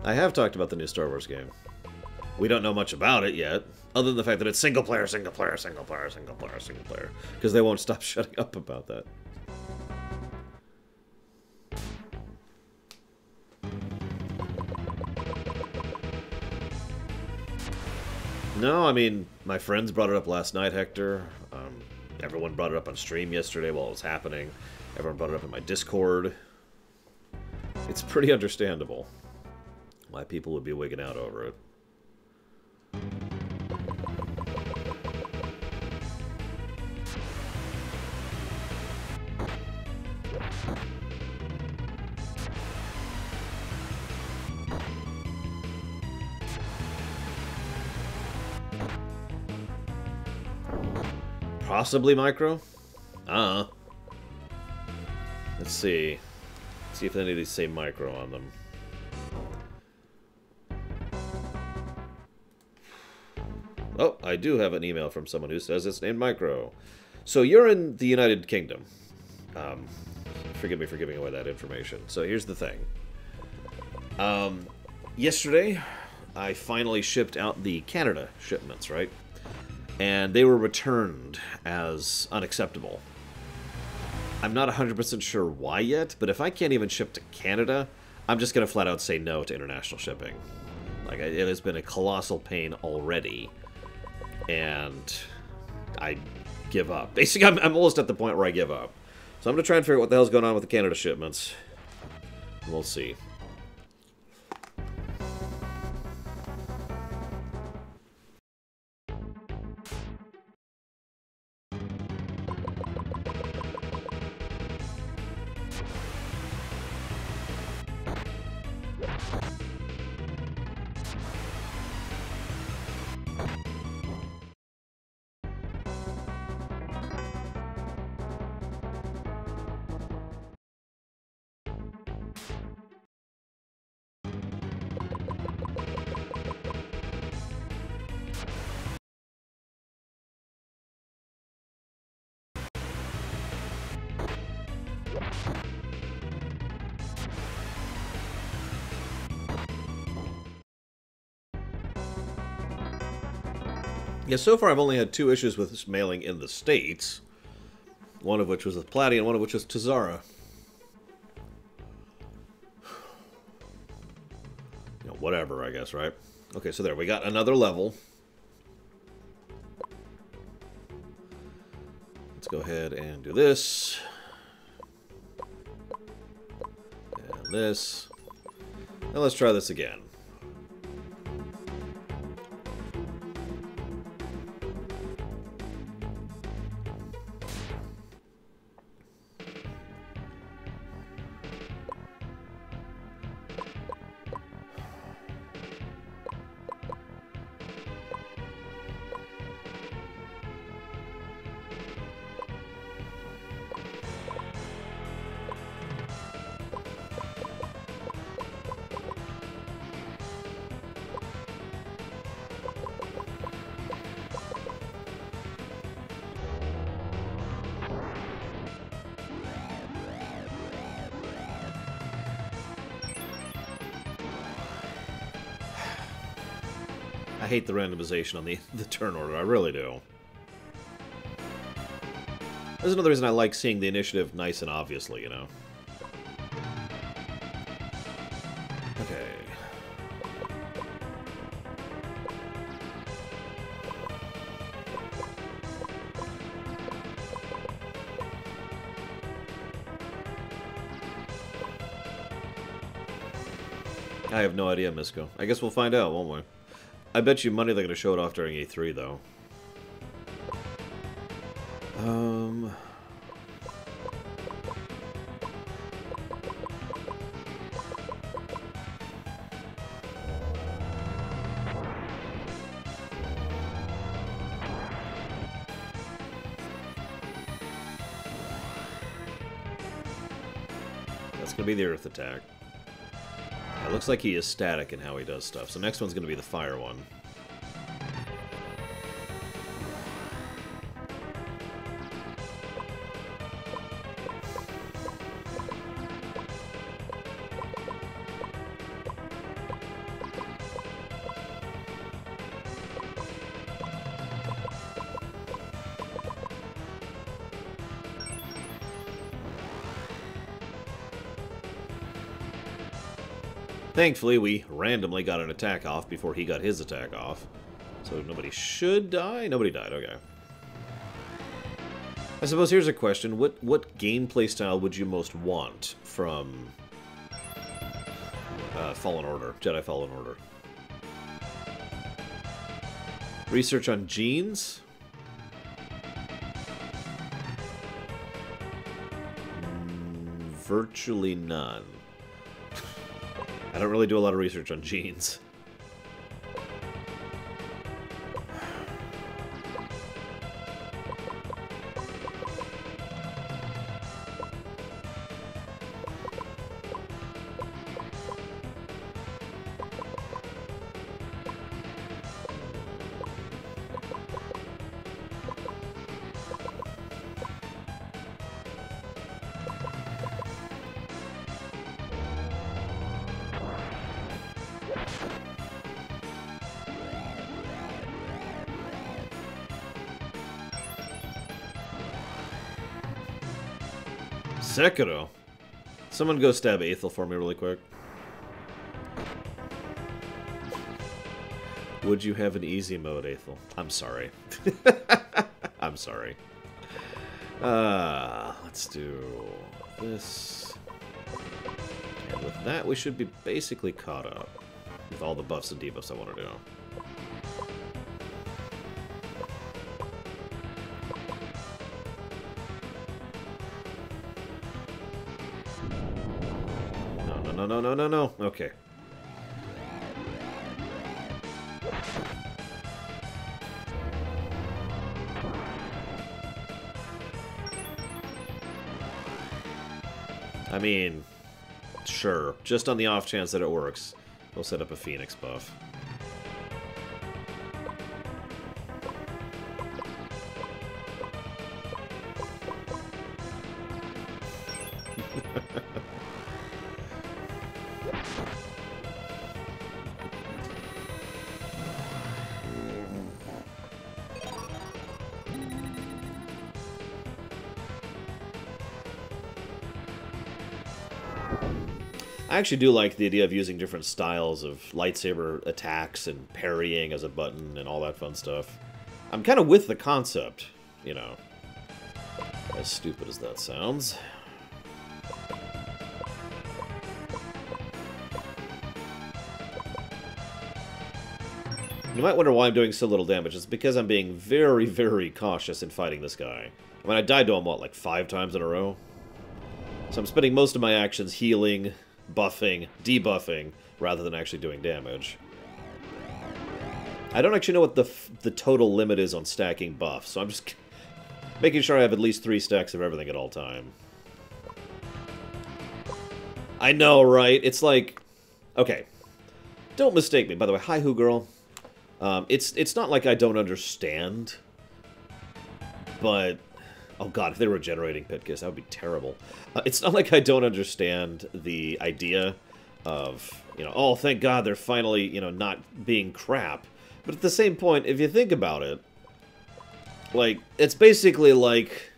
I have talked about the new Star Wars game. We don't know much about it yet, other than the fact that it's single player, single player, single player, single player, single player. Because they won't stop shutting up about that. No, I mean, my friends brought it up last night, Hector. Everyone brought it up on stream yesterday while it was happening. Everyone brought it up in my Discord. It's pretty understandable why people would be wigging out over it. Possibly micro? Let's see. Let's see if any of these say micro on them. Oh, I do have an email from someone who says it's named Micro. So you're in the United Kingdom. Forgive me for giving away that information. So here's the thing. Yesterday, I finally shipped out the Canada shipments, right? And they were returned as unacceptable. I'm not 100% sure why yet, but if I can't even ship to Canada, I'm just going to flat out say no to international shipping. Like, it has been a colossal pain already. And I give up. Basically, I'm almost at the point where I give up. So I'm going to try and figure out what the hell's going on with the Canada shipments. We'll see. Yeah, so far I've only had 2 issues with this mailing in the States. One of which was with Platy, and one of which was Tazara. You know, whatever, I guess, right? Okay, so there, we got another level. Let's go ahead and do this. And this. Now let's try this again. I hate the randomization on the turn order. I really do. There's another reason I like seeing the initiative nice and obviously, you know. Okay. I have no idea, Misko. I guess we'll find out, won't we? I bet you money they're going to show it off during E3, though. That's going to be the Earth attack. It looks like he is static in how he does stuff. So next one's going to be the fire one. Thankfully, we randomly got an attack off before he got his attack off. So nobody should die? Nobody died, okay. I suppose here's a question. What gameplay style would you most want from Fallen Order, Jedi Fallen Order? Research on genes? Virtually none. I don't really do a lot of research on genes. Sekiro. Someone go stab Aethel for me really quick. Would you have an easy mode, Aethel? I'm sorry. I'm sorry. Let's do this. And with that, we should be basically caught up with all the buffs and debuffs I want to do. No. Okay. I mean, sure. Just on the off chance that it works, we'll set up a Phoenix buff. I actually do like the idea of using different styles of lightsaber attacks and parrying as a button and all that fun stuff. I'm kind of with the concept, you know. As stupid as that sounds. You might wonder why I'm doing so little damage. It's because I'm being very, very cautious in fighting this guy. I mean, I died to him, what, like 5 times in a row? So I'm spending most of my actions healing, buffing, debuffing, rather than actually doing damage. I don't actually know what the total limit is on stacking buffs, so I'm just making sure I have at least 3 stacks of everything at all time. I know, right? It's like... Okay. Don't mistake me. By the way, hi, Who Girl. It's not like I don't understand, but... Oh god, if they were generating Pitkiss, that would be terrible. It's not like I don't understand the idea of, you know, oh, thank god they're finally, you know, not being crap. But at the same point, if you think about it, like, it's basically like,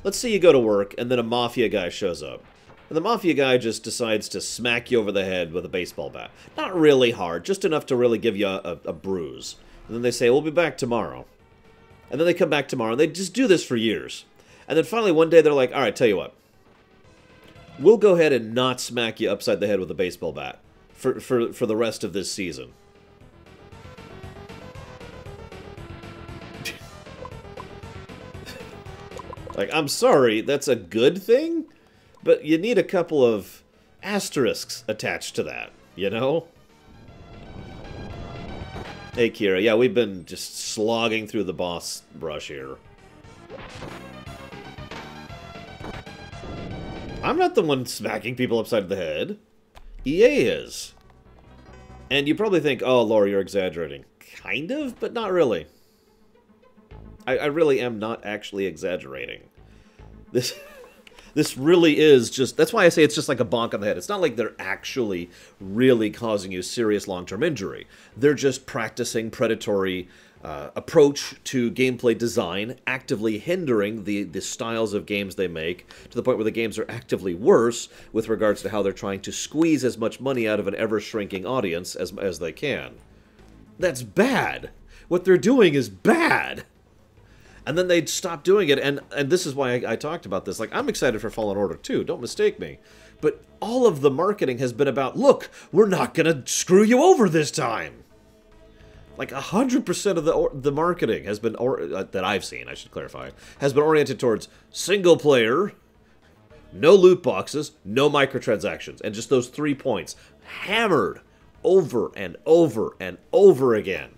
let's say you go to work and then a mafia guy shows up. And the mafia guy just decides to smack you over the head with a baseball bat. Not really hard, just enough to really give you a bruise. And then they say, we'll be back tomorrow. And then they come back tomorrow, and they just do this for years. And then finally one day they're like, alright, tell you what. We'll go ahead and not smack you upside the head with a baseball bat for the rest of this season. Like, I'm sorry, that's a good thing? But you need a couple of asterisks attached to that, you know? Hey, Kira. Yeah, we've been just slogging through the boss brush here. I'm not the one smacking people upside the head. EA is. And you probably think, oh, Laura, you're exaggerating. Kind of, but not really. I really am not actually exaggerating. This really is just... That's why I say it's just like a bonk on the head. It's not like they're actually really causing you serious long-term injury. They're just practicing predatory approach to gameplay design, actively hindering the styles of games they make, to the point where the games are actively worse with regards to how they're trying to squeeze as much money out of an ever-shrinking audience as they can. That's bad. What they're doing is bad. And then they'd stop doing it, and this is why I talked about this. Like, I'm excited for Fallen Order 2, don't mistake me. But all of the marketing has been about, look, we're not gonna screw you over this time! Like, 100% of the marketing has been, that I've seen, I should clarify, has been oriented towards single player, no loot boxes, no microtransactions, and just those 3 points, hammered over and over and over again.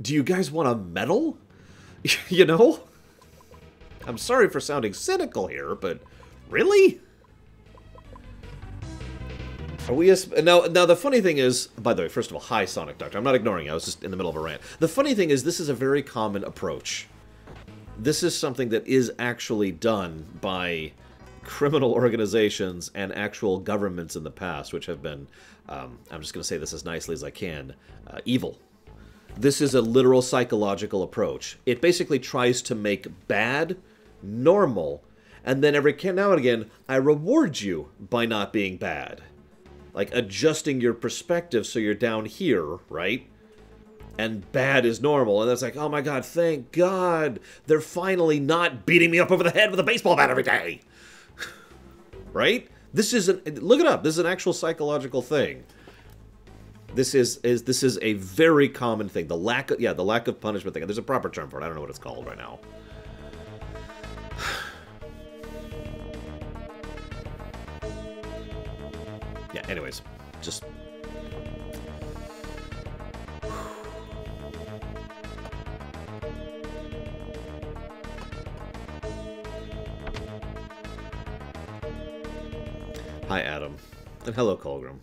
Do you guys want a medal? You know? I'm sorry for sounding cynical here, but really? Are we... Now, the funny thing is... By the way, first of all, hi, Sonic Doctor. I'm not ignoring you. I was just in the middle of a rant. The funny thing is, this is a very common approach. This is something that is actually done by criminal organizations and actual governments in the past, which have been, I'm just going to say this as nicely as I can, evil. This is a literal psychological approach. It basically tries to make bad normal, and then every now and again, I reward you by not being bad. Like, adjusting your perspective so you're down here, right? And bad is normal, and it's like, oh my god, thank god, they're finally not beating me up over the head with a baseball bat every day! Right? This is look it up, this is an actual psychological thing. This is a very common thing. The lack of punishment thing. There's a proper term for it. I don't know what it's called right now. Yeah, anyways, just... Hi, Adam. And hello, Colgrim.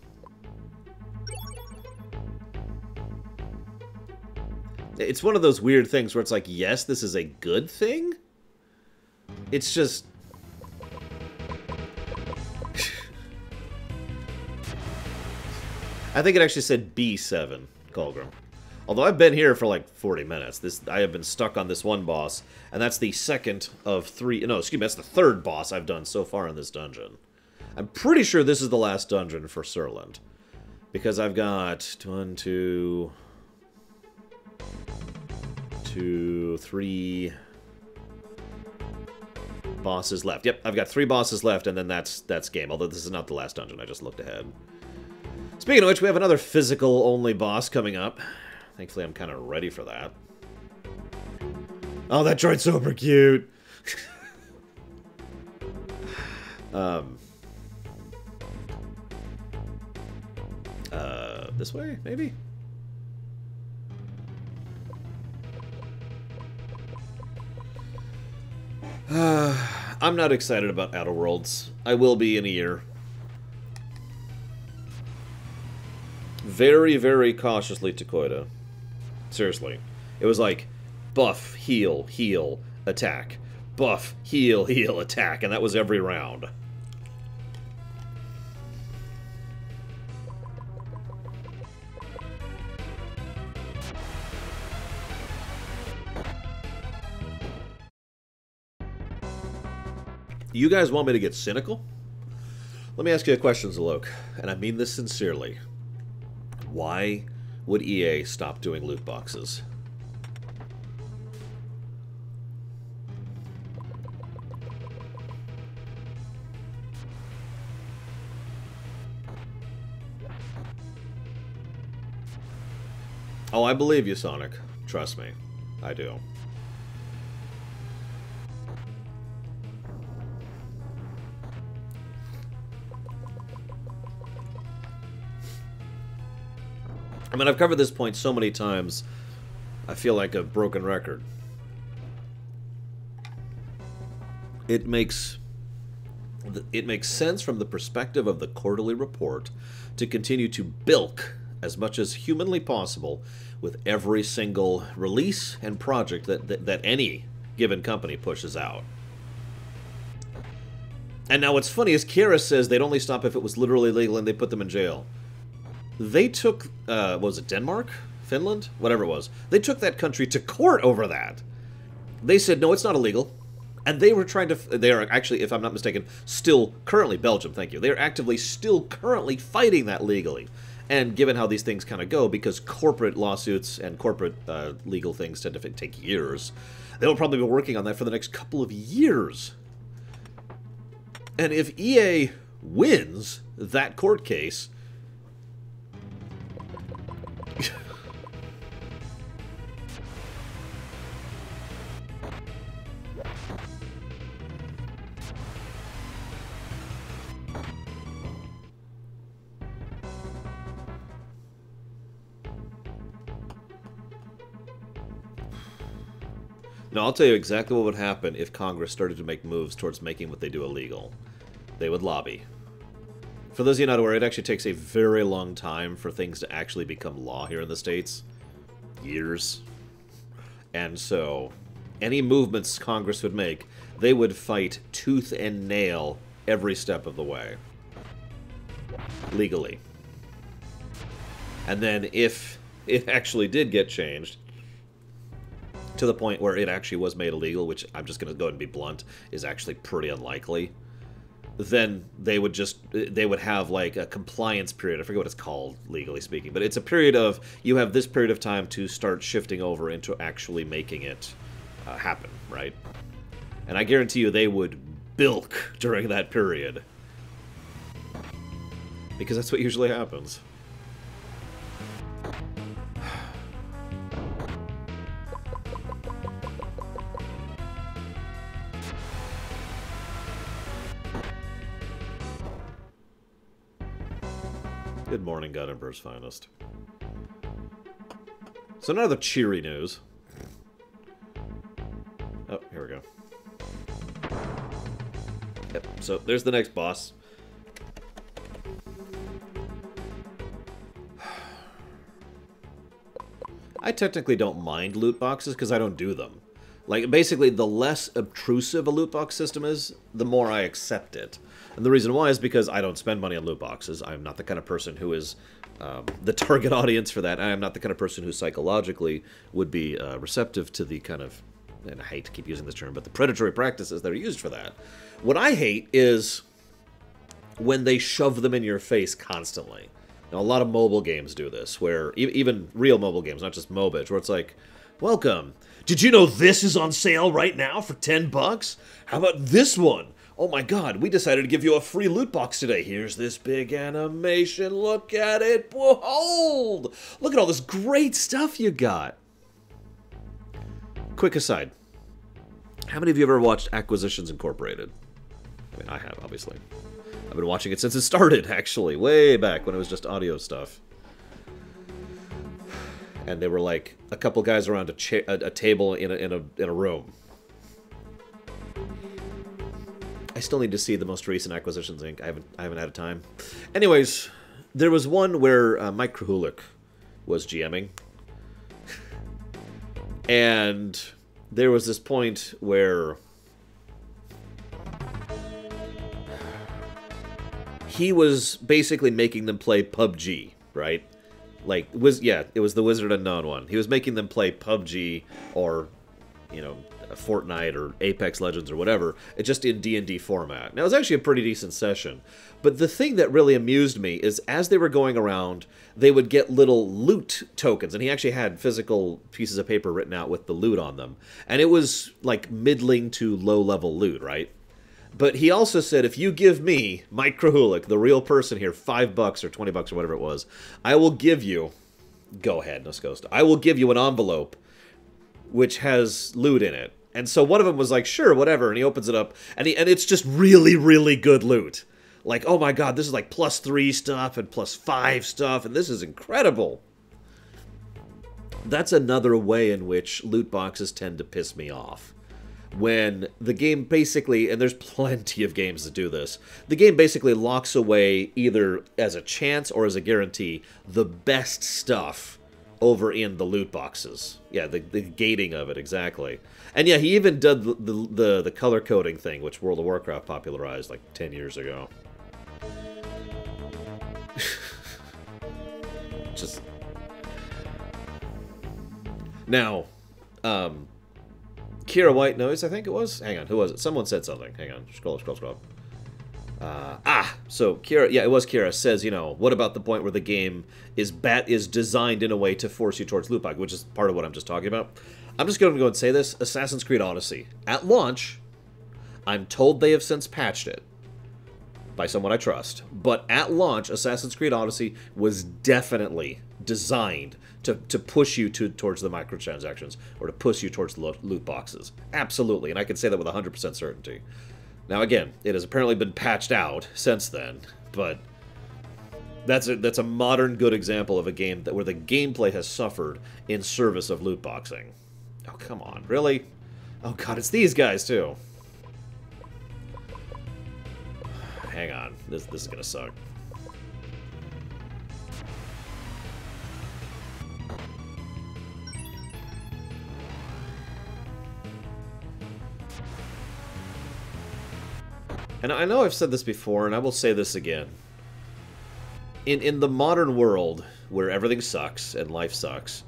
It's one of those weird things where it's like, yes, this is a good thing? It's just... I think it actually said B7, Colgrim. Although I've been here for like 40 minutes. I have been stuck on this one boss, and that's the second of 3... No, excuse me, that's the third boss I've done so far in this dungeon. I'm pretty sure this is the last dungeon for Surland. Because I've got 1, 2, 3 bosses left. Yep, I've got 3 bosses left, and then that's game. Although this is not the last dungeon, I just looked ahead. Speaking of which, we have another physical-only boss coming up. Thankfully, I'm kind of ready for that. Oh, that droid's super cute! This way, maybe? I'm not excited about Outer Worlds. I will be in a year. Very, very cautiously, Takoida. Seriously. It was like, buff, heal, heal, attack. Buff, heal, heal, attack. And that was every round. You guys want me to get cynical? Let me ask you a question, Zalok, and I mean this sincerely. Why would EA stop doing loot boxes? Oh, I believe you, Sonic. Trust me. I do. I mean, I've covered this point so many times, I feel like a broken record. It makes sense from the perspective of the quarterly report to continue to bilk as much as humanly possible with every single release and project that any given company pushes out. And now what's funny is Kira says they'd only stop if it was literally legal and they put them in jail. They took, what was it, Denmark? Finland? Whatever it was. They took that country to court over that. They said, no, it's not illegal. And they were trying to, they are actually, if I'm not mistaken, still currently, Belgium, thank you. They are actively still currently fighting that legally. And given how these things kind of go, because corporate lawsuits and corporate legal things tend to take years, they'll probably be working on that for the next couple of years. And if EA wins that court case, now, I'll tell you exactly what would happen if Congress started to make moves towards making what they do illegal. They would lobby. For those of you not aware, it actually takes a very long time for things to actually become law here in the States. Years. And so, any movements Congress would make, they would fight tooth and nail every step of the way. Legally. And then if it actually did get changed, to the point where it actually was made illegal, which I'm just going to go ahead and be blunt, is actually pretty unlikely, then they would have like a compliance period. I forget what it's called, legally speaking, but it's a period of, you have this period of time to start shifting over into actually making it happen, right? And I guarantee you they would bilk during that period. Because that's what usually happens. Good morning, God Emperor's finest. So now the cheery news. Oh, here we go. Yep, so there's the next boss. I technically don't mind loot boxes because I don't do them. Like, basically, the less obtrusive a loot box system is, the more I accept it. And the reason why is because I don't spend money on loot boxes. I'm not the kind of person who is the target audience for that. I am not the kind of person who psychologically would be receptive to the kind of, and I hate to keep using this term, but the predatory practices that are used for that. What I hate is when they shove them in your face constantly. Now, a lot of mobile games do this, where even real mobile games, not just MOBAs, where it's like, welcome. Did you know this is on sale right now for $10? How about this one? Oh my god, we decided to give you a free loot box today. Here's this big animation. Look at it. Behold! Look at all this great stuff you got. Quick aside. How many of you ever watched Acquisitions Incorporated? I mean, I have, obviously. I've been watching it since it started, actually. Way back when it was just audio stuff. And they were like a couple guys around a table in a room. I still need to see the most recent Acquisitions Inc. I haven't had a time. Anyways, there was one where Mike Krahulik was GMing. And there was this point where he was basically making them play PUBG, right? Like, it was the Wizard Unknown one. He was making them play PUBG or, you know, Fortnite or Apex Legends or whatever, just in D&D format. Now, it was actually a pretty decent session. But the thing that really amused me is as they were going around, they would get little loot tokens. And he actually had physical pieces of paper written out with the loot on them. And it was like middling to low-level loot, right? But he also said, if you give me, Mike Krahulik, the real person here, $5 or $20 or whatever it was, I will give you, go ahead, Noscosta, I will give you an envelope which has loot in it. And so one of them was like, sure, whatever, and he opens it up, and it's just really, really good loot. Like, oh my god, this is like +3 stuff and +5 stuff, and this is incredible. That's another way in which loot boxes tend to piss me off. When the game basically, and there's plenty of games that do this, the game basically locks away either as a chance or as a guarantee the best stuff over in the loot boxes. Yeah, the gating of it, exactly. And yeah, he even did the color coding thing, which World of Warcraft popularized like 10 years ago. Just... Now, Kira White Noise, I think it was? Hang on, who was it? Someone said something. Hang on, scroll up. So Kira, yeah, it was Kira, says, you know, what about the point where the game is designed in a way to force you towards loot box, which is part of what I'm just talking about. I'm just going to go and say this. Assassin's Creed Odyssey. At launch, I'm told they have since patched it by someone I trust. But at launch, Assassin's Creed Odyssey was definitely designed to push you towards the microtransactions or to push you towards the loot boxes. Absolutely, and I can say that with 100% certainty. Now again, it has apparently been patched out since then, but that's a modern good example of a game where the gameplay has suffered in service of loot boxing. Oh, come on, really? Oh god, it's these guys too. Hang on, this is gonna suck. And I know I've said this before, and I will say this again. In the modern world, where everything sucks and life sucks,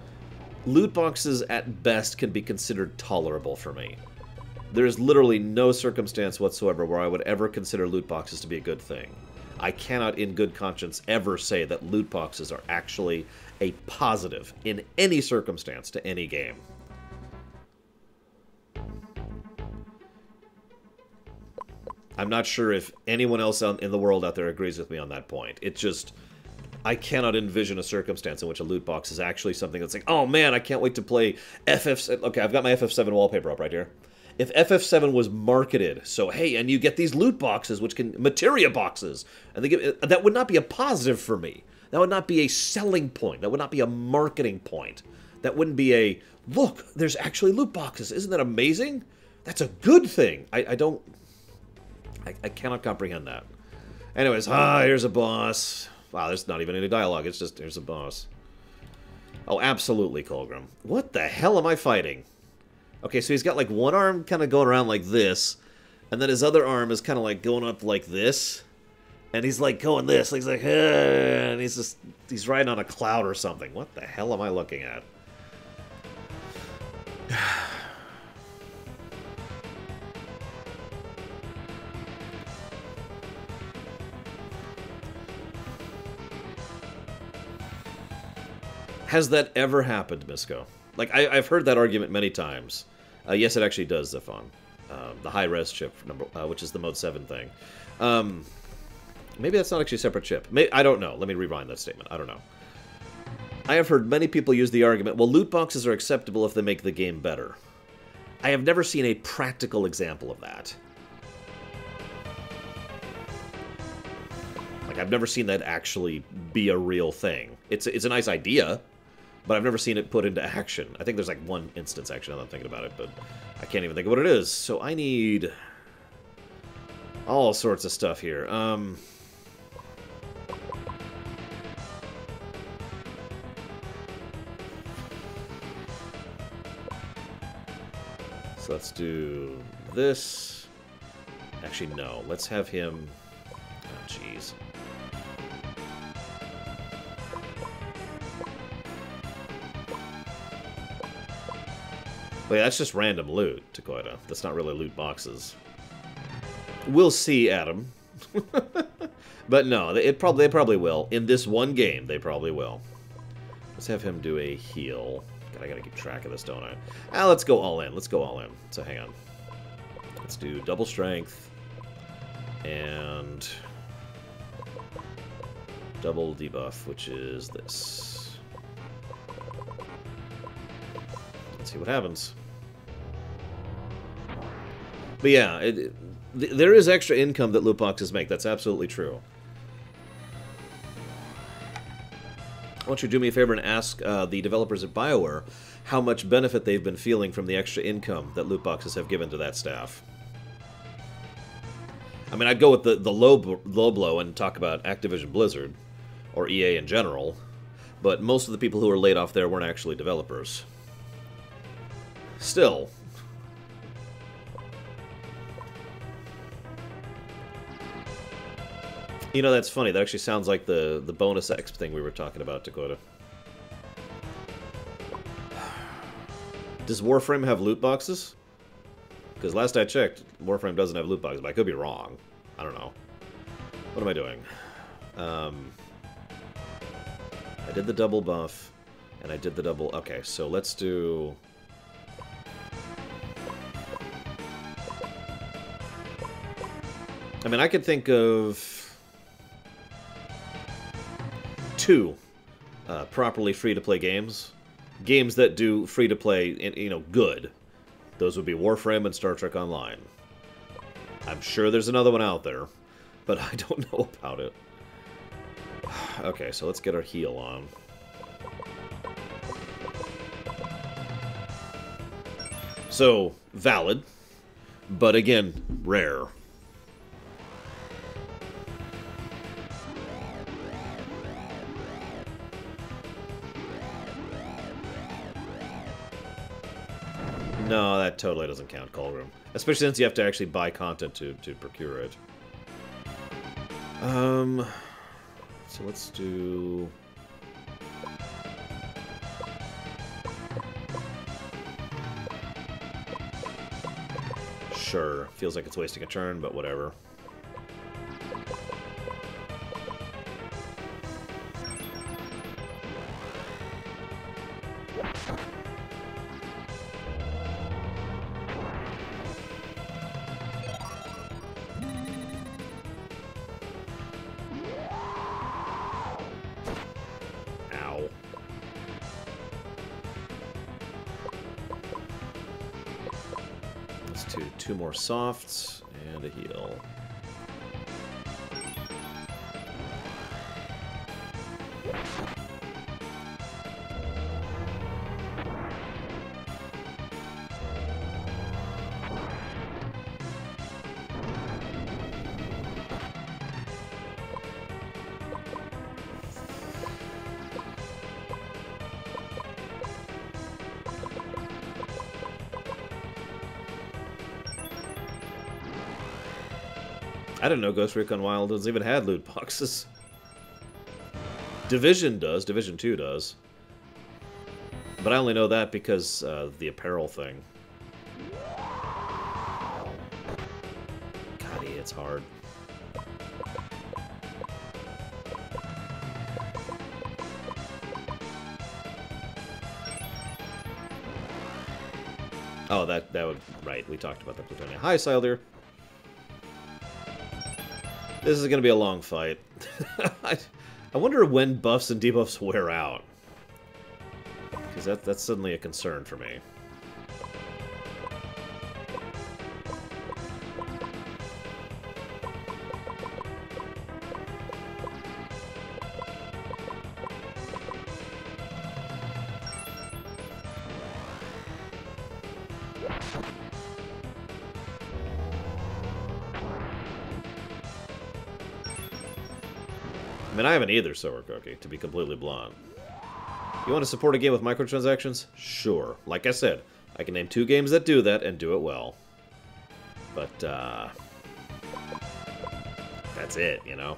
loot boxes at best can be considered tolerable for me. There is literally no circumstance whatsoever where I would ever consider loot boxes to be a good thing. I cannot in good conscience ever say that loot boxes are actually a positive in any circumstance to any game. I'm not sure if anyone else in the world out there agrees with me on that point. It's just, I cannot envision a circumstance in which a loot box is actually something that's like, oh man, I can't wait to play FF7. Okay, I've got my FF7 wallpaper up right here. If FF7 was marketed, so hey, and you get these loot boxes, which can, materia boxes, and they give, that would not be a positive for me. That would not be a selling point. That would not be a marketing point. That wouldn't be a, look, there's actually loot boxes. Isn't that amazing? That's a good thing. I cannot comprehend that. Anyways, here's a boss. Wow, there's not even any dialogue. It's just, here's a boss. Oh, absolutely, Colgrim. What the hell am I fighting? Okay, so he's got like one arm kind of going around like this, and then his other arm is kind of like going up like this, And he's like going this, he's like, and he's riding on a cloud or something. What the hell am I looking at? Has that ever happened, Misko? Like, I've heard that argument many times. Yes, it actually does, Zephon. The high-res chip, which is the Mode 7 thing. Maybe that's not actually a separate chip. I don't know. Let me rewind that statement. I don't know. I have heard many people use the argument, well, loot boxes are acceptable if they make the game better. I have never seen a practical example of that. Like, I've never seen that actually be a real thing. It's a nice idea, but I've never seen it put into action. I think there's like one instance, actually, now that I'm thinking about it, but I can't even think of what it is. So I need all sorts of stuff here. So let's do this. Actually, no. Let's have him... Oh, jeez. Wait, that's just random loot, Takoida. That's not really loot boxes. We'll see, Adam. But no, they probably will. In this one game, they probably will. Let's have him do a heal. God, I gotta keep track of this, don't I? Ah, let's go all in. Let's go all in. So hang on. Let's do double strength. And... double debuff, which is this. Let's see what happens. But yeah, there is extra income that loot boxes make. That's absolutely true. Why don't you do me a favor and ask the developers at BioWare how much benefit they've been feeling from the extra income that loot boxes have given to that staff. I mean, I'd go with the low blow and talk about Activision Blizzard, or EA in general, but most of the people who were laid off there weren't actually developers. Still. You know, that's funny. That actually sounds like the bonus X thing we were talking about, Dakota. Does Warframe have loot boxes? Because last I checked, Warframe doesn't have loot boxes, but I could be wrong. I don't know. What am I doing? I did the double buff, and I did the double... Okay, so let's do... I mean, I could think of... two properly free-to-play games. Games that do free-to-play, you know, good. Those would be Warframe and Star Trek Online. I'm sure there's another one out there, but I don't know about it. Okay, so let's get our heal on. So, valid, but again, rare. No, that totally doesn't count, Colgrim. Especially since you have to actually buy content to procure it. So let's do... Sure. Feels like it's wasting a turn, but whatever. Two more softs and a heal. I didn't know Ghost Recon Wildlands even had loot boxes. Division does. Division 2 does. But I only know that because the apparel thing. God, it's hard. Oh, that would... Right, we talked about that plutonium. Hi, Silder. This is going to be a long fight. I wonder when buffs and debuffs wear out. Because that's suddenly a concern for me. I mean, I haven't either, Sour Cookie, to be completely blunt. You want to support a game with microtransactions? Sure. Like I said, I can name 2 games that do that and do it well. But, that's it, you know?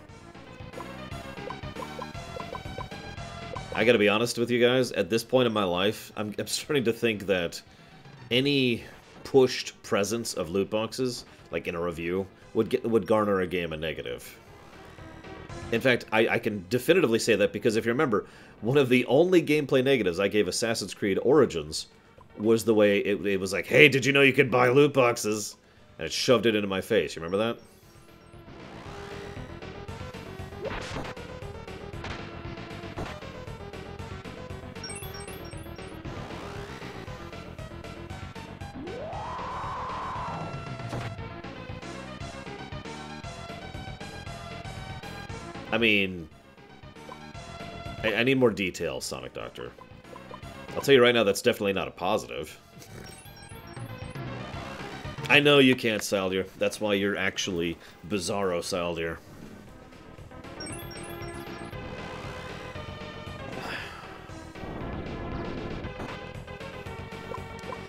I gotta be honest with you guys, at this point in my life, I'm starting to think that any pushed presence of loot boxes, like in a review, would garner a game a negative. In fact, I can definitively say that because if you remember, one of the only gameplay negatives I gave Assassin's Creed Origins was the way it was like, hey, did you know you could buy loot boxes? And it shoved it into my face. You remember that? I mean, I need more details, Sonic Doctor. I'll tell you right now, that's definitely not a positive. I know you can't, Saldier. That's why you're actually Bizarro Saldier.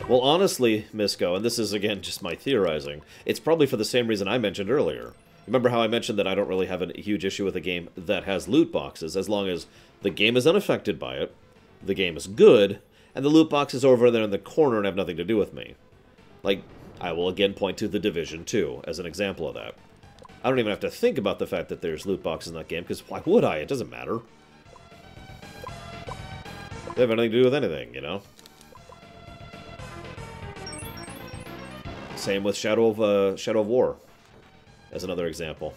Well, honestly, Misko, and this is, again, just my theorizing, it's probably for the same reason I mentioned earlier. Remember how I mentioned that I don't really have a huge issue with a game that has loot boxes, as long as the game is unaffected by it, the game is good, and the loot box is over there in the corner and have nothing to do with me. Like, I will again point to The Division 2 as an example of that. I don't even have to think about the fact that there's loot boxes in that game, because why would I? It doesn't matter. They have anything to do with anything, you know? Same with Shadow of War, as another example.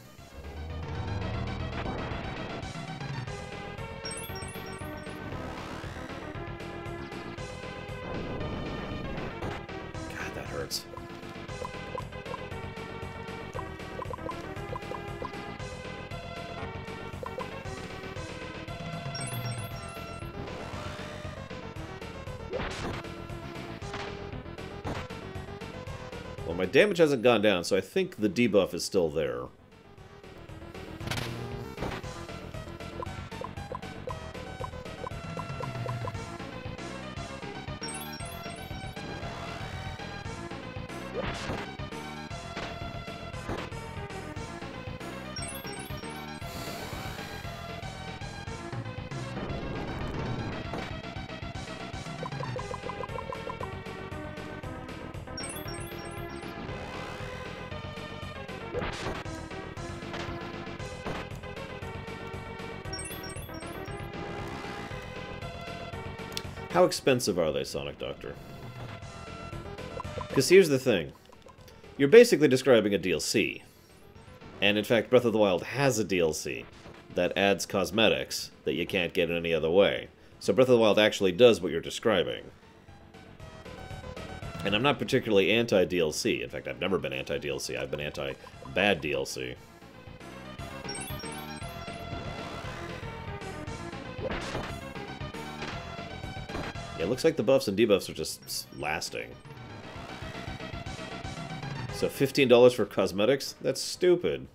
God, that hurts. Well, my damage hasn't gone down, so I think the debuff is still there. How expensive are they, Sonic Doctor? Because here's the thing. You're basically describing a DLC. And in fact, Breath of the Wild has a DLC that adds cosmetics that you can't get in any other way. So Breath of the Wild actually does what you're describing. And I'm not particularly anti-DLC. In fact, I've never been anti-DLC. I've been anti-bad DLC. It looks like the buffs and debuffs are just lasting. So $15 for cosmetics? That's stupid.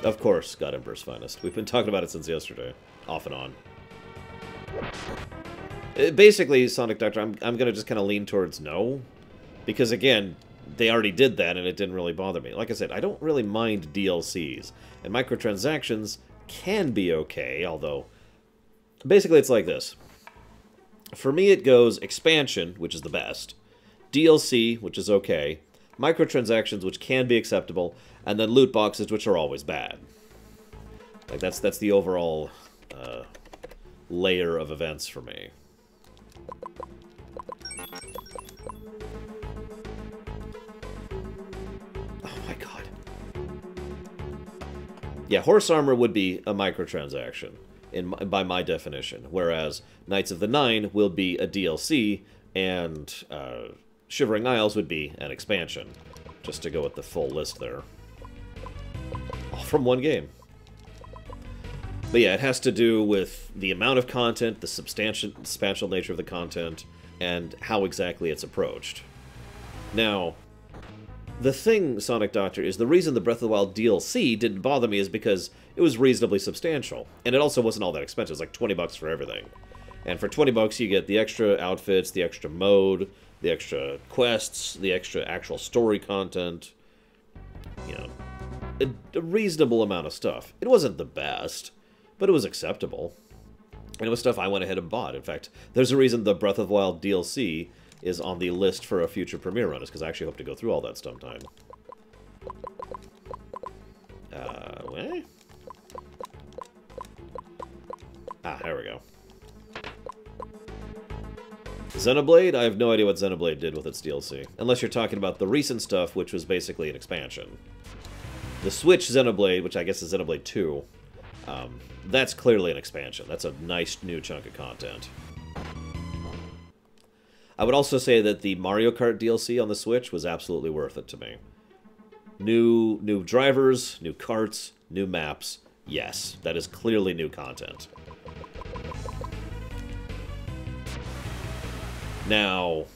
Of course, God Emperor's Finest. We've been talking about it since yesterday. Off and on. Basically, Sonic Doctor, I'm going to just kind of lean towards no. Because again, they already did that, and it didn't really bother me. Like I said, I don't really mind DLCs, and microtransactions can be okay, although basically it's like this. For me, it goes expansion, which is the best, DLC, which is okay, microtransactions, which can be acceptable, and then loot boxes, which are always bad. Like that's the overall layer of events for me. Oh my god. Yeah, horse armor would be a microtransaction by my definition, whereas Knights of the Nine will be a DLC, and Shivering Isles would be an expansion, just to go with the full list there. All from one game. But yeah, it has to do with the amount of content, the substantial nature of the content, and how exactly it's approached. Now, the thing, Sonic Doctor, is the reason the Breath of the Wild DLC didn't bother me is because it was reasonably substantial. And it also wasn't all that expensive. It was like 20 bucks for everything. And for 20 bucks you get the extra outfits, the extra mode, the extra quests, the extra actual story content. You know, a reasonable amount of stuff. It wasn't the best, but it was acceptable. And it was stuff I went ahead and bought. In fact, there's a reason the Breath of the Wild DLC is on the list for a future premiere run, is because I actually hope to go through all that sometime. Where? Ah, there we go. Xenoblade? I have no idea what Xenoblade did with its DLC. Unless you're talking about the recent stuff, which was basically an expansion. The Switch Xenoblade, which I guess is Xenoblade 2, that's clearly an expansion. That's a nice new chunk of content. I would also say that the Mario Kart DLC on the Switch was absolutely worth it to me. New drivers, new karts, new maps. Yes, that is clearly new content. Now,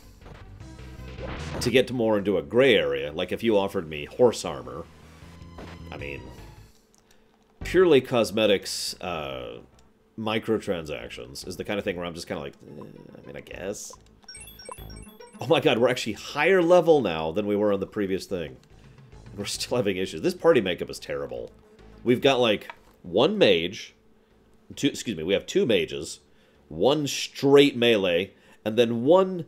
to get more into a gray area, like if you offered me horse armor, I mean, purely cosmetics, microtransactions is the kind of thing where I'm just kind of like, I mean, I guess. Oh my god, we're actually higher level now than we were on the previous thing. We're still having issues. This party makeup is terrible. We've got, like, one mage. We have two mages. One straight melee. And then one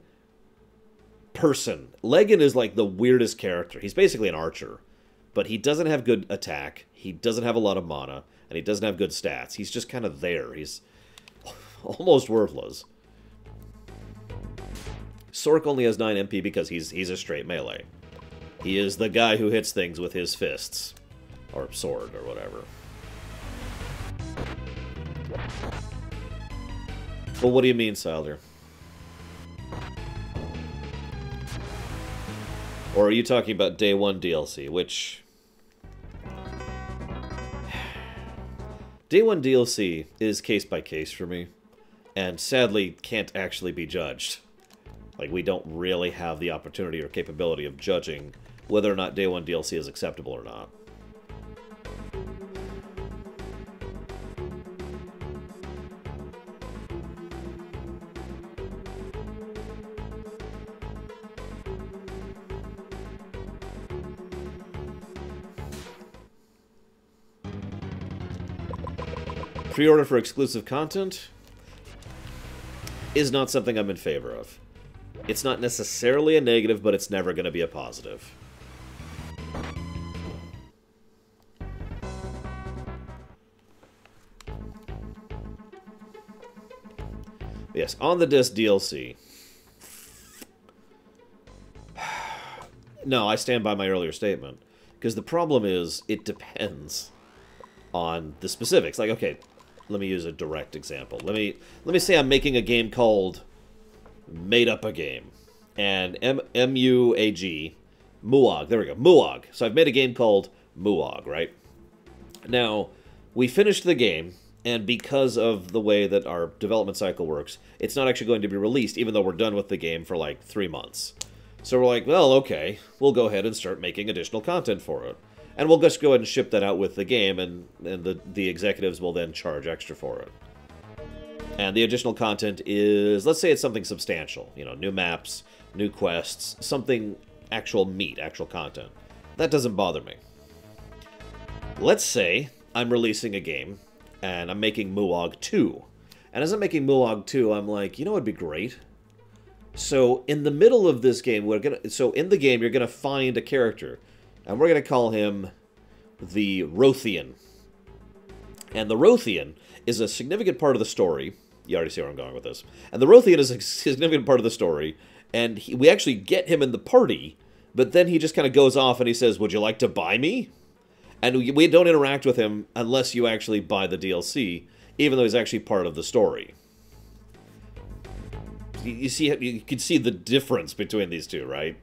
person. Legan is, like, the weirdest character. He's basically an archer. But he doesn't have good attack. He doesn't have a lot of mana. And he doesn't have good stats. He's just kind of there. He's almost worthless. Sork only has 9 MP because he's a straight melee. He is the guy who hits things with his fists. Or sword, or whatever. Well, what do you mean, Siler? Or are you talking about Day 1 DLC, which... Day 1 DLC is case by case for me, and sadly can't actually be judged. Like, we don't really have the opportunity or capability of judging whether or not Day 1 DLC is acceptable or not. Pre-order for exclusive content is not something I'm in favor of. It's not necessarily a negative, but it's never going to be a positive. Yes, on the disc DLC. No, I stand by my earlier statement. Because the problem is, it depends on the specifics. Like, okay, let me use a direct example. Let me say I'm making a game called Made Up a Game. And M-U-A-G, Muog, there we go, Muog. So I've made a game called Muog, right? Now, we finished the game, and because of the way that our development cycle works, it's not actually going to be released, even though we're done with the game for like 3 months. So we're like, well, okay, we'll go ahead and start making additional content for it. And we'll just go ahead and ship that out with the game, and the executives will then charge extra for it. And the additional content is, let's say it's something substantial. You know, new maps, new quests, something actual meat, actual content. That doesn't bother me. Let's say I'm releasing a game, and I'm making Muog 2. And as I'm making Muog 2, I'm like, you know what would be great? So, in the middle of this game, so in the game, you're gonna find a character. And we're gonna call him the Rothian. And the Rothian is a significant part of the story. You already see where I'm going with this. And the Rothian is a significant part of the story. And we actually get him in the party, but then he just kind of goes off and he says, would you like to buy me? And we don't interact with him unless you actually buy the DLC, even though he's actually part of the story. You can see the difference between these two, right?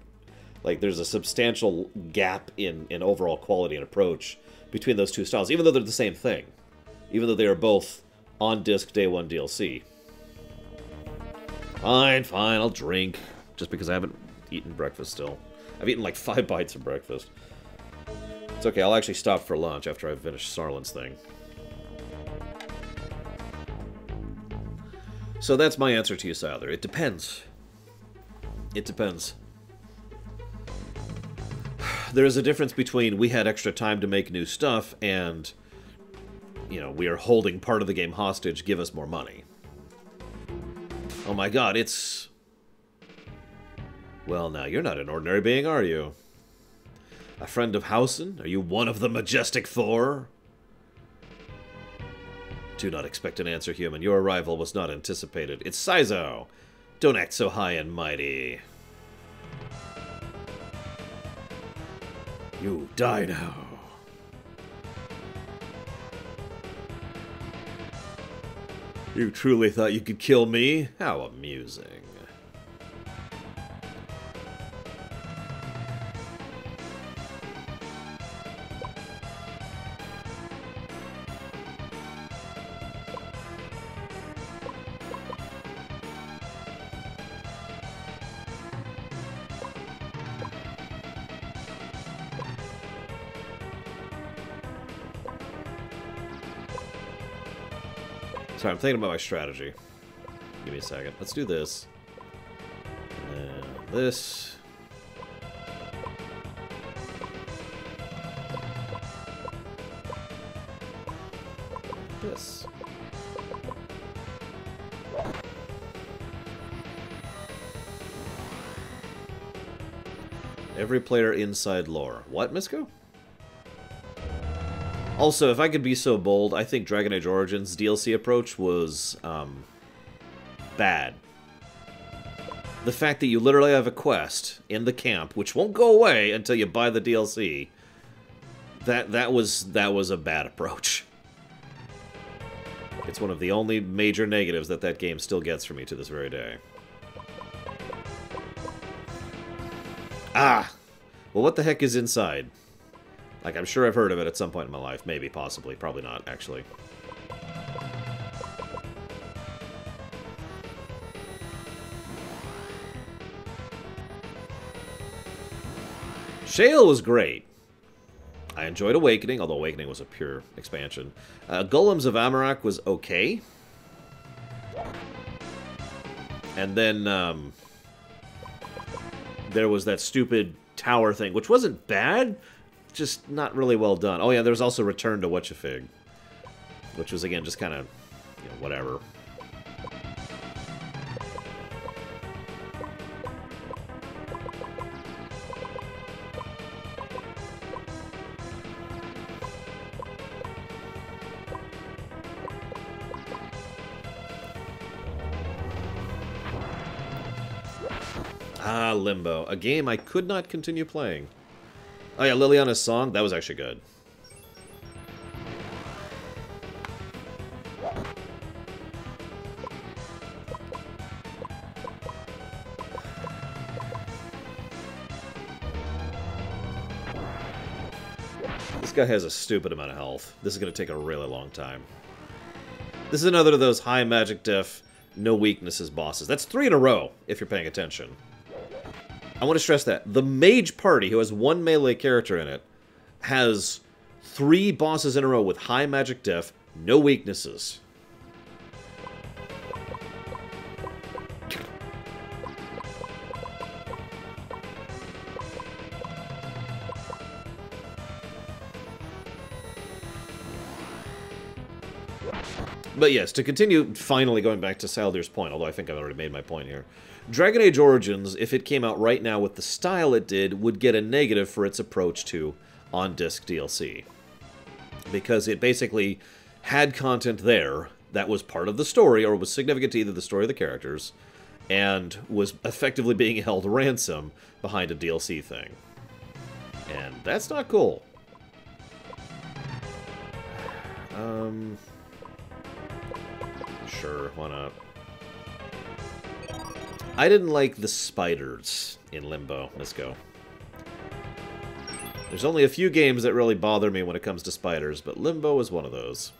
Like, there's a substantial gap in overall quality and approach between those two styles, even though they're the same thing. Even though they are both on-disc Day 1 DLC. Fine, I'll drink. Just because I haven't eaten breakfast still. I've eaten like 5 bites of breakfast. It's okay, I'll actually stop for lunch after I finish Sarlin's thing. So that's my answer to you, Syler. It depends. It depends. There is a difference between we had extra time to make new stuff and, you know, we are holding part of the game hostage, give us more money. Oh my god, it's... Well, now, you're not an ordinary being, are you? A friend of Hausen? Are you one of the Majestic Four? Do not expect an answer, human. Your arrival was not anticipated. It's Saizo! Don't act so high and mighty. You die now. You truly thought you could kill me? How amusing. Sorry, I'm thinking about my strategy. Give me a second. Let's do this. And this. This. Every player inside lore. What, Misko? Also, if I could be so bold, I think Dragon Age Origins' DLC approach was, bad. The fact that you literally have a quest in the camp, which won't go away until you buy the DLC, that was a bad approach. It's one of the only major negatives that game still gets for me to this very day. Ah! Well, what the heck is inside? Like, I'm sure I've heard of it at some point in my life. Maybe, possibly. Probably not, actually. Shale was great. I enjoyed Awakening, although Awakening was a pure expansion. Golems of Amarak was okay. And then, there was that stupid tower thing, which wasn't bad, just not really well done. Oh yeah, there was also Return to Whatchafig, which was, again, just kind of, you know, whatever. Ah, Limbo. A game I could not continue playing. Oh yeah, Liliana's Song? That was actually good. This guy has a stupid amount of health. This is going to take a really long time. This is another of those high magic def, no weaknesses bosses. That's 3 in a row, if you're paying attention. I want to stress that. The mage party, who has 1 melee character in it, has 3 bosses in a row with high magic def, no weaknesses. But yes, to continue finally going back to Saldir's point, although I think I've already made my point here. Dragon Age Origins, if it came out right now with the style it did, would get a negative for its approach to on-disc DLC. Because it basically had content there that was part of the story, or was significant to either the story or the characters, and was effectively being held ransom behind a DLC thing. And that's not cool. Sure, why not? I didn't like the spiders in Limbo. Let's go. There's only a few games that really bother me when it comes to spiders, but Limbo is one of those.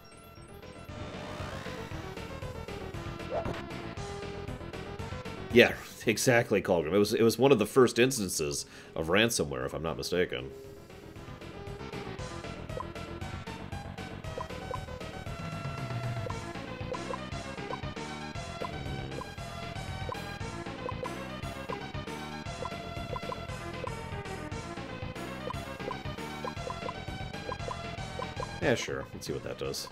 Yeah, exactly, Colgrim. It was one of the first instances of ransomware, if I'm not mistaken. Yeah, sure. Let's see what that does.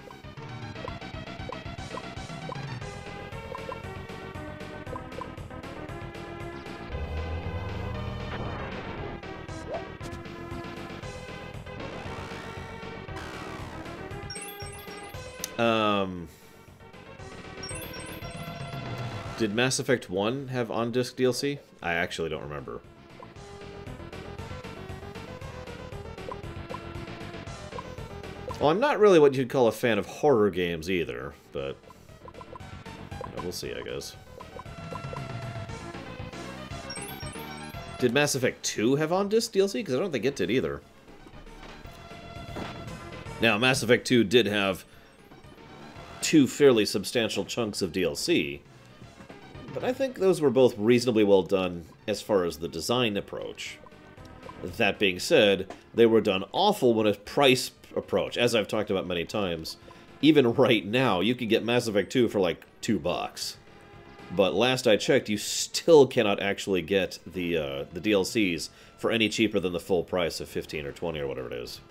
Did Mass Effect 1 have on-disc DLC? I actually don't remember. Well, I'm not really what you'd call a fan of horror games either, but we'll see, I guess. Did Mass Effect 2 have on-disc DLC? Because I don't think it did either. Now, Mass Effect 2 did have 2 fairly substantial chunks of DLC, but I think those were both reasonably well done as far as the design approach. That being said, they were done awful when a price approach. As I've talked about many times, even right now, you can get Mass Effect 2 for like $2. But last I checked, you still cannot actually get the DLCs for any cheaper than the full price of 15 or 20 or whatever it is.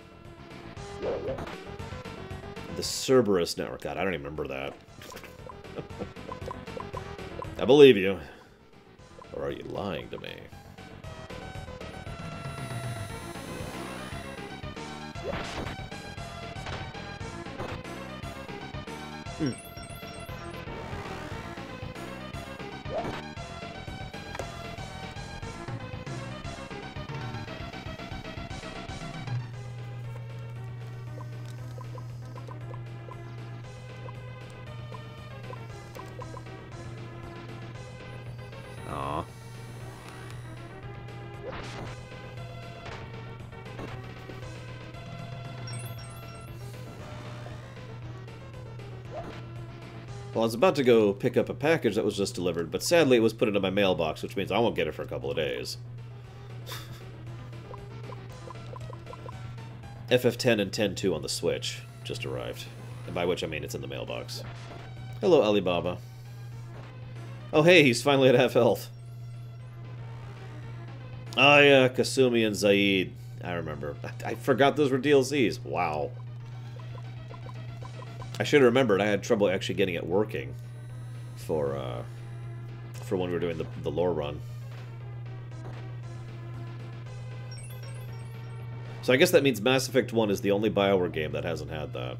The Cerberus Network. God, I don't even remember that. I believe you. Or are you lying to me? Aw. Well, I was about to go pick up a package that was just delivered, but sadly it was put into my mailbox, which means I won't get it for a couple of days. FF10 and 10.2 on the Switch just arrived. And by which I mean it's in the mailbox. Hello, Alibaba. Oh hey, he's finally at half health. Oh yeah, Kasumi and Zaid. I remember. I forgot those were DLCs. Wow. I should have remembered. I had trouble actually getting it working for when we were doing the lore run. So I guess that means Mass Effect 1 is the only BioWare game that hasn't had that.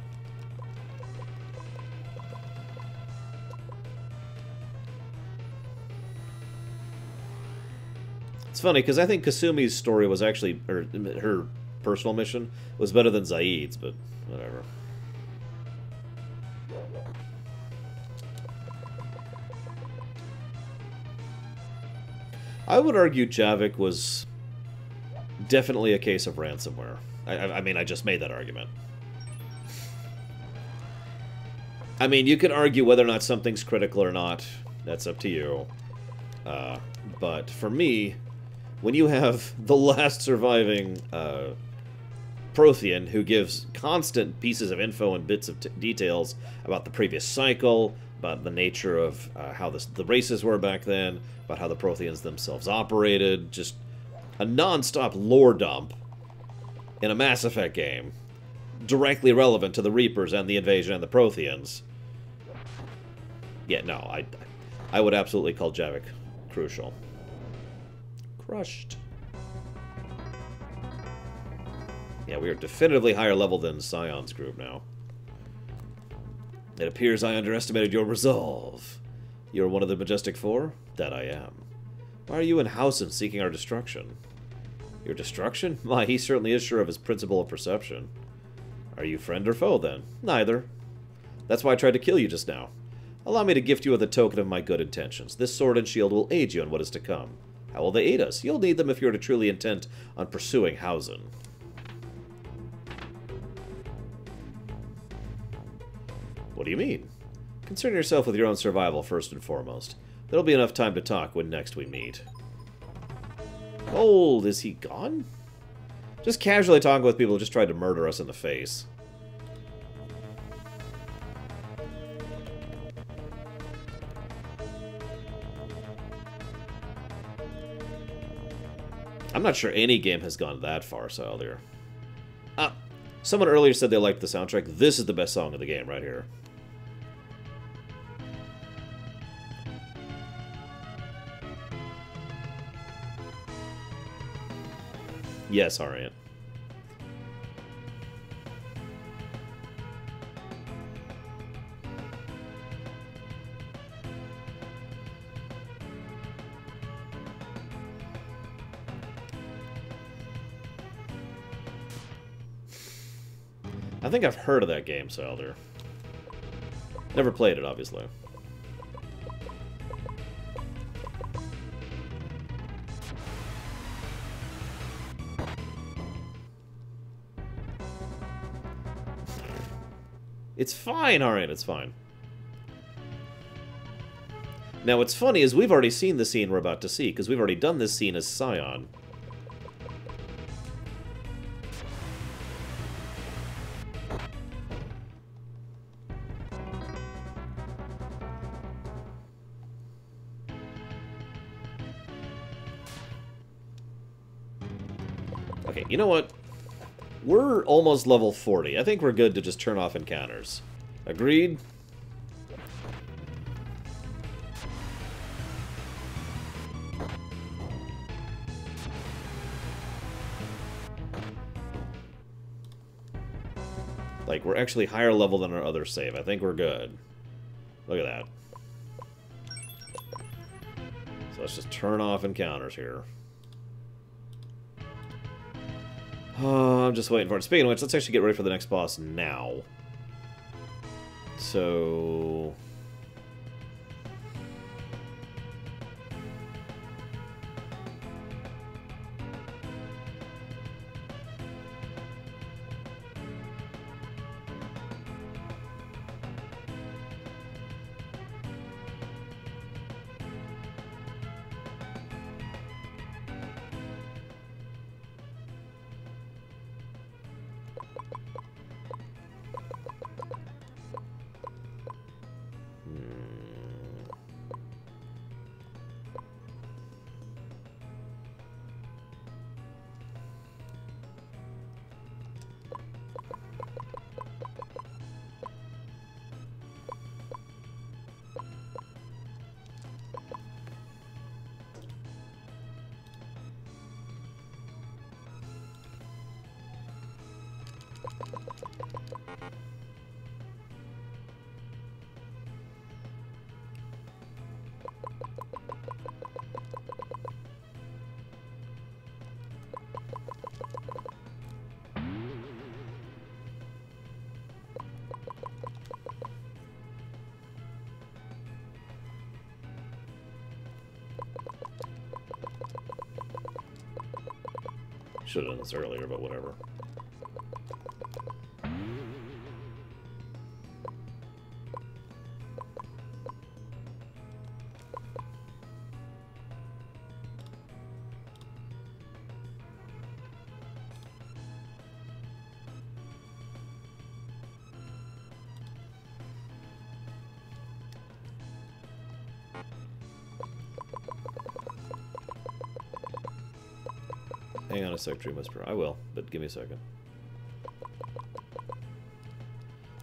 It's funny, because I think Kasumi's story was actually, or her personal mission, was better than Zaid's, but whatever. I would argue Javik was definitely a case of ransomware. I mean, I just made that argument. I mean, you can argue whether or not something's critical or not. That's up to you. But for me, when you have the last surviving Prothean who gives constant pieces of info and bits of details about the previous cycle, about the nature of how the races were back then, about how the Protheans themselves operated, just a non-stop lore dump in a Mass Effect game, directly relevant to the Reapers and the invasion and the Protheans. Yeah, no, I would absolutely call Javik crucial. Crushed. Yeah, we are definitively higher level than Scion's group now. It appears I underestimated your resolve. You're one of the Majestic Four? That I am. Why are you and Hausen seeking our destruction? Your destruction? Why, he certainly is sure of his principle of perception. Are you friend or foe, then? Neither. That's why I tried to kill you just now. Allow me to gift you with a token of my good intentions. This sword and shield will aid you in what is to come. How will they aid us? You'll need them if you're truly intent on pursuing Hausen. What do you mean? Concern yourself with your own survival first and foremost. There'll be enough time to talk when next we meet. Old, is he gone? Just casually talking with people who just tried to murder us in the face. I'm not sure any game has gone that far, Saldir. Ah, someone earlier said they liked the soundtrack. This is the best song of the game right here. Yes, Ariant. I think I've heard of that game, Saldir. Never played it, obviously. It's fine, alright, it's fine. Now, what's funny is we've already seen the scene we're about to see, because we've already done this scene as Scion. Okay, you know what? We're almost level 40. I think we're good to just turn off encounters. Agreed? Like, we're actually higher level than our other save. I think we're good. Look at that. So let's just turn off encounters here. I'm just waiting for it. Speaking of which, let's actually get ready for the next boss now. So... should have done this earlier, but whatever. Hang on a sec, Dream Whisperer. I will, but give me a second.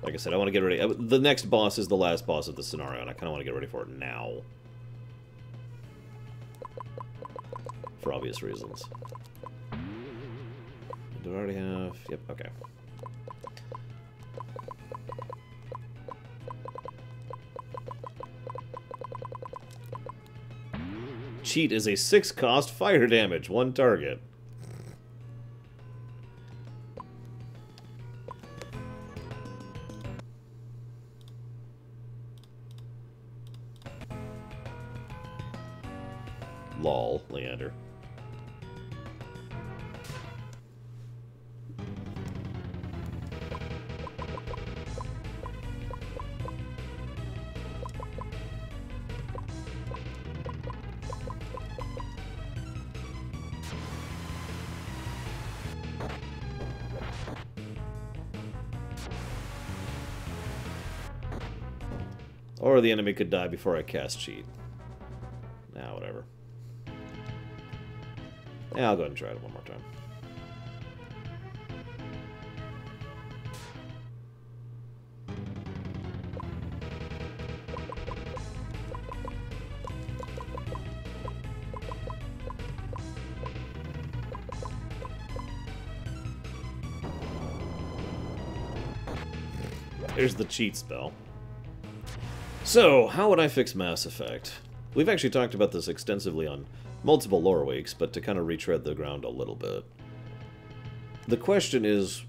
Like I said, I want to get ready. The next boss is the last boss of the scenario, and I kind of want to get ready for it now. For obvious reasons. Do I already have... Yep, okay. Cheat is a 6-cost fire damage, 1 target. Lol, Leander. Or the enemy could die before I cast cheat. Nah, whatever. Yeah, I'll go ahead and try it one more time. There's the cheat spell. So, how would I fix Mass Effect? We've actually talked about this extensively on multiple lore weeks, but to kind of retread the ground a little bit. The question is,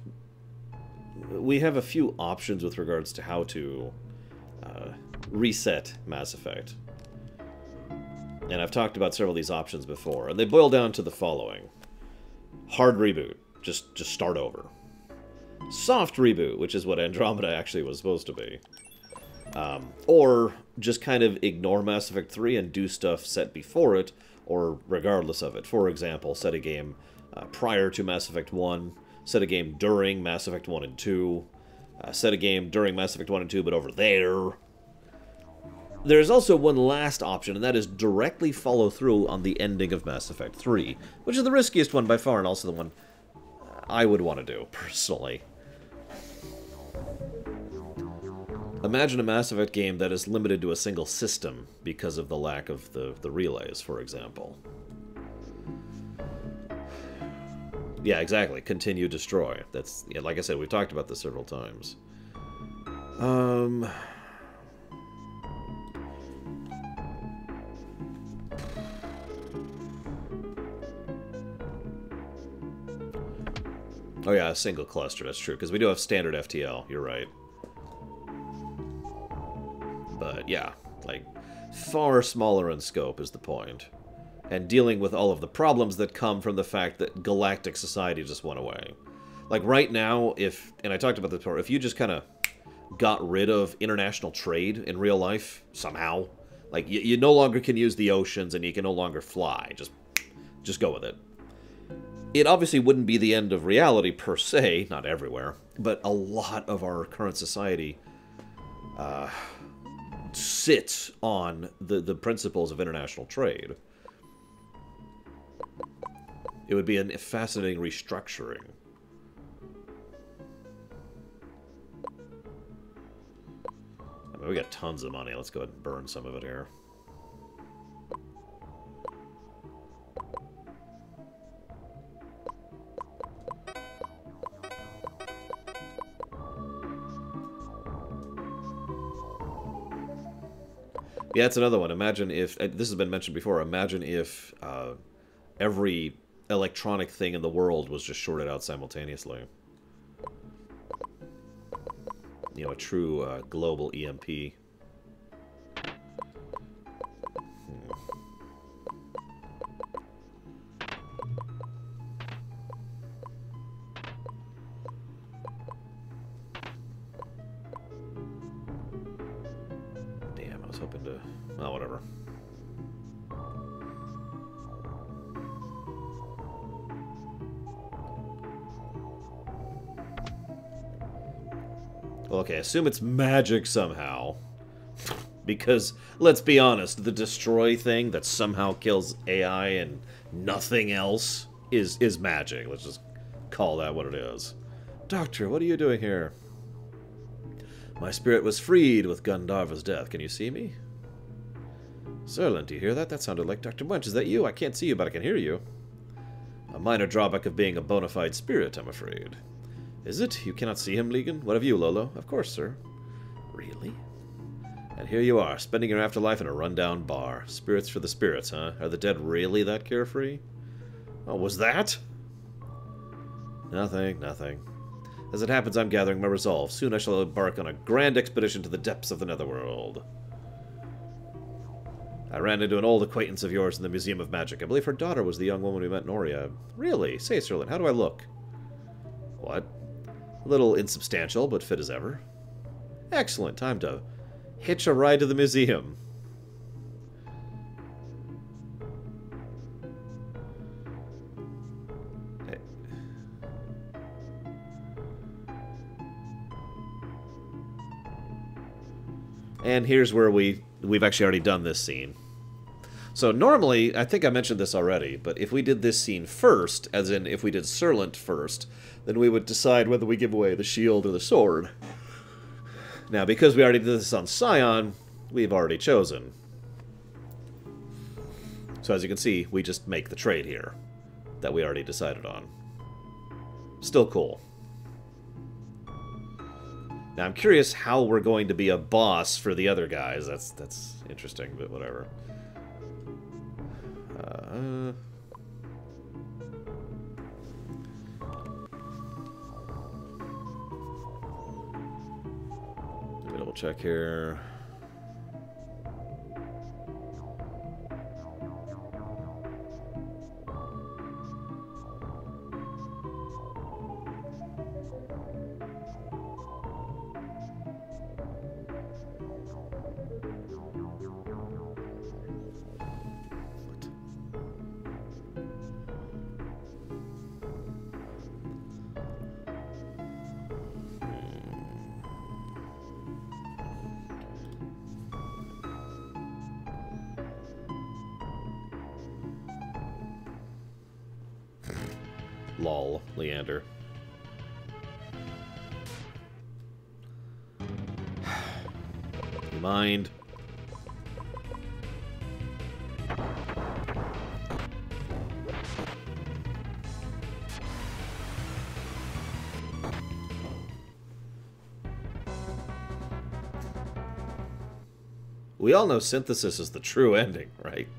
we have a few options with regards to how to reset Mass Effect. And I've talked about several of these options before, and they boil down to the following. Hard reboot. Just start over. Soft reboot, which is what Andromeda actually was supposed to be. Or just kind of ignore Mass Effect 3 and do stuff set before it, or regardless of it. For example, set a game prior to Mass Effect 1, set a game during Mass Effect 1 and 2, set a game during Mass Effect 1 and 2, but over there. There's also one last option, and that is directly follow through on the ending of Mass Effect 3, which is the riskiest one by far, and also the one I would want to do, personally. Imagine a Mass Effect game that is limited to a single system because of the lack of the relays, for example. Yeah, exactly. Continue, destroy. That's, yeah, like I said, we've talked about this several times. Oh yeah, a single cluster, that's true, because we do have standard FTL, you're right. But yeah, like, far smaller in scope is the point. And dealing with all of the problems that come from the fact that galactic society just went away. Like, right now, and I talked about this before, if you just kind of got rid of international trade in real life, somehow, like, you no longer can use the oceans and you can no longer fly, just go with it. It obviously wouldn't be the end of reality per se, not everywhere, but a lot of our current society sits on the principles of international trade. It would be a fascinating restructuring. I mean, we got tons of money. Let's go ahead and burn some of it here. Yeah, that's another one. Imagine if, this has been mentioned before, imagine if every electronic thing in the world was just shorted out simultaneously. You know, a true global EMP. Damn, I was hoping to... Oh, whatever. Okay, assume it's magic somehow. Because, let's be honest, the destroy thing that somehow kills AI and nothing else is magic. Let's just call that what it is. Doctor, what are you doing here? My spirit was freed with Gandharva's death. Can you see me? Serlin, do you hear that? That sounded like Dr. Wench. Is that you? I can't see you, but I can hear you. A minor drawback of being a bona fide spirit, I'm afraid. Is it? You cannot see him, Legan? What of you, Lolo? Of course, sir. Really? And here you are, spending your afterlife in a rundown bar. Spirits for the spirits, huh? Are the dead really that carefree? Oh, was that? Nothing, nothing. As it happens, I'm gathering my resolve. Soon I shall embark on a grand expedition to the depths of the Netherworld. I ran into an old acquaintance of yours in the Museum of Magic. I believe her daughter was the young woman we met in Oria. Really? Say, Serlin, how do I look? What? A little insubstantial, but fit as ever. Excellent. Time to hitch a ride to the museum. And here's where we've actually already done this scene. So normally, I think I mentioned this already, but if we did this scene first, as in if we did Serlent first, then we would decide whether we give away the shield or the sword. Now, because we already did this on Scion, we've already chosen. So as you can see, we just make the trade here that we already decided on. Still cool. Now, I'm curious how we're going to be a boss for the other guys. That's interesting, but whatever. Let me double check here. Lol, Leander. You mind? We all know synthesis is the true ending, right?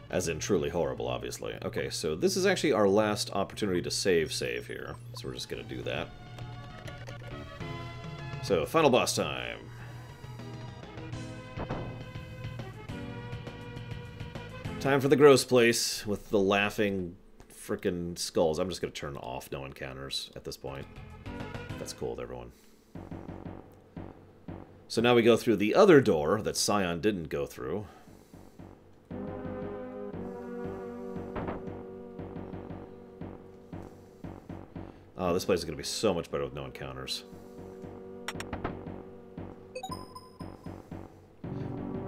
As in truly horrible, obviously. Okay, so this is actually our last opportunity to save here. So we're just going to do that. So, final boss time. Time for the gross place with the laughing frickin' skulls. I'm just going to turn off no encounters at this point. That's cool with everyone. So now we go through the other door that Scion didn't go through. Oh, this place is going to be so much better with no encounters.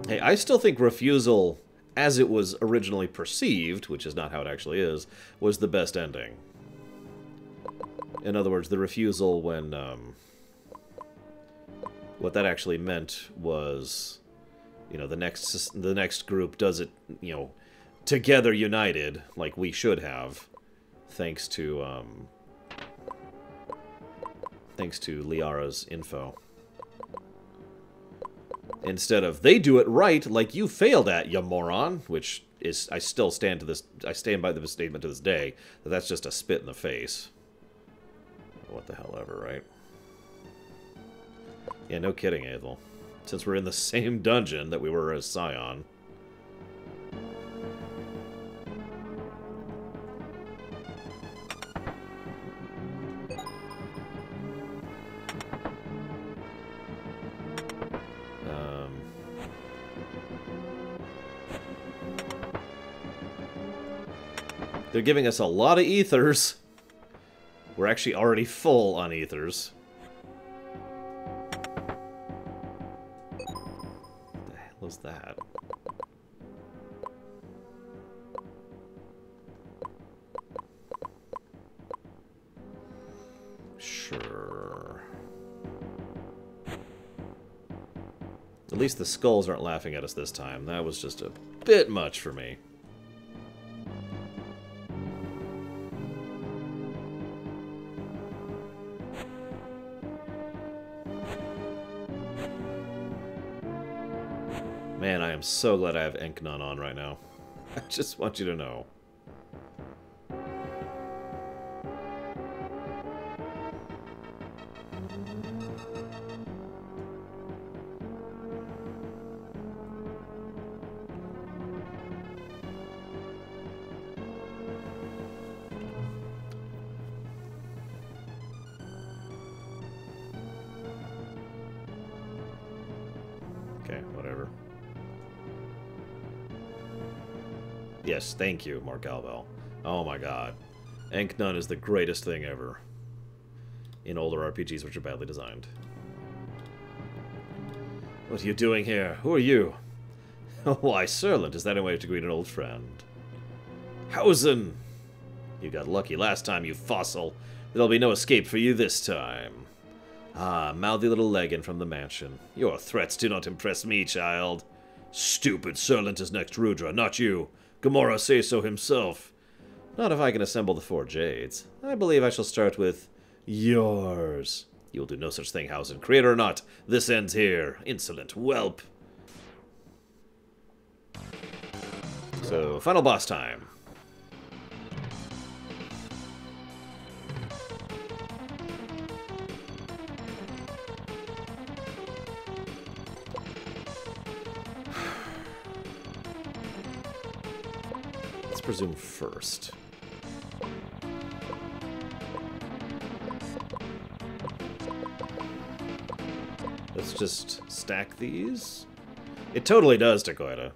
Hey, I still think Refusal, as it was originally perceived, which is not how it actually is, was the best ending. In other words, the refusal when, what that actually meant was, you know, the next group does it, you know, together united, like we should have, thanks to Liara's info. Instead of, they do it right, like you failed at, you moron, which is, I stand by the statement to this day, that that's just a spit in the face. What the hell ever, right? Yeah, no kidding, Aethel. Since we're in the same dungeon that we were as Scion. They're giving us a lot of ethers. We're actually already full on ethers. What the hell is that? Sure. At least the skulls aren't laughing at us this time. That was just a bit much for me. Man, I am so glad I have Enknon on right now. I just want you to know. Okay, whatever. Yes, thank you, Mark Alval. Oh my god. Enknon is the greatest thing ever. In older RPGs which are badly designed. What are you doing here? Who are you? Why, Serland, is that a way to greet an old friend? Hausen! You got lucky last time, you fossil. There'll be no escape for you this time. Ah, mouthy little leggin from the mansion. Your threats do not impress me, child. Stupid Serland is next Rudra, not you. Gamora says so himself. Not if I can assemble the 4 Jades. I believe I shall start with yours. You will do no such thing, Hausen. Creator or not, this ends here. Insolent whelp. So, final boss time. Let's presume first. Let's just stack these. It totally does, Takoida.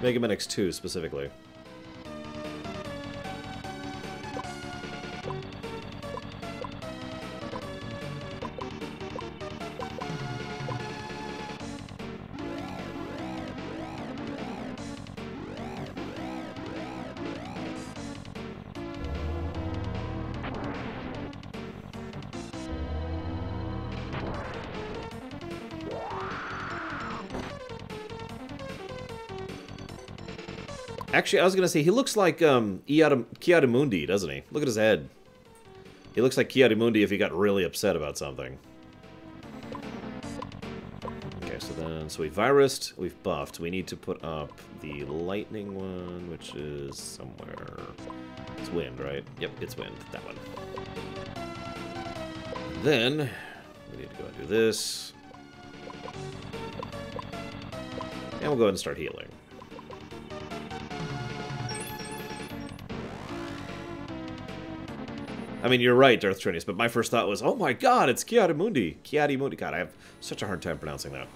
Mega Man X2 specifically. Actually, I was going to say, he looks like Kiadimundi, doesn't he? Look at his head. He looks like Kiadimundi if he got really upset about something. Okay, so we've virused, we've buffed. We need to put up the lightning one, which is somewhere. It's wind, right? Yep, it's wind. That one. Then, we need to go and do this. And we'll go ahead and start healing. I mean, you're right, Darth Trinius, but my first thought was, oh my god, it's Kiadimundi. Kiadimundi. God, I have such a hard time pronouncing that.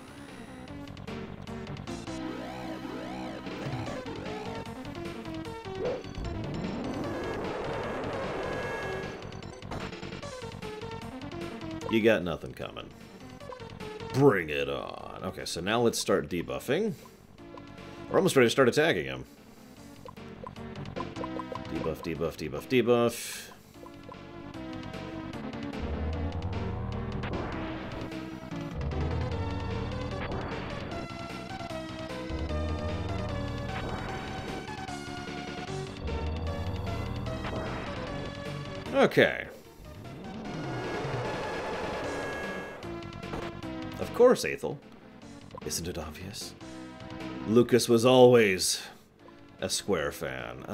You got nothing coming. Bring it on. Okay, so now let's start debuffing. We're almost ready to start attacking him. Debuff, debuff, debuff, debuff. Okay. Of course, Aethel. Isn't it obvious? Lucas was always a Square fan.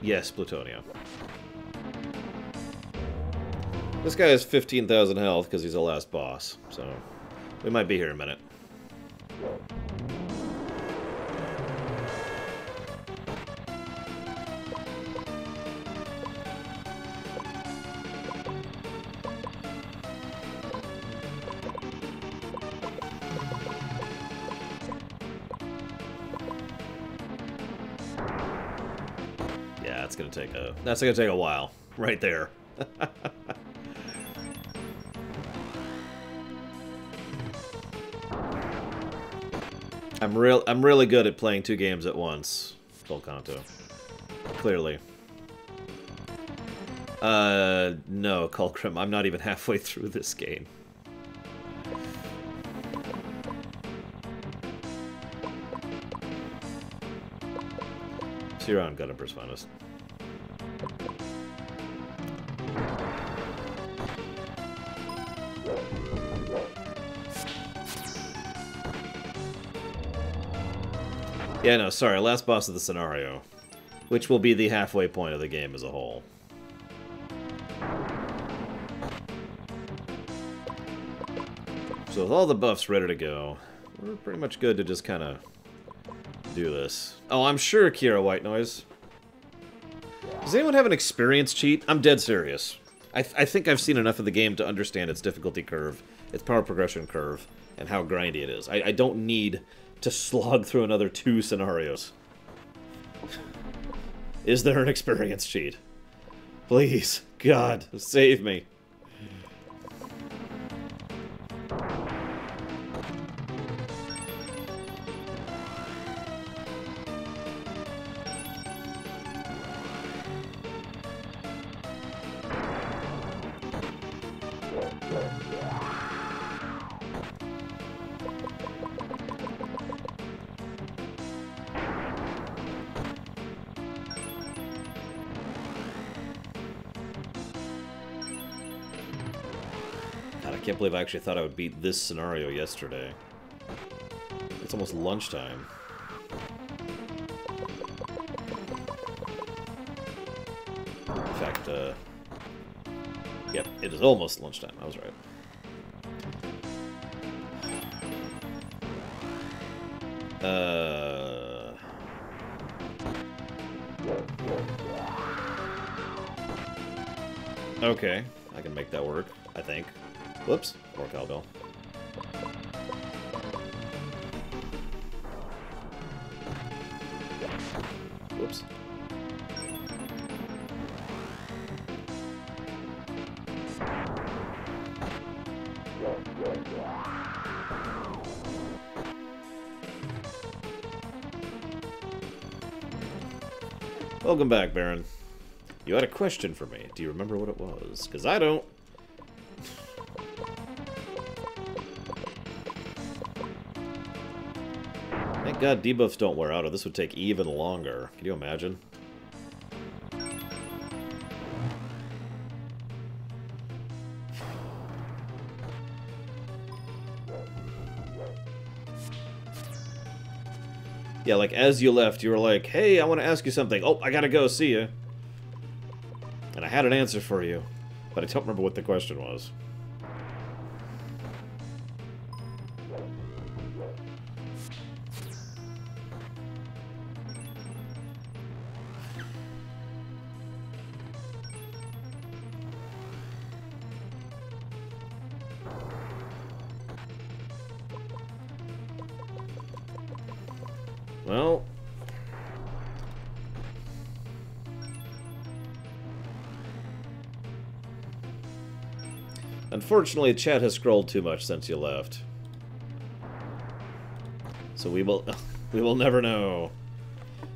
Yes, Plutonia. This guy has 15,000 health because he's the last boss, so we might be here in a minute. That's gonna take a while, right there. I'm really good at playing 2 games at once. Full Kanto. Clearly. No, Culcrim, I'm not even halfway through this game. See you around, God Emperor's Finest. Yeah, no, sorry, last boss of the scenario. Which will be the halfway point of the game as a whole. So with all the buffs ready to go, we're pretty much good to just kind of do this. Oh, I'm sure Kira White Noise. Does anyone have an experience cheat? I'm dead serious. I think I've seen enough of the game to understand its difficulty curve, its power progression curve, and how grindy it is. I don't need to slog through another 2 scenarios. Is there an experience cheat? Please, God, save me. I can't believe I actually thought I would beat this scenario yesterday. It's almost lunchtime. In fact, yep, it is almost lunchtime. I was right. Okay, I can make that work, I think. Whoops, poor cowbell. Whoops. Welcome back, Baron. You had a question for me. Do you remember what it was? Because I don't. Thank God debuffs don't wear out, or this would take even longer. Can you imagine? Yeah, like, as you left, you were like, hey, I want to ask you something. Oh, I gotta go, see ya. And I had an answer for you, but I don't remember what the question was. Well, unfortunately, chat has scrolled too much since you left. So we will never know.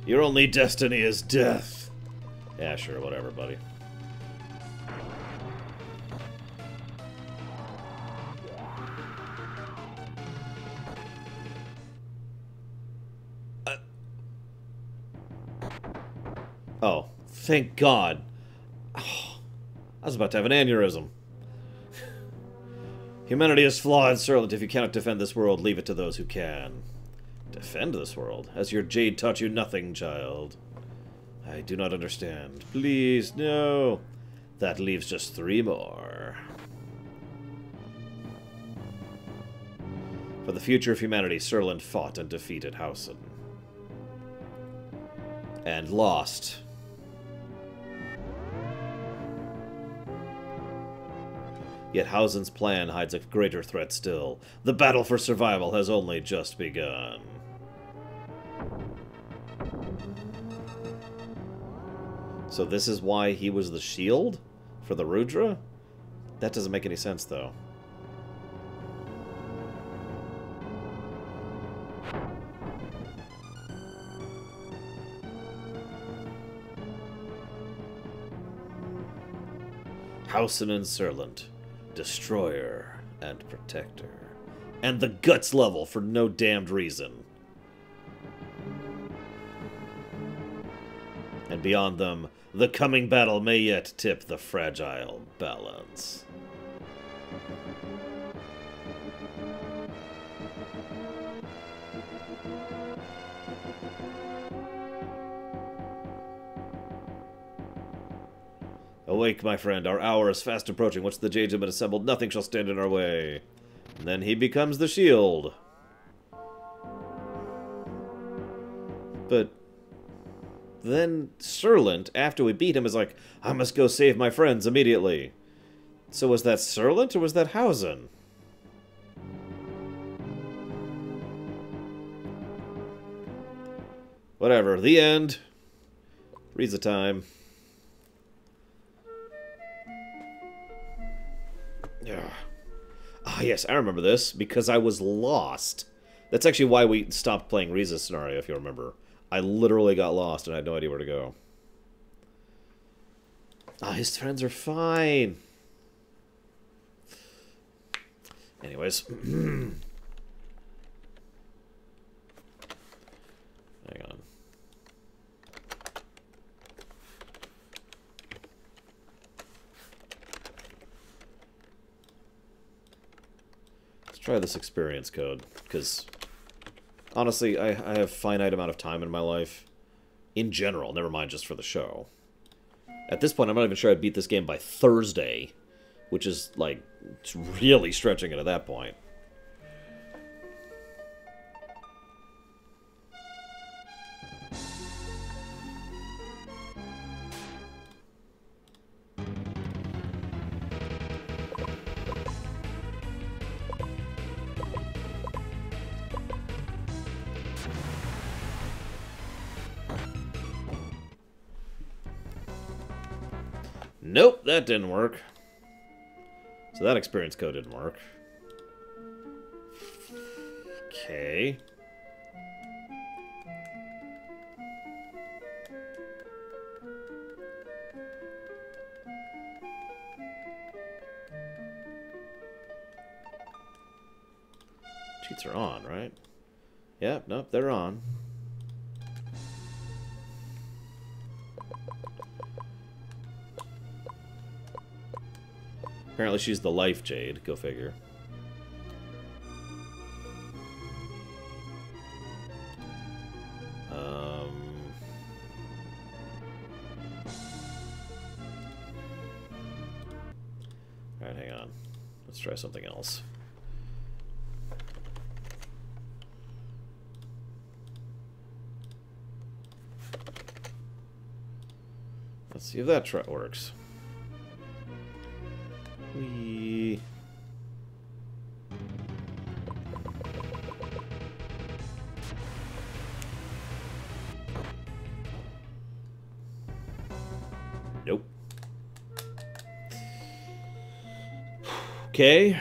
Your only destiny is death. Yeah, sure, whatever, buddy. Oh, thank God. Oh, I was about to have an aneurysm. Humanity is flawed, Serlant. If you cannot defend this world, leave it to those who can. Defend this world? Has your jade taught you nothing, child? I do not understand. Please, no. That leaves just 3 more. For the future of humanity, Serlant fought and defeated Hausen. And lost. Yet Hausen's plan hides a greater threat still. The battle for survival has only just begun. So this is why he was the shield? For the Rudra? That doesn't make any sense, though. Housen and Serlant, Destroyer and Protector. And the Guts level for no damned reason. And beyond them, the coming battle may yet tip the fragile balance. Awake, my friend, our hour is fast approaching. Once the Jades have been assembled, nothing shall stand in our way. And then he becomes the shield. But then Serlant, after we beat him, is like, I must go save my friends immediately. So was that Serlant or was that Hausen? Whatever. The end. Riza time. Ah, yes, I remember this, because I was lost. That's actually why we stopped playing Riza's scenario, if you remember. I literally got lost and I had no idea where to go. Ah, his friends are fine. Anyways. Hang on. Try this experience code, because honestly, I have a finite amount of time in my life. In general, never mind just for the show. At this point, I'm not even sure I'd beat this game by Thursday, which is, like, it's really stretching it at that point. Nope, that didn't work. So that experience code didn't work. Okay. Cheats are on, right? Yep, nope, they're on. Apparently she's the life jade. Go figure. Alright, hang on. Let's try something else. Let's see if that works. Whee. Nope. Okay.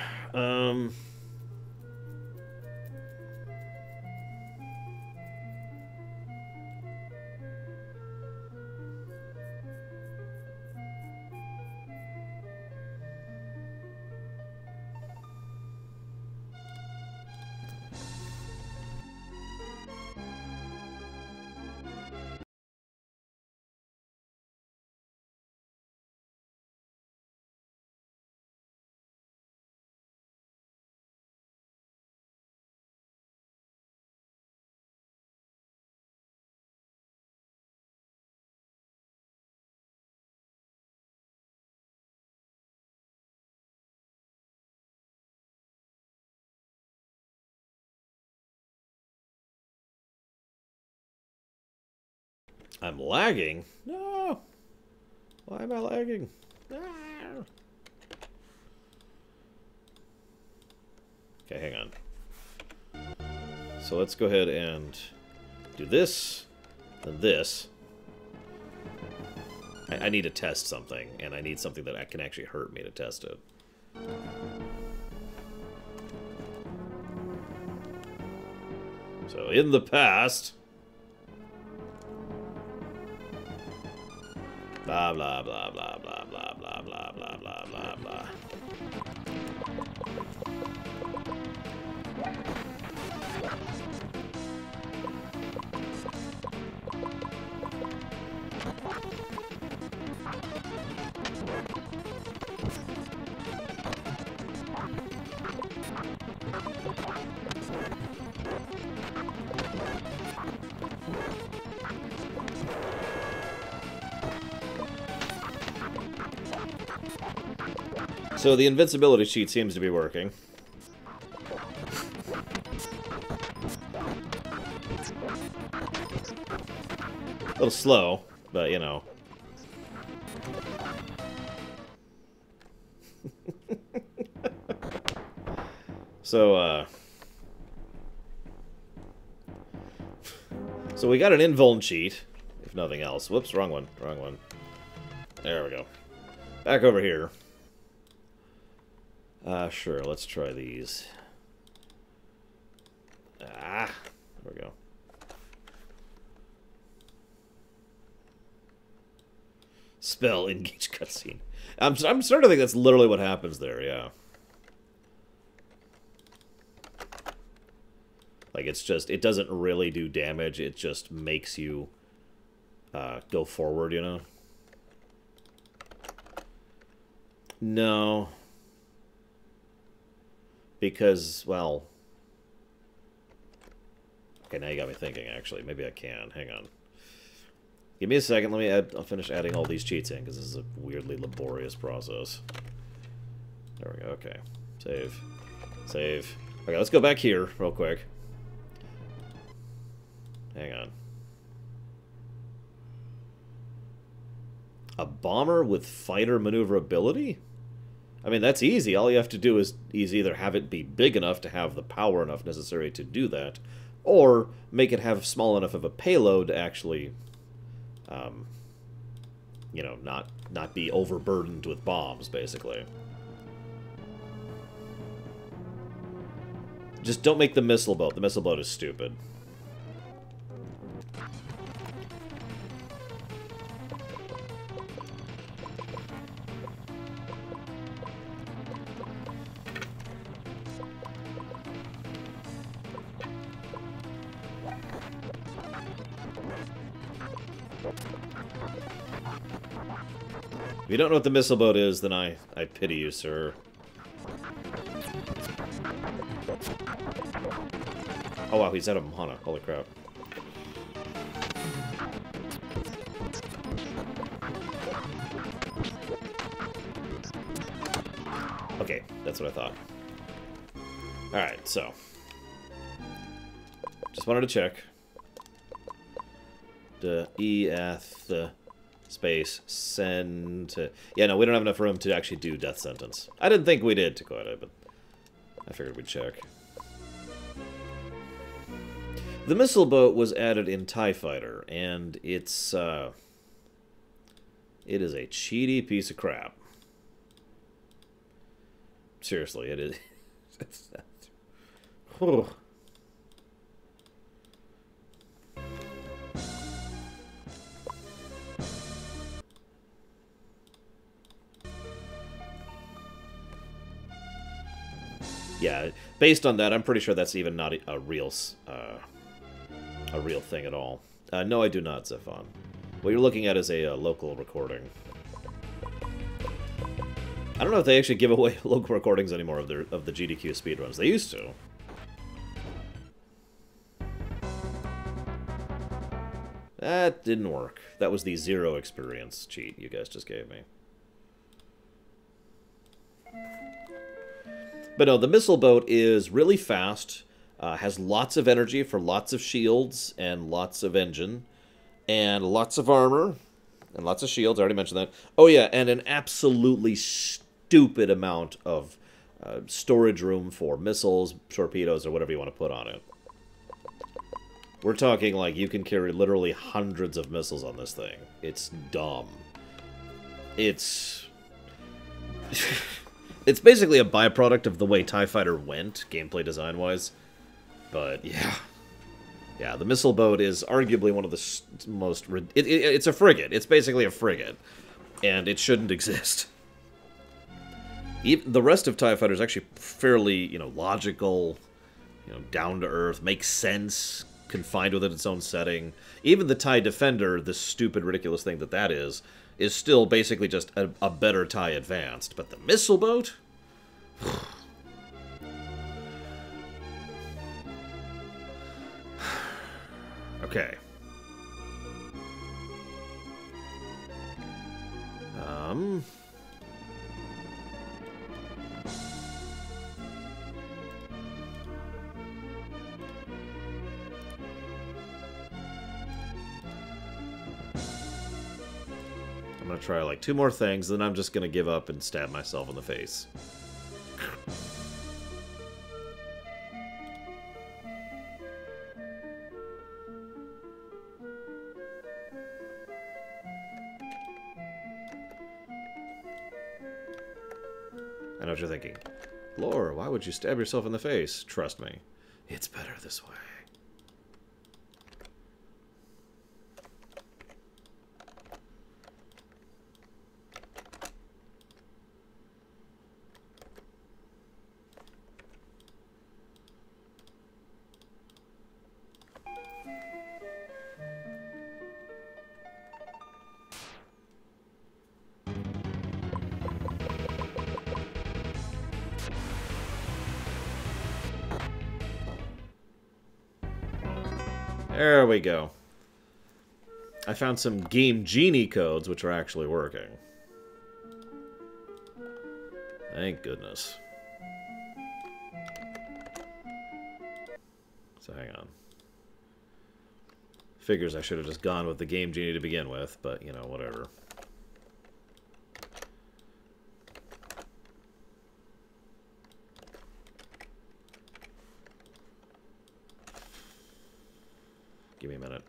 I'm lagging? No! Why am I lagging? Ah. Okay, hang on. So let's go ahead and do this, then this. I need to test something, and I need something that can actually hurt me to test it. So, in the past... Blah, blah, blah, blah, blah, blah, blah, blah, blah, blah, blah, blah. So the invincibility cheat seems to be working. A little slow, but you know. So we got an invuln cheat, if nothing else. Whoops, wrong one, wrong one. There we go. Back over here. Sure, let's try these. There we go. Spell, engage cutscene. I'm starting to think that's literally what happens there, yeah. Like, it's just, it doesn't really do damage, it just makes you go forward, you know? No. Because, well... Okay, now you got me thinking, actually. Maybe I can. Hang on. Give me a second, let me I'll finish adding all these cheats in, because this is a weirdly laborious process. There we go, okay. Save. Save. Okay, let's go back here, real quick. Hang on. A bomber with fighter maneuverability? I mean, that's easy. All you have to do is either have it be big enough to have the power enough necessary to do that, or make it have small enough of a payload to actually, you know, not be overburdened with bombs, basically. Just don't make the missile boat. The missile boat is stupid. If you don't know what the missile boat is, then I pity you, sir. Oh wow, he's out of mana. Holy crap. Okay, that's what I thought. Alright, so. Just wanted to check. The EF space send to... Yeah, no, we don't have enough room to actually do death sentence. I didn't think we did, Dakota, but I figured we'd check. The missile boat was added in TIE Fighter, and it's, it is a cheaty piece of crap. Seriously, it is. Yeah, based on that, I'm pretty sure that's even not a real thing at all. No, I do not, Zephon. What you're looking at is a local recording. I don't know if they actually give away local recordings anymore of the GDQ speedruns. They used to. That didn't work. That was the 0 experience cheat you guys just gave me. But no, the missile boat is really fast, has lots of energy for lots of shields and lots of engine, and lots of armor, and lots of shields, I already mentioned that. Oh yeah, and an absolutely stupid amount of storage room for missiles, torpedoes, or whatever you want to put on it. We're talking like you can carry literally hundreds of missiles on this thing. It's dumb. It's... It's basically a byproduct of the way TIE Fighter went, gameplay design-wise. But, yeah. Yeah, the missile boat is arguably one of the most... It's a frigate. It's basically a frigate. And it shouldn't exist. Even the rest of TIE Fighter is actually fairly, logical, down-to-earth, makes sense, confined within its own setting. Even the TIE Defender, the stupid, ridiculous thing that is still basically just a better TIE Advanced. But the missile boat? Okay. I'm gonna try like 2 more things, then I'm just gonna give up and stab myself in the face. I know what you're thinking. Lore, why would you stab yourself in the face? Trust me, it's better this way. There we go. I found some Game Genie codes, which are actually working. Thank goodness. So hang on. Figures I should have just gone with the Game Genie to begin with, but, whatever. Give me a minute.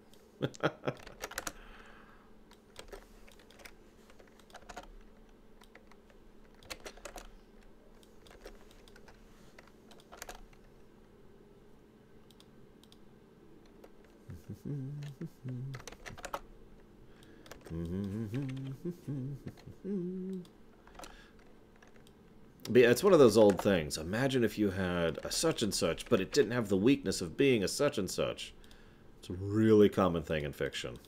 But yeah, it's one of those old things. Imagine if you had a such and such, but it didn't have the weakness of being a such and such. It's a really common thing in fiction.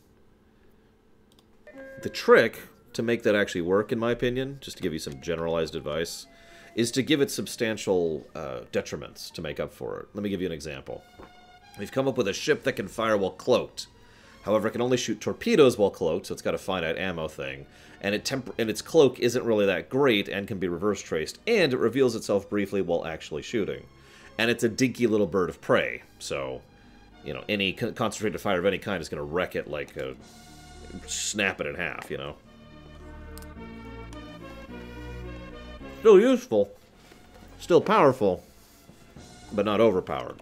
The trick to make that actually work, in my opinion, just to give you some generalized advice, is to give it substantial detriments to make up for it. Let me give you an example. We've come up with a ship that can fire while cloaked. However, it can only shoot torpedoes while cloaked, so it's got a finite ammo thing. And its cloak isn't really that great and can be reverse traced, and it reveals itself briefly while actually shooting. And it's a dinky little bird of prey, so... any concentrated fire of any kind is going to wreck it like snap it in half, Still useful. Still powerful. But not overpowered.